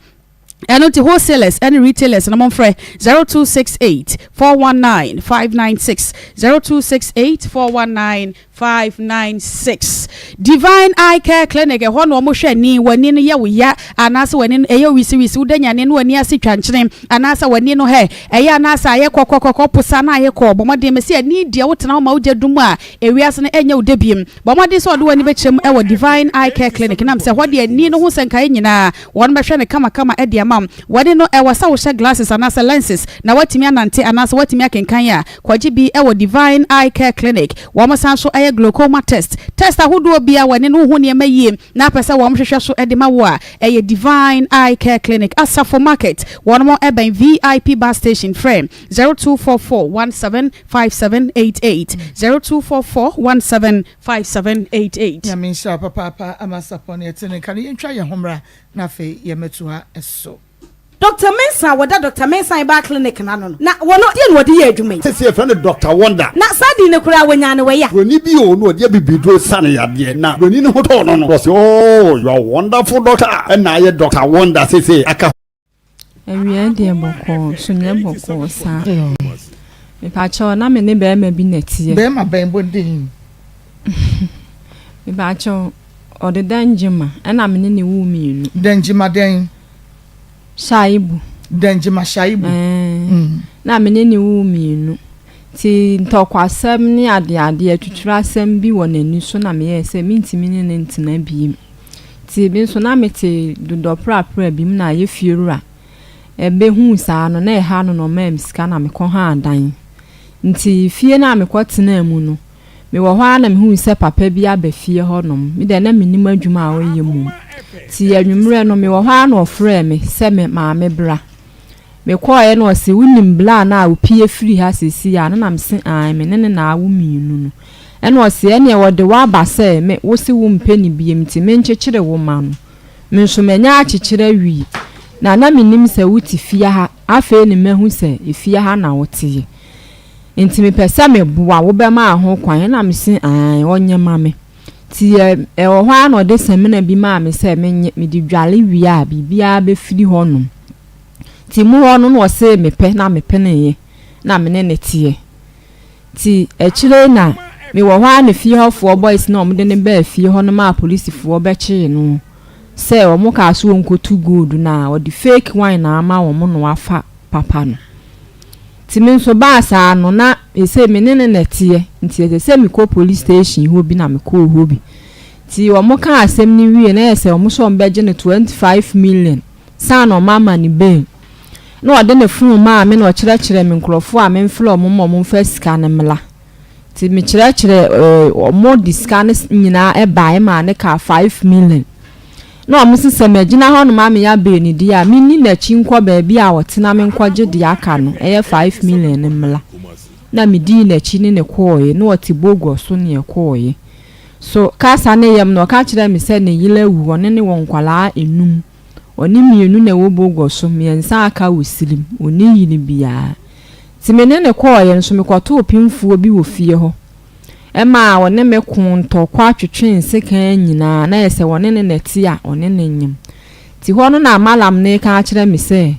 and to wholesalers and retailers and I'm on 0268 419 596 0268 419 596 Divine Eye Care Clinic e ho no mo hwe ni wani no ye wo ya anasa wani no eye wisi udanya ne no wani ase twankyene anasa wani no he eye anasa aye kokokoko pusa na aye ko bomode mesi ani dia wotena ho ma wogedum a ewiase no enya udebiem bomode so do wani bechem e wo Divine Eye Care Clinic nam se ho de ani no ho senka nyina won behwe ne kama e de wadi no wasa wo hye glasses anasa lenses na watimi anante anasa watimi akenkan ya kwaji bi e wo Divine Eye Care Clinic wo mo san so aye glaucoma test ahodo bia wani no ho ne mayie na pese wo mo hwehwe so e de ma wo a eye Divine Eye Care Clinic Asafo Market won mo eben VIP bus station frame 0244175788 0244175788 ya minsha papa amasapon yetene kan yentwa ye homra na fe ye metuha eso Dr. Mensa wada Dr. Mensa ba clinic na no na wono die no de ye adwuma se e friend Dr. Wonder na sadi ne kura wanya ne we ya woni bi o no de bibidro sane ya de na woni ne hoto no was oh you are wonderful doctor and na ye Dr. Wonder se aka ewie de boko sunye boko sa me pa cho na me ne be ma bi netie be ma ben bodin me pa cho o de danjima na me ne wu mienu danjima den Shaibu Denjima Shaibu na menene wu mienu ti ntokwasem ne ade atutura asem bi wo nani so na me yese mintimi ne ntina bi ti bi so na mete dodopra bi mu na ye fiewura ebe hu saa no na ha no mem sika na me ko ha adan nti fie na me ko tena mu no me wo ho na me hu se papa bi abafie ho no me de na menim adwuma a oyɛ mu ti anwumre no me wo ha na ofre me se me maame bra me koye no se wunim bla na opie free ha sesi ya na me se an me ne na awu mienu no eno se ene wo de wa ba se me wo se wo mpeni biem ti me nchekire wo ma no me nso menya akekire wi na menim se wuti fie ha afa ni mehu se efie ha na wote enti me pesa me boa wo be ma ho kwan na me se an onye ma me ti e wo ha na de semina bi ma me se me di dwale wi a bibia be firi honum ti mu ho no se me pe na ne ye na me ne tie ti e chire na me wo ha na fie hofo boys na omde ne ba fie ho no ma police fo be chi no se o mo ka so nkotu gold na o di fake wine na ama wo mo no afa papa no timi nso ba saa no na ese me ne netie nti ese me ko police station ho bi na me ko ho bi ti wo mo ka asem ni wie na ese wo so mbeje ne 25 million sa no mama ni ben no ode ne fun ma me no kire me nkrofo a me mflo mo fa sika ne mla ti me kire mo diska ne nyina e ba e ma ne ka 5 million no mo sese me gina ho no ma me ya be ni dia me ni na chi nkwa ba bi a wotena me nkwaje dia aka no e 5 million ne mla na me di na chi ne koye no oti bogo so ne koye so kasa ne yam no ka kire me se ne yile wu one ne won kwala enum oni mienu na wo bogo so me nsa aka wosilim oni yini bia ti me ne koye nso me kwato opimfuo bi wo fie ho ema wone me kunto kwa twetwen seka nyina na yese wone ne neti a one ne nyim ti ho no na malam ne ka kire me se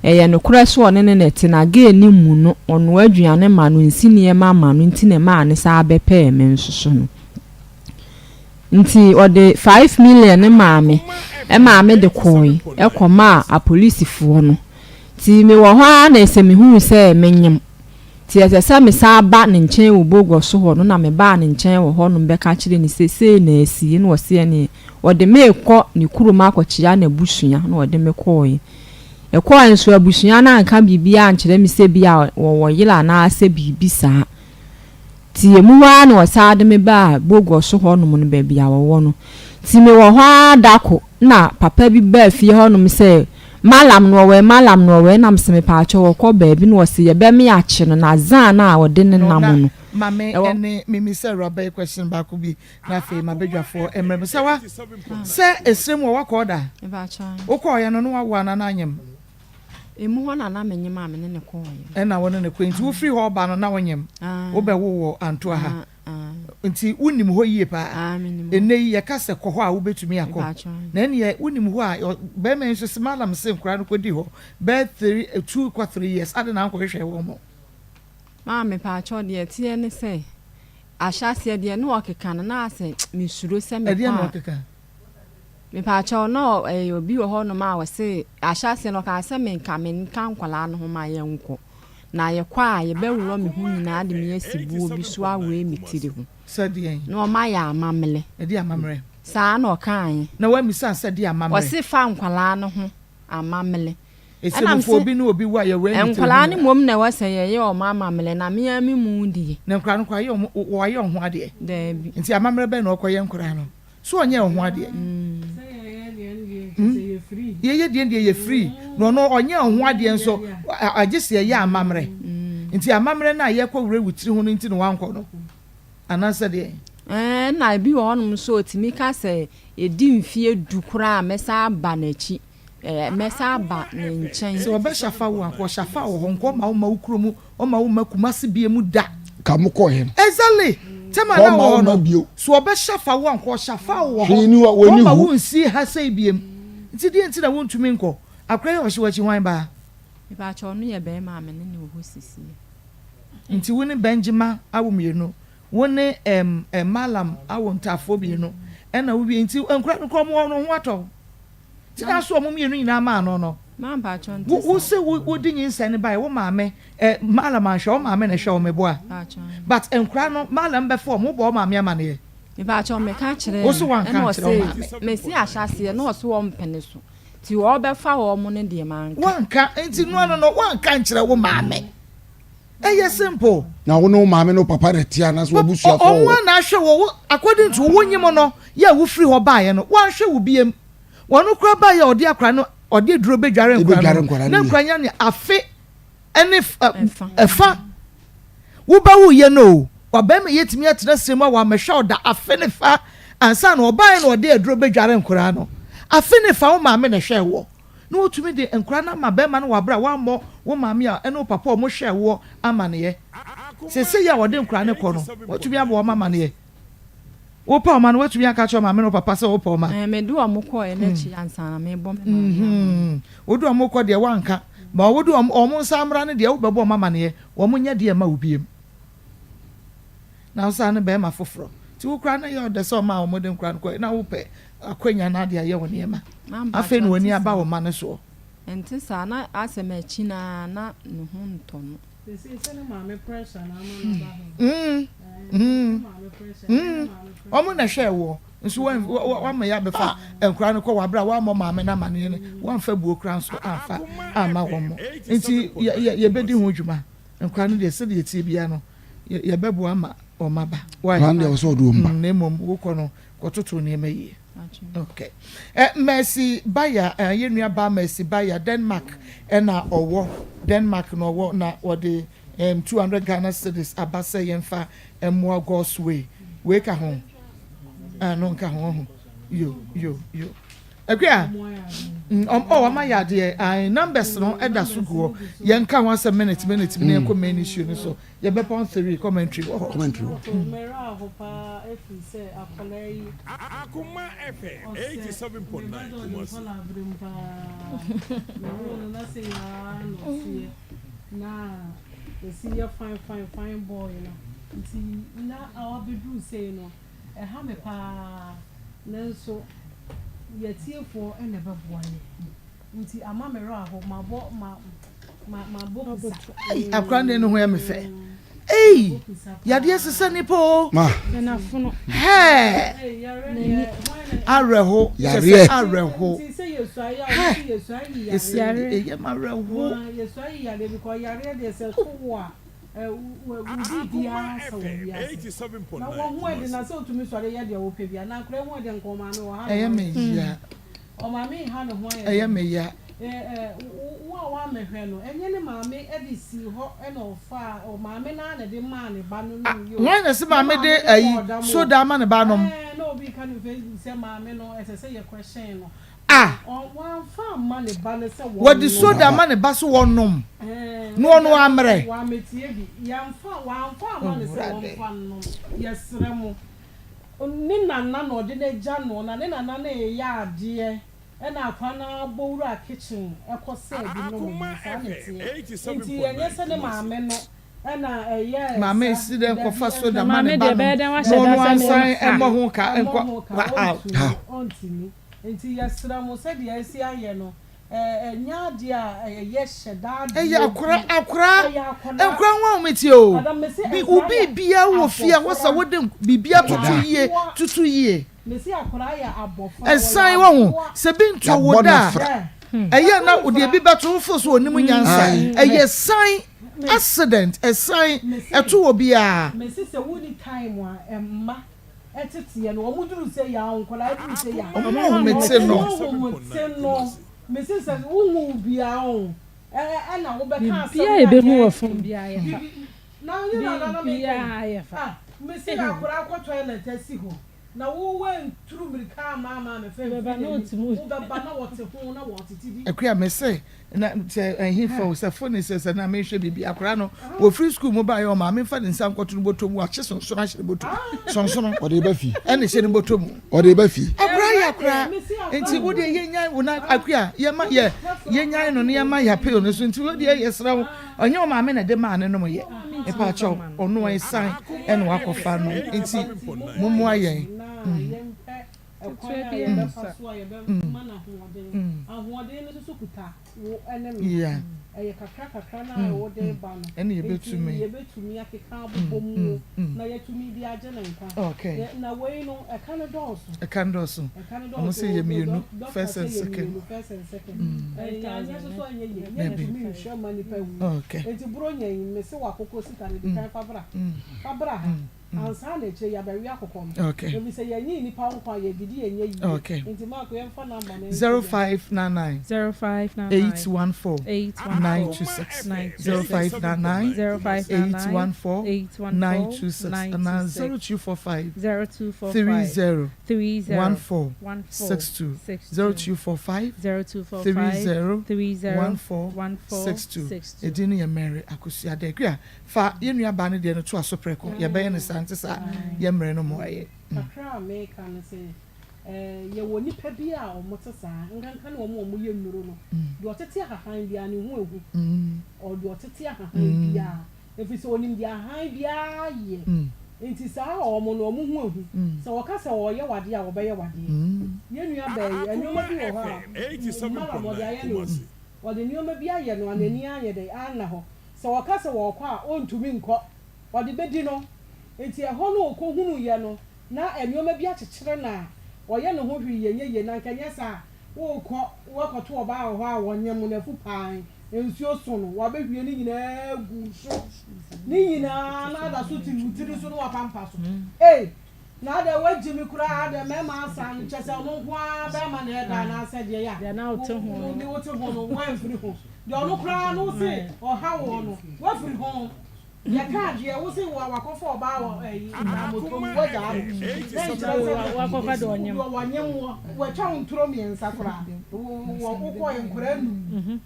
eye no kura so one ne neti na ga ni mu no ono aduane ma no nsini e ma no nti ne ma ne sa bepe me nsoso no nti ode 5 million ne maame e maame de koi e koma a police fo no ti me wo ho na ese me hu se menyim ti ese me sa ba ne nchen wo bogo so ho no na me ba ne nchen wo ho no be ka kire ni sese na esi no se ne ode me kɔ ni kuruma akɔkya na busua na ode me kɔe e kɔ nso abusua na anka bibia ankire me se bia wo yila na ase bibi saa ti emuwa na wasa de me ba bogo so ho no mo no ba bia wo no ti me wo ho adako na papa bi ba fie ho no me se malam no we na mse me pa cho ko ba bi no se ye be me ache no na zan na wode ne nam no mame ene mimi se roba question ba ko bi na fe ma bedwafo emrem se wa se esrem wo ko da e ba cha wo ko ye no no wa na anyem emu ho na na menyem a me ne ko ye e na wona ne kwenti wo free ho ba no na wonyem wo be wo anto ha nti unim ho yie pa ene ye ka se ko ho a wo betumi akọ na ene ye unim ho a be me nso smalam se nkura no kodi ho be 3 years ade na ankohwehwe wo mo ma me pa cho de tie ne se ahyase de no okeka na ase me suro se me de no okeka me pa cho no obi wo ho no ma wo se ahyase no ka se me nka nkwala no ho ma ye nko na ye kwa ye be wuro me hu nyina de me asibu obi so awe mitiri ho sadien no ma ya amamle de amamre saa na okan na wa mi san sadie amamre wo se fa nkwala no ho amamle esemfo obi na obi wa ye we mitiri nkwala ni mom na wa se ye o ma amamle na me ami mu die na nkwala no kwa ye wo ye ho ade da bi nti amamre be na okoye nkwala no so onye ho ade ye die ye free no onye ho ade nso agese ye amamre nti amamre na ye kwa wure wutiri ho nti no wankọ no ananse de na bi wo no so otimi ka se edi mfie dukura mesa aba na chi mesa aba ne nchen so obe shafa wo akọ shafa wo nko ma wo ma ukro mu o ma wo makumase bie mu da ka mo ko hem exactly tema na wo no so obe shafa wo anko shafa wo ho ma wo nsi ha sai biem nti die nti na wo ntumi nko akra yo hwe wachi wan ba iba cho no ye be ma me ne wo sisi nti wo ne Benjamin awo mienu wo ne malam awo ntafo bienu ena wo bi nti enkura no ko mo no ho ato ti na so mo mienu nyina ma no ma ba cho nti wo se wo di nyi ne bai wo maame malam ahwe wo maame na hwe wo meboa but enkura no malam be fo mo bo wo maame ama ne iba cho me ka kire wo so wan ka kire me si ahyase no so wo mpene so ti wo be fa wo mo ne de man wan ka nti no wan ka kire wo maame eye simple na wo no maame no papa retia na so abusua fo o wan na hwe wo according to wo nyim no ya wo free ho baaye no wan hwe wo biem wonu kura baaye odi akra no odi duro bedware nkra na nkranya ne afe ene efa wo ba wo ye no oba me yetimi atena sema wa mehwe oda afe ne fa ansa na oba ye no odi duro bedware nkra no afe ne fa wo maame na hwe wo no otumi de nkra na ma be ma no wabra wa mo wo maame a ene papa o mo hwe wo amane ye sese ya wode nkra ne ko no otumi aba wo mama ne ye wo pa ma no otumi aka cho maame no papa se wo pa ma me du o mo ko e na chi ansa na me bom wo du o mo ko de wanka ma wo du o mo nsamra ne de wo bebo mama ne ye wo mo nya de ma obiem na wo sa ne be ma foforo ti wo kra na ye de so ma wo mo de nkra ko na wo pe akwanya na de ye wo ne ma afa no ani aba wo ma ne so enti sa na asema chi na no ho nto no they say send mama pressure na ama na omo na hwe wo nso wa ma ya befa enkura no ko wa bra wa mo maame na mane ne wa mfa buo kran so afa ama wo mo nti ye bedi ho dwuma enkura no de se de tie bia no ye bebu ama o maba wa kran de so do mba na mom wo ko no ko toto ne mayi okay Mercy Baya ye nua ba Mercy Baya Denmark na owo Denmark no owo na wode 200 Ghana cedis abase yemfa emwa God's way we ka ho no nka ho yo agria ama ya de numbers no eda so go ye nka ho 1 minute me enko main issue no so ye be pon 3 commentary mera ho pa efi se akolai Akoma FM 87.9 Kumasi no na say ya no see na the see fine boy no nti na our bedroom say no ha me pa nanso yetiefo ene baboane nti ama mero aho mabo akrande no ho ya me fe yade sese nipo na funo areho yare areho nti say yesu ayi yare ye mareho yesu ayi yare because yare de se so a we bia so bia 87.9 na wo ho de na so tumi sore ye de wo pe bia na kure ho de nkoma no ha me ya o ma me ha no ho ye me ya wa mehwe no enye ne maame edisi ho e no fa o maame na na de ma ne ba no no yo why na se maame de ayi so da ma ne ba no no bi kan Facebook say maame no say your question no wa fa ma ne ba ne se wo di so da ma ne ba so wonom no no amre wa metie bi ya fa ma ne se won fa no yesre mo ni nana no de ne ja no na ne nana na e ya ade ena akwana bowura kitchen ekose bi no nti enye se ne maame no ena eye maame si de kofa so da maame ba no ansan emo ho ka enko ontini nti yesra mo se de esi aye no enya de a ye sheda de akura enkura nwa ometi o bi ubi bia wo fia wo sa wo de bibia tutu yie mesi akura ya abofa esan wo ho se bi nto wo da eye na wo de bi beto fo so onim nyansa eye san accident esan eto wo bia mesi se woni time a emma etete no wo duru se ya onkola duru se ya no mesi se wo bia on na wo be ka se bia ebe mu wo fun bia ya fa na you na bia ya fa mesi akura ko toilet asi ho na wo wen tru mirika mama me fe be na otimu wo be ba na wote ho na wote bi akua me say na he for se phone says na me hwe bibi akura no wo free school mo ba yo ma me fa de nsan kwoto no botom wa hye sonso na hye botom sonso no o de ba fi ene hye no botom o de ba fi akura ya akura enti wo de yenyan wo na akua ye ma ye yenyan no ne ye ma ya pe no so enti wo de ye sra wo onye o ma me na de ma ne no mo ye e pa cho ono ai san ene wa kofa no enti mumu ayen eye kakra na wo de ba no ene yebetumi akeka abomu na yetumi bi age na nkwa okay na we no e kan doso omo say ye mienu first and second anya so anya ye yetumi hwe mani pa wu okay enti bro nya yin me se wakoko sita ne di kan fabra ha ansa na eche ya bari akoko no okay we say ye nyi nipa nkwa ye gidi ye nya yi okay enti ma ko yemfa number na 0599 814 926 0599 814 926 and 0245 30 14 62 0245 30 14 62 edini ya Mary Akosia Dekua fa yenua ba ne de no to asopreko ye be ne sante sa ye mre no mo aye akra me kan say ye woni pa bi a o motesa nganka na o ye nnuro no de otete ahahan bia ne hu ehu o de otete ahahan bia efisi onim bia ahahan bia ye enti sa o mo no mo hu ehu so wo ka se wo ye wade a wo be ye wade ye nua ba enuma bi wo ha 87.9 wo de nyoma bi aye no anani aye de ana ho so wakase wo kwa ontumi nkọ odi bedi no enti eho no okohunu ye no na enioma bi akyekyere na oye ne ho hwi ye na nkanye sa wo kọ wakoto oba ho a wonye mu na fu pan ensuo so no wabehwie ni nyina gu so ni nyina na da so tiri so no wapampa so na da wajimi kura da mema asan chese no ho a be ma na da na ase de ya na wote ho ni wote ho no wan firi ho de ono kura no se o ha wo no wa firi ho ya ka je wo se wa wakofo oba wo na moto wo ja aro wa kofa do onyem wa twa nturo miensa kura wo ko enkura nu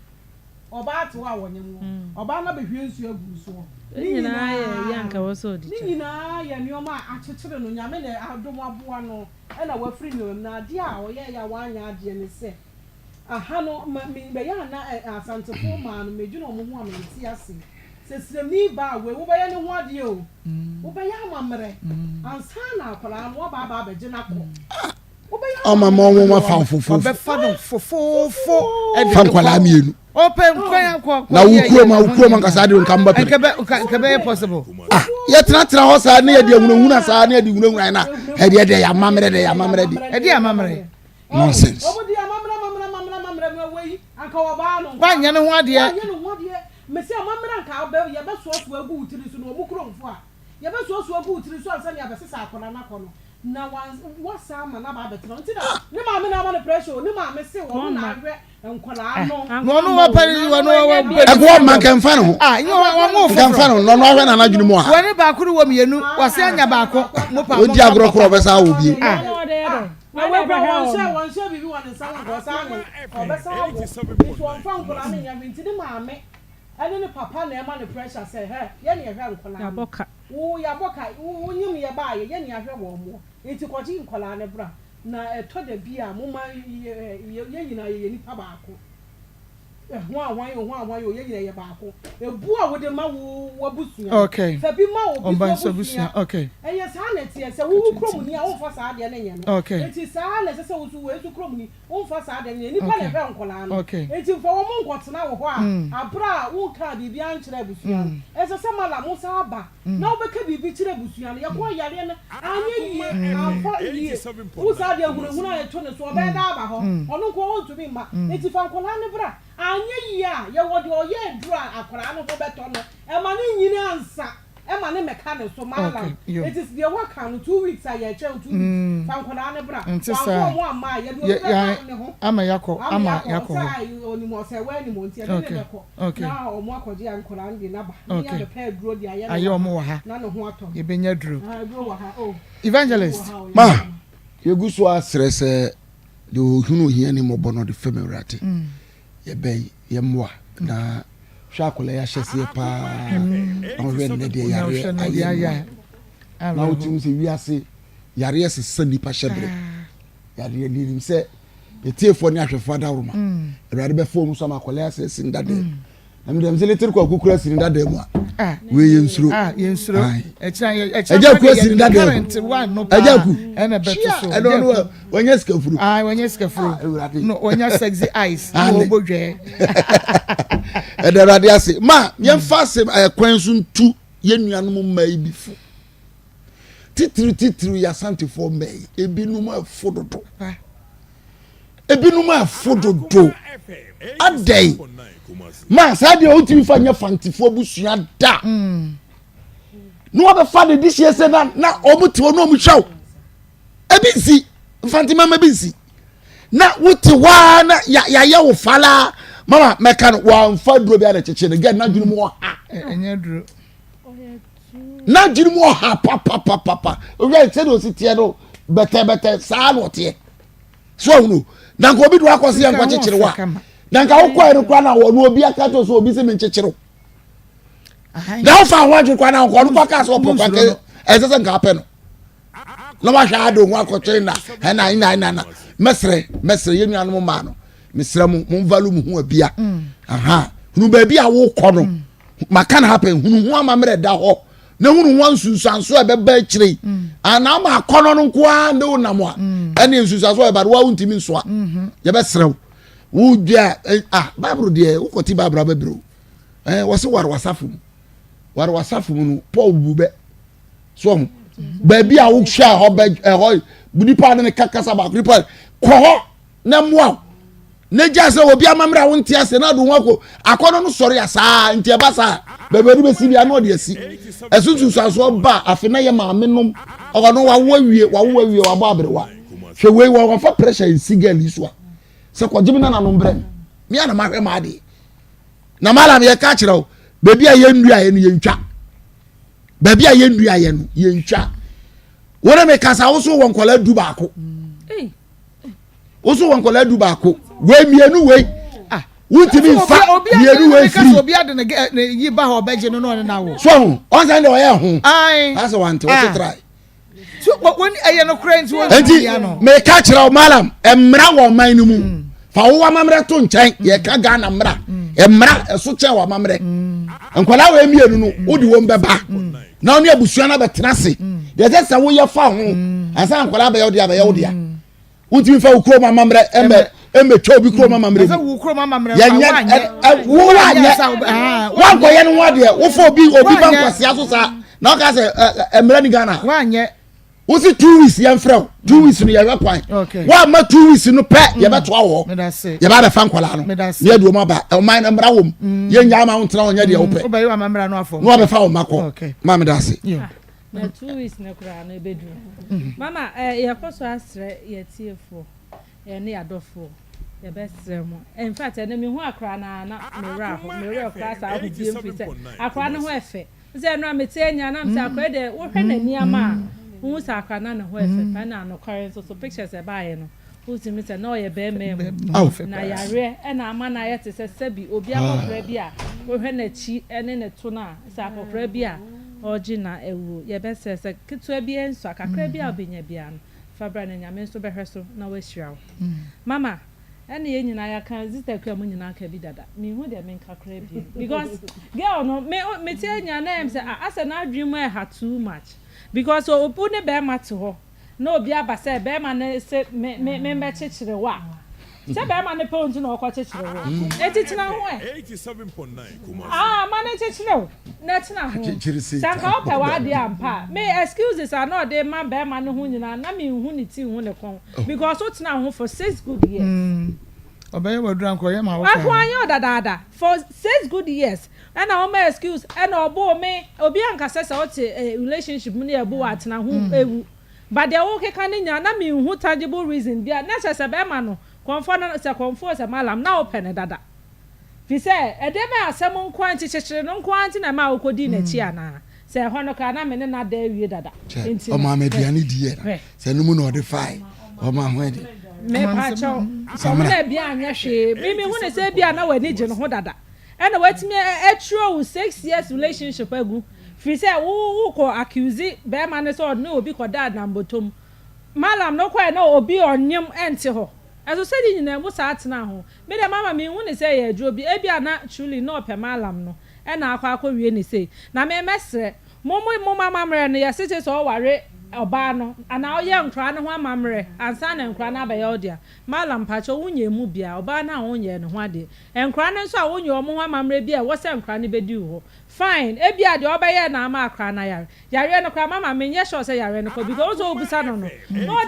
oba ati wa wonyem oba na behwie nsu agu so ni na ya nka wo so di ni na ya nioma akyekyere no nyame na adom aboa no e na wafiri no na ade a oye ya wanya ade ne se aha no me ya na asantefo ma no medwuna mo ho amenti ase sesremi ba we wo be ya ne ho ade o wo be ya amamre ansa na akola no ba ba beje na ko ama mo fa fofo be fa no fofo fa nkwala mienu open kwaya kwa na ukuoma nkasa de nka mba kebe possible ye tra ho sa na ye de hunahuna sa na ye de hunahuna na he de ya mamre de e de ya mamre nonsense obo de ya mamre we anka wo ba no kwa nya ne ho ade mesi mamre anka ba ye be so agu utiri so no mu kromfo a ye be so agu utiri so ansa ne abesesa akona na kono na wasa ma na ba betro nti na ne ma me na ma no pressure ne ma me se wo na ahwe enkola no wa pari wo no wa egwo man kan fa no wa mo kan fa no no ahwe na na dwunu mu a woni ba kuru wo mienu wase anya ba ko mo pa odi agro kro besa wo bi na we bra won share bibi won nsa wo sa no obesa wo so fa enkola ne nya nti ne ma me ene ne papa na e ma ne pressure say he ye ne ehwe enkola ya boka wo nyim ye ba ye ne ahwe wo mo enti koji enkola ne bra na eto da bia mo ma ye nyina ye nipa ba ko ho awan yo ye nyina ye ba ko ebu a wo de ma wo wabusuya okay fa bi ma wo bi busuya okay eye sa na tie se wo krom ni a wo fa sa de na nye no okay enti sa na se wo su we su krom ni wo fa sa de nye nipa na hwe nkola no okay enti fa wo mo nkotena wo ho a abra wo ka bibi an kire busuya ese se mala mo sa ba na wo be ka bibi kire busuya no ye ko yare na anye yie amfa yie wo sa de hunahuna ye to ne so be da ba ho ono ko wo tumi ma enti fa nkola ne bra anye ya ye wo de oye dura akora no ho beto no e ma ne nyine ansa e ma ne meka ne so mala it is the work am 2 weeks a ye che 2 weeks fa nkora ne bra wa mo ama ye do ne ho ama yakọ oni mo se we ni mo ntia ne ne ko na o mo akoje ankora ndi na ba ni ya be pa duro di aye o mo wa ha na ne ho ato ye benya duro duro wa ha evangelist ma ye guso asrese de ohunu hia ni mo bono de femerate ye ben ye moa na hwakola ya hyese pa onwe ne de yare na utim se wiase yare yese sanipa hyebre yare ni se etiefo ni ahwefo adawroma awade be fo so makola ya se sindade na me dem se letir ko akukura sindade mu a we yensuro eja ku sindade eja ku ena beto so I don't know wanya skafuru wanya skafuru no wanya sexy eyes no bodwe ederade ase ma yemfa se kwan so ntu yenuanom mai bifo titiri ya santifo mai ebinum afododo adai ma sade o timi fa nya fantifo busua da no be fa de this year say na omuti ono omhwaw ebinsi fantima ma binsi na wuti wa na ya wo fala mama meka no wa mfa duro bi ana cheche ne get na dwunu mo ha enya duro na dwunu mo ha papa o we say no sitie no bete sa no tie so no na ko bi do akosi ya kwa chechire wa na nka wo kwa kwa na wo no obi aka to so obi se me chechire na wo fa ho adwo kwa na ko no kwa ka so papa ke ezese nka pe no no ma hwa ado ho akotere na na mesre yenu anu ma no mesra mu value mu ho abia hunu ba bia wo kɔ no maka na happen hunu ho amamre da ho na hunu ho nsunsanso e be ba akire ana ma akɔno no nko a ne wo nam a ɛne nsunsanso e ba wo ntimi nso a ye be srew wo dua bible de wo kɔti bible ba biro wose war wasafu mu no Paul bube so baabi a wo hwa ho be nipa ne kakasa ba nipa ko na moa na jase obi amamra wo ntia se na do wako akono no sori asa ntia basa beberu be si bia no de asi esusu so ba afena ye maame nom ogono wa wie wa ba abrewa hwe wei wa fa pressure in sigal iso se ko jimi na no mbre me ana mahwe ma de na mala me ka kire o bebi a ye ndua ye no ye ntwa bebi a ye ndua ye no ye ntwa wona me kasa wo so won kola du ba ko wo so won kola du ba ko we mienu we wuntimi fa mienu we free obi ade ne yi ba ho beje no no na wo so on say no ye ho ai that's one thing what try so when aye no cranes wo me ka kire o malam emra wo man no mu fa wo amamre to nchen ye ka ga na mra emra eso che wo amamre enkwala we mienu no wodi wo mbeba na oni abusua na betenase de se wo ye fa ho asa enkwala be ye wo dia wuntimi fa wo kro amamre eme chobi kro amamre fa wo kro amamre wo wa go ye no wo de wo fa obi ba nkwase aso sa na o ka se emra ni Ghana wa nye wo si 2 weeks ye mfra 2 weeks no ye kwan wa ma 2 weeks no pe ye beto awo ye ba be fa nkwala no ye du ma ba o man na mra wom ye nya ma wontra onya de wo pe o ba yi wa mamra no afo no be fa o mako ma me da se na 2 weeks na kura na bedu mama ye koso asre ye tiefo ye ne adofo ye besre mo in fact na me hu akra na me ra class a ho biem fi se akra na ho efe se no amete nya na mse akra de wo hwe na niama hu sa akra na ho efe pa na no kware so pictures e ba ye no who see me say no ye be me na yare e na ama na ye te se sebi obi akokra bi a wo hwe na chi ene ne to na sa akokra bi a Ojina ewu ye be se kitu bi enso akakra bi a obenya bia no fabra na nyame nso behwe so na wahira mama ene ye nyina ya kan zita kwa mu nyina ka bi dada me hu de men kakra bi because girl no me tie nya na em say asa na adwemu e ha too much because opu ne be mate ho na obi aba say be ma na se me chechire wa se be ma ne ponju na okwa chechire wo etitina ho e 87.9 kuma ma ne chechire na tina ho sanka opa wa de ampa me excuses are not dey ma be ma ne ho nyina na me hu ni ti hu ne kon because o tina ho for 6 good years obey wadran ko ye ma wo akwanya dada for 6 good years and na my excuse and obo me obi anka sese o te relationship mu na ebo wa tina ho ewu but they okay kan nya na me hu tangible reason bia na sese be ma no konfo se malam na open dada fi se edebe asem nkwanti chechire no nkwanti na ma okodi na chi ana se ho no ka na me na da wie dada enti o ma me diani die se no mu no de fai o ma ho de me pa cho so mo na bia anya hwe mi hu ne se bia na wani je no ho dada and watimi e true 6 years relationship agu fi se wo ko accuse be ma ne so no obi ko dad na mbotom malam no kwa na obi onyem enti ho eso se di nyina mu sa atena ho me de mama me hu ne se ye adwo bi e bia na truly no pe malam no e na akwa wie ne se na me mesre mo mama mre no ye sete so ware oba no ana oye nkra no ho amamre ansa na nkra na ba ye odia malam pacho wunye mu bia oba na wunye ne ho ade nkra no so a wunye omo ho amamre bia wo se nkra ne bedi ho fine e bia de oba ye na ama akra na yare no kra mama me nye sure se yare no ko because o busa no no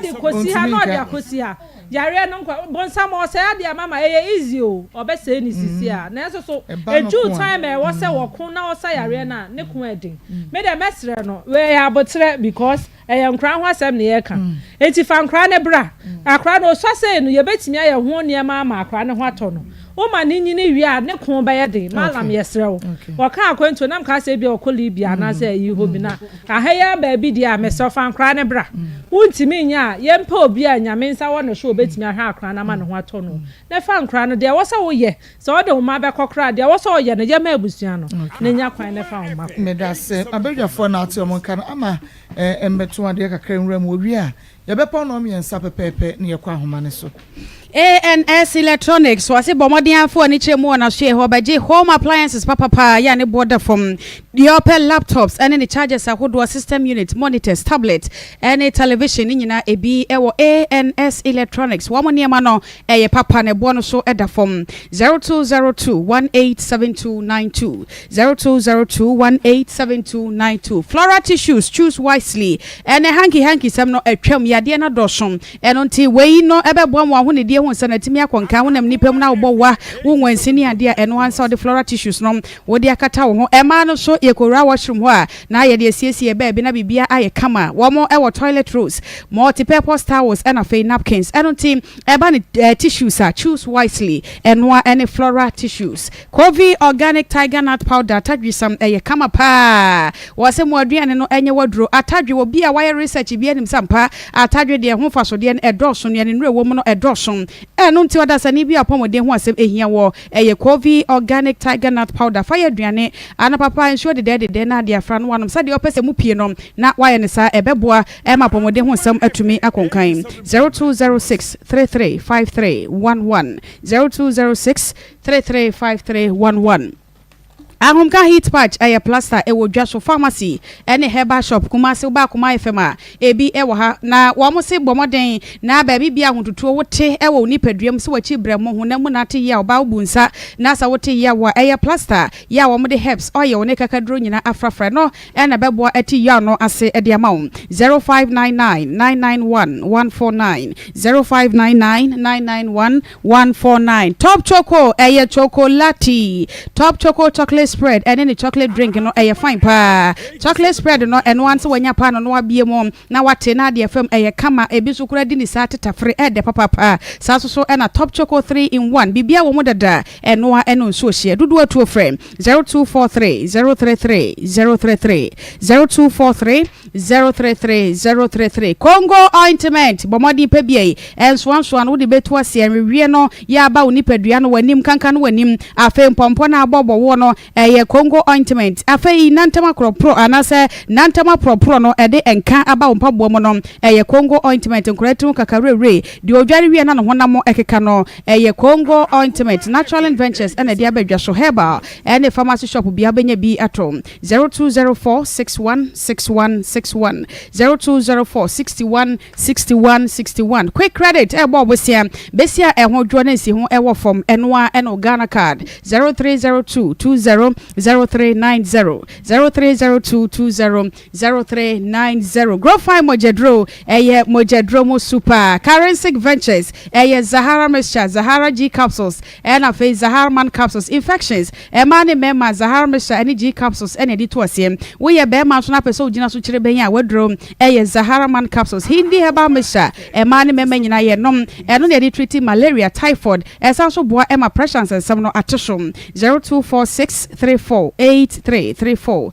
de kosi ha no de akosi ha yare no kwa bonsa mo se ade mama easy o oba se ni sisi a na so eju time e wo se wo kun na wo se yare na ne kun edin me de mesre no we ya botre because nkra ho asem ne ye ka enti fa nkra ne bra akra no so se no ye betimi aye ho ne ma ma akra ne ho ato no o ma ni nyini wi a ne kon ba ye de malam yesrew wo ka akwanto nam ka se bia okoli bia na se yi ho bi na ahaya ba bi dia me so fa nkra ne bra wuntimi nya ye mpa obi a nyame nsa wo ne so betimi ahwa akra na ma ne ho ato no ne fa nkra no de wo se wo ye so wo de wo ma be kokra de wo se wo ye ne ye ma abusua no ne nya kwan ne fa wo ma me da se abedwafo na ati o mon kan ama embeto ade kakra nwura mu owi a yɛbɛpɔ no miɛnsa pɛpɛpɛ ne yɛkɔ ahoma ne so. ANS Electronics was a bombardier for any more na share hobaji home appliances papa ya ne border from the Opel laptops and any chargers a system unit monitors tablet any television nyina ebi ewo ANS Electronics wamoniema no papa ne bono so eda from 0202187292 0202187292 Flora tissues choose wisely and a hanky sem no atwam yade na dosom enonti we no ebebo mo ho ne die ho sanatimi akonka wonam nipam na wo wa wo wansini ade a eno ansa the Flora tissues no wo de akata wo ho ema no so yekora washroom ho a na ye de asiesie ba bi na bibia aye kama wo mo ewo toilet rolls multi-purpose towels and a napkins enonti eba ne tissues a choose wisely eno any Flora tissues Kovi organic tiger nut powder tadwi sam kama pa wo se mo aduane no enye wadro atadwe wo bia wire research bia nim sampa atadwe de ho faso de edoso ne nre wo mo no edoso eno nti oda sani bia pomode ho asem ehia wo Kovi organic tiger nut powder fire aduane ana papa ensure de na de afra no wanom sade opese mu pie no na wire ne sa ebeboa ma pomode ho asem atumi akonkan 0206335311 0206335311 Ahomka heat patch plaster ewo dwaso pharmacy ene herbal shop Kumasi ba kuma FM ebi ewo ha na wo mo se bomoden na ba bibia hototo wote ewo nipaduam se wachi bremo ho na mu na te ya oba obunsa na sa wote ya wa plaster ya wo mo de herbs oye one kakadro nyina afrafra no ena bebo ati ya no ase ede amawo 0599991149 0599991149 Top Choco chocolate Top Choco chocolate spread and any chocolate drink no fine pa chocolate spread no and once when ya pa no abie mom na wate na de fam kama ebi so kura di ni sa tetafre de papa sa so and a Top Choco 3 in 1 bibia wo modada eno eno so hye dudu atu frame 0243 033 0243 Congo ointment bomodi pebie enso no de betu ase anwie no ya ba onipadua no wanim kankan no wanim afa mpompo na abobo wo no Congo ointment afei nantama pro anase nantama pro no ede enka aba mpaboa mo no Congo ointment nkoretu kakarere de odware wie na no honam ekeka no Congo ointment natural adventures and de abadwa so herbal and pharmacy shop bia benya bi ato 0204616161 0204616161 quick credit bosia besia ehodwo na si ho ewo from enwa eno Ghana card 0302200390 0302200390 Grow Fine Mojedro Mojedro mo super Currency Ventures Zahara Mixture Zahara G capsules and a face Zahara Man capsules infections mani mema Zahara Mixture any G capsules and edit was him we bema so na peso gina so chire benya wedro Zahara Man capsules hindi heba mixture mani mema nyina ye nom eno na treat malaria typhoid esanso boa ema pressure and some no attention 0246348334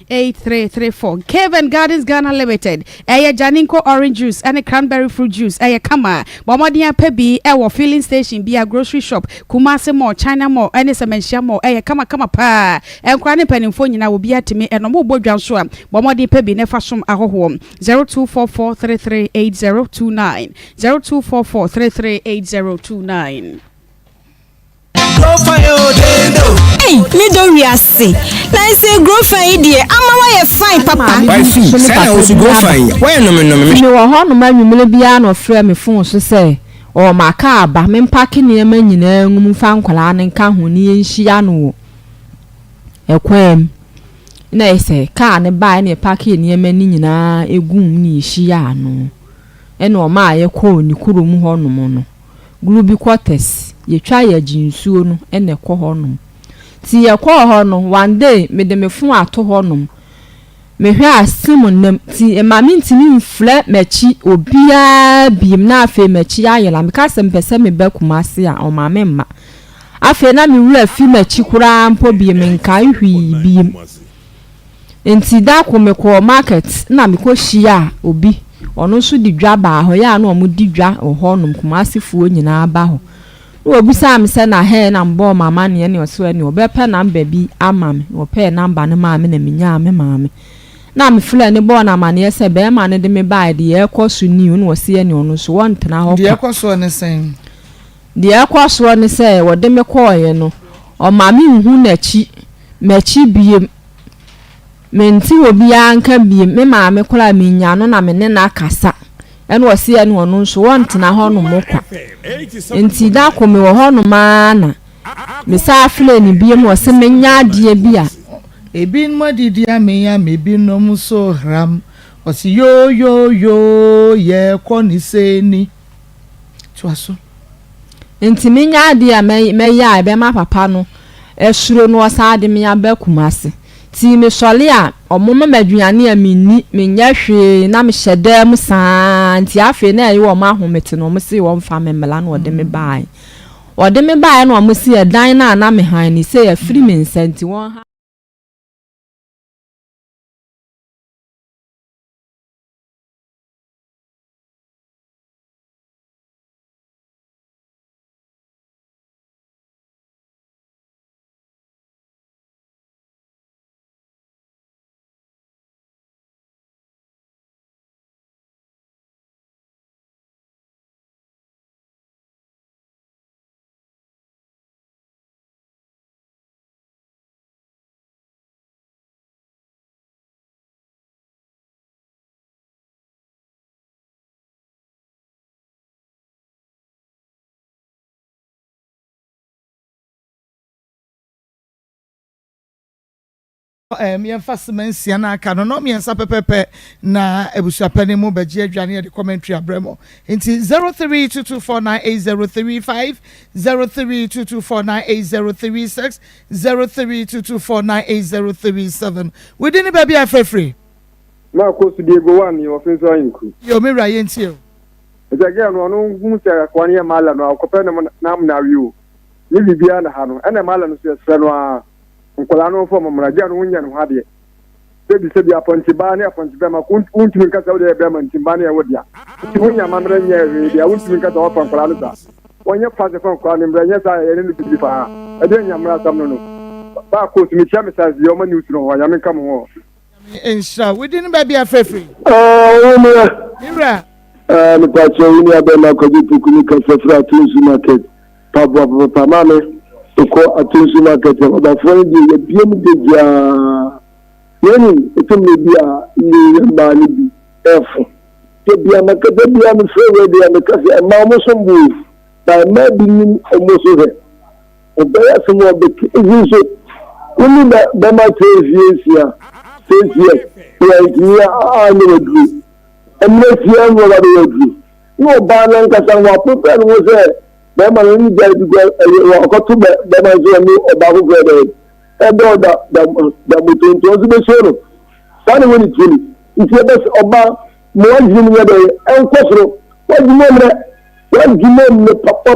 0246348334 Kevin Gardens Ghana Limited Janinko orange juice and cranberry fruit juice kama bomodia pebi filling station bia grocery shop Kumasi Mall China Mall and Sementia Mall kama pa enkra ne panimfo nyina obi atimi eno mo bodwan so a bomodi pebi ne fasom ahoho 0244338029 0244338029 Hey, me don't react. Now say grow fine dear. Ama fine papa. Why see? Say also grow fine. Why no me. Me wo ho no ma nwumle bia no frɛ me phone so say o ma ka aba me mpake ne ma nyina ngum fa nkwala ne nka ho ne yenhia no. Ekwem. Na ese ka ne ba ne pake ne ma ni nyina egum ne yehia no. E no ma ye kɔ ni kurom ho no mo no. Group quarters yetwa ya jinsuo no ene kɔ hɔnom ti ye kɔ hɔ no one day me de me fun ato hɔnom me hwɛ asim nam ti e ma me ntimi mflɛ machi obia biem na afe machi ayela me ka sem pese me ba Kumasi a o ma me mma afe na me wura fi machi kura mpo biem nka hwi biem enti da ko me kɔ market na me kɔ hia obi ono so di dwa ba ho ya na omo di dwa hɔnom Kumasi fuo nyina ba ho no obusa am se na he na mbo mama ne ne oso ani obepe number bi ama me ope number ne ma me na menya me ma me na me feel ne bo na mane ese be ma ne de me buy de ye kwaso ni no wose ye ne ono so won tena ho de kwaso ne sen de kwaso ne se wo de me koye no o ma me hu na chi machi biem menti obi anka biem me ma me kola me nya no na me ne na akasa ene wose ye ne ono so won tena ho no mokwa enti da ko me wo ho no ma na me sa afle ni biem wose me nya de bia ebi nmadidi ameya mebi nom so ram osi yo ye kwoni seni twaso enti me nya de a me ya be ma papa no esuro no wasa de me ya ba kumase ti me sole a omoma maduane a menni me nya hwe na me hyede mu saa nti afi na yi wo ma ahomete no mo se wo mfa me mela na ode me bai no mo se dan na me han ni se ya free me nsanti won yemfasemansia na aka no miensa pepepe na ebusuapane mu beje adwane de commentary abremo nti 0322498035 0322498036 0322498037 within the baby afrefree Maa Akos Diego one your face inku yo me raye nti again no hu se akwani ya mala no akope na na wiu ni bibia na ha no ena mala no se sre no a nkola no fo mamraja no nya no hade sebi aponti ba ne aponti be ma kuntumi nkasa wo de be ma ntimba ne wodia ti hunya mamra nya wi dia wuntumi nkasa wo nkola no sa wonye fase fo nkola ne mra nya sa ye ne bibi fa ade nya mra sam no ba ko tumi chia message yo ma news no ya me kam ho insha within baby afrefree mira me pacho ni abema ko jipu kuni ka fefra tunsu market pabo pamame ko atunsu market ba fo di biem de ja yeni etum bia ni ba ni bi efo te bia makade bia me fo de ya me kase ma mo sombu ba ma bi ni mo so he o be ya so mo be izinso uni ba ma tesia ya ni a ni wadu emretia no wa de wadu no ba na nkasa wa prepare no se be ma ni ja di go ko to be ma zo ni o ba ko de e do da mutunto zo be soro sani woni tuli nti be oba mo wajin ni de en kosro wajin mo me papa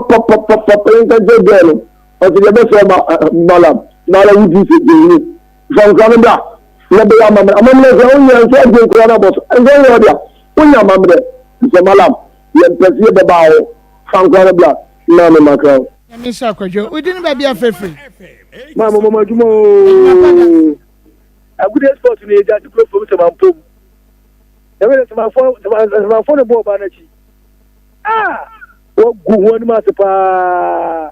nka je gelo o ti be so ma malam wudi se de ni fan da na be amamre amamre so onya so de ko na boss en go yo dia onya amamre se malam ye pesi be bawo fan ko bla na me makao mi sha kwajo within baby afrefree mama jumo agude sport ni ja ti pro from Semampom ebe Semampom ne bo ba na chi o gu won ma se pa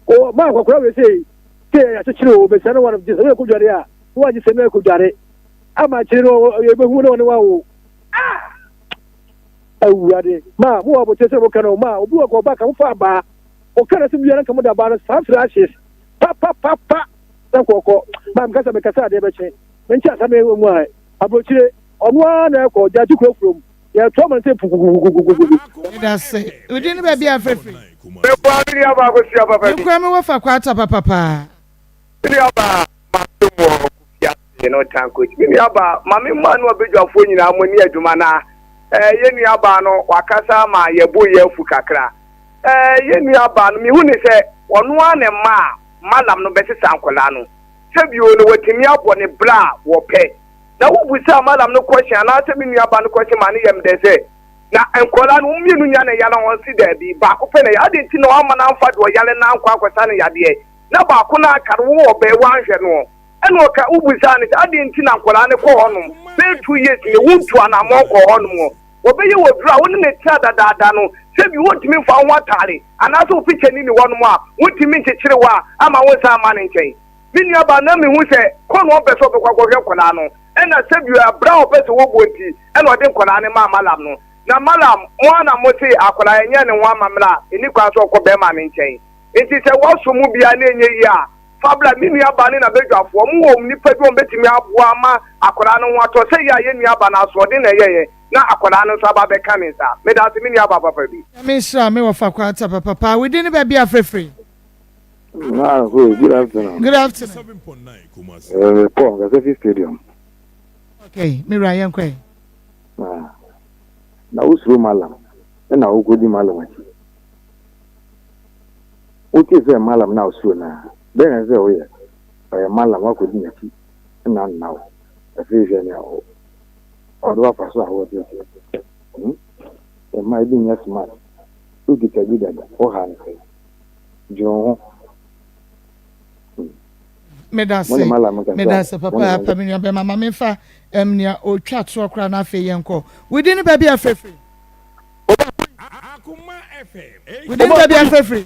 o ma kwa we say ya chire o be sana one of this we ko jare a wa ji se me ko jare ama chire o ye be hu ne wa o awurade ma mo abo tese mo kana ma obi wa ko ba ka mo fa ba o kana se biara ka mo da ba no fa flashes pa na ko ma mkasa me kasa de be che nti asa me wo mu ai abo chire onwa na ko ja ti kro from ya to man se pukukukukuku that's it within baby afrefree me kwa ni aba ko si aba me kwa me wo fa kwata papa ni aba ma to mo kufia no tanko ni aba ma me manu abedwafo nyina mo ni adwuma na yeni aba no wakasa ma yebo yefu kakra yeni aba no mi hu ni se onu ane malam no besisa ankola no sebio no watimi abo ne bra wo pe na wo busa malam no question na se mi ni aba no question ma ne yem de se na ankola no mienu nya na yala won si da bi ba ko pe na ya de ti no ama na amfa do yale na ankwa akwasa ne yade na ba ko na akare wo be wanhwe no ɛna ɔka ubusa ne ade nti na nkwadaa ne kɔ hɔnom bɛyɛ 2 years ne wuntu anamɔ kɔ hɔnom wɔbɛyɛ wɔ dura wɔne ne tia dadaada no sɛbi wɔntumi fa ho atare anaasɛ ofi kyɛni ne wɔnom a wɔntumi nkyekyere wɔ a ama wɔn nsa ama ne nkyɛn me nuaba na mehu sɛ kɔ na ɔpɛ sɛ ɔbɛkɔ akɔhwɛ nkwadaa no ɛna sɛbi abra ɔpɛ sɛ wɔbɔ nti ɛna ɔde nkwadaa ne ma malam no na malam mo ana mo se akwadaa ɛnyɛ ne ho amammerɛ a ɛni kwan sɛ ɔkɔ bɛrima ne nkyɛn nti sɛ wɔso mu bia na ɛnyɛ yi a fabla me nuaba ne na bɛdwafoɔ mo wɔ nipa bi wɔn bɛtumi aboa ma akwadaa no ho atɔ sɛ yɛ a yɛ nuaba na asoɔden na ɛyɛyɛ na akwadaa no nso aba bɛka ne nsa meda ase me nuaba papa bi me sra me wɔ fa kwata papa we din ba bia frefre good afternoon. Good afternoon. Paul, Gazefi Stadium. Okay, me Ryan Kwe. Na usuru malam. Na ugodi malam. Uti ze malam na usuru na. Ben ze oye. Oye malam wakodi nyaki. Na now. Efi je ni o. Odo apaso awo ti. E mai bi nya smart. Ugi ka bi dada. O ha ni. Jo medase papa pamini be mama mefa emnia otwa to okra na afa yenko within baby afrefre Akoma FM within baby afrefre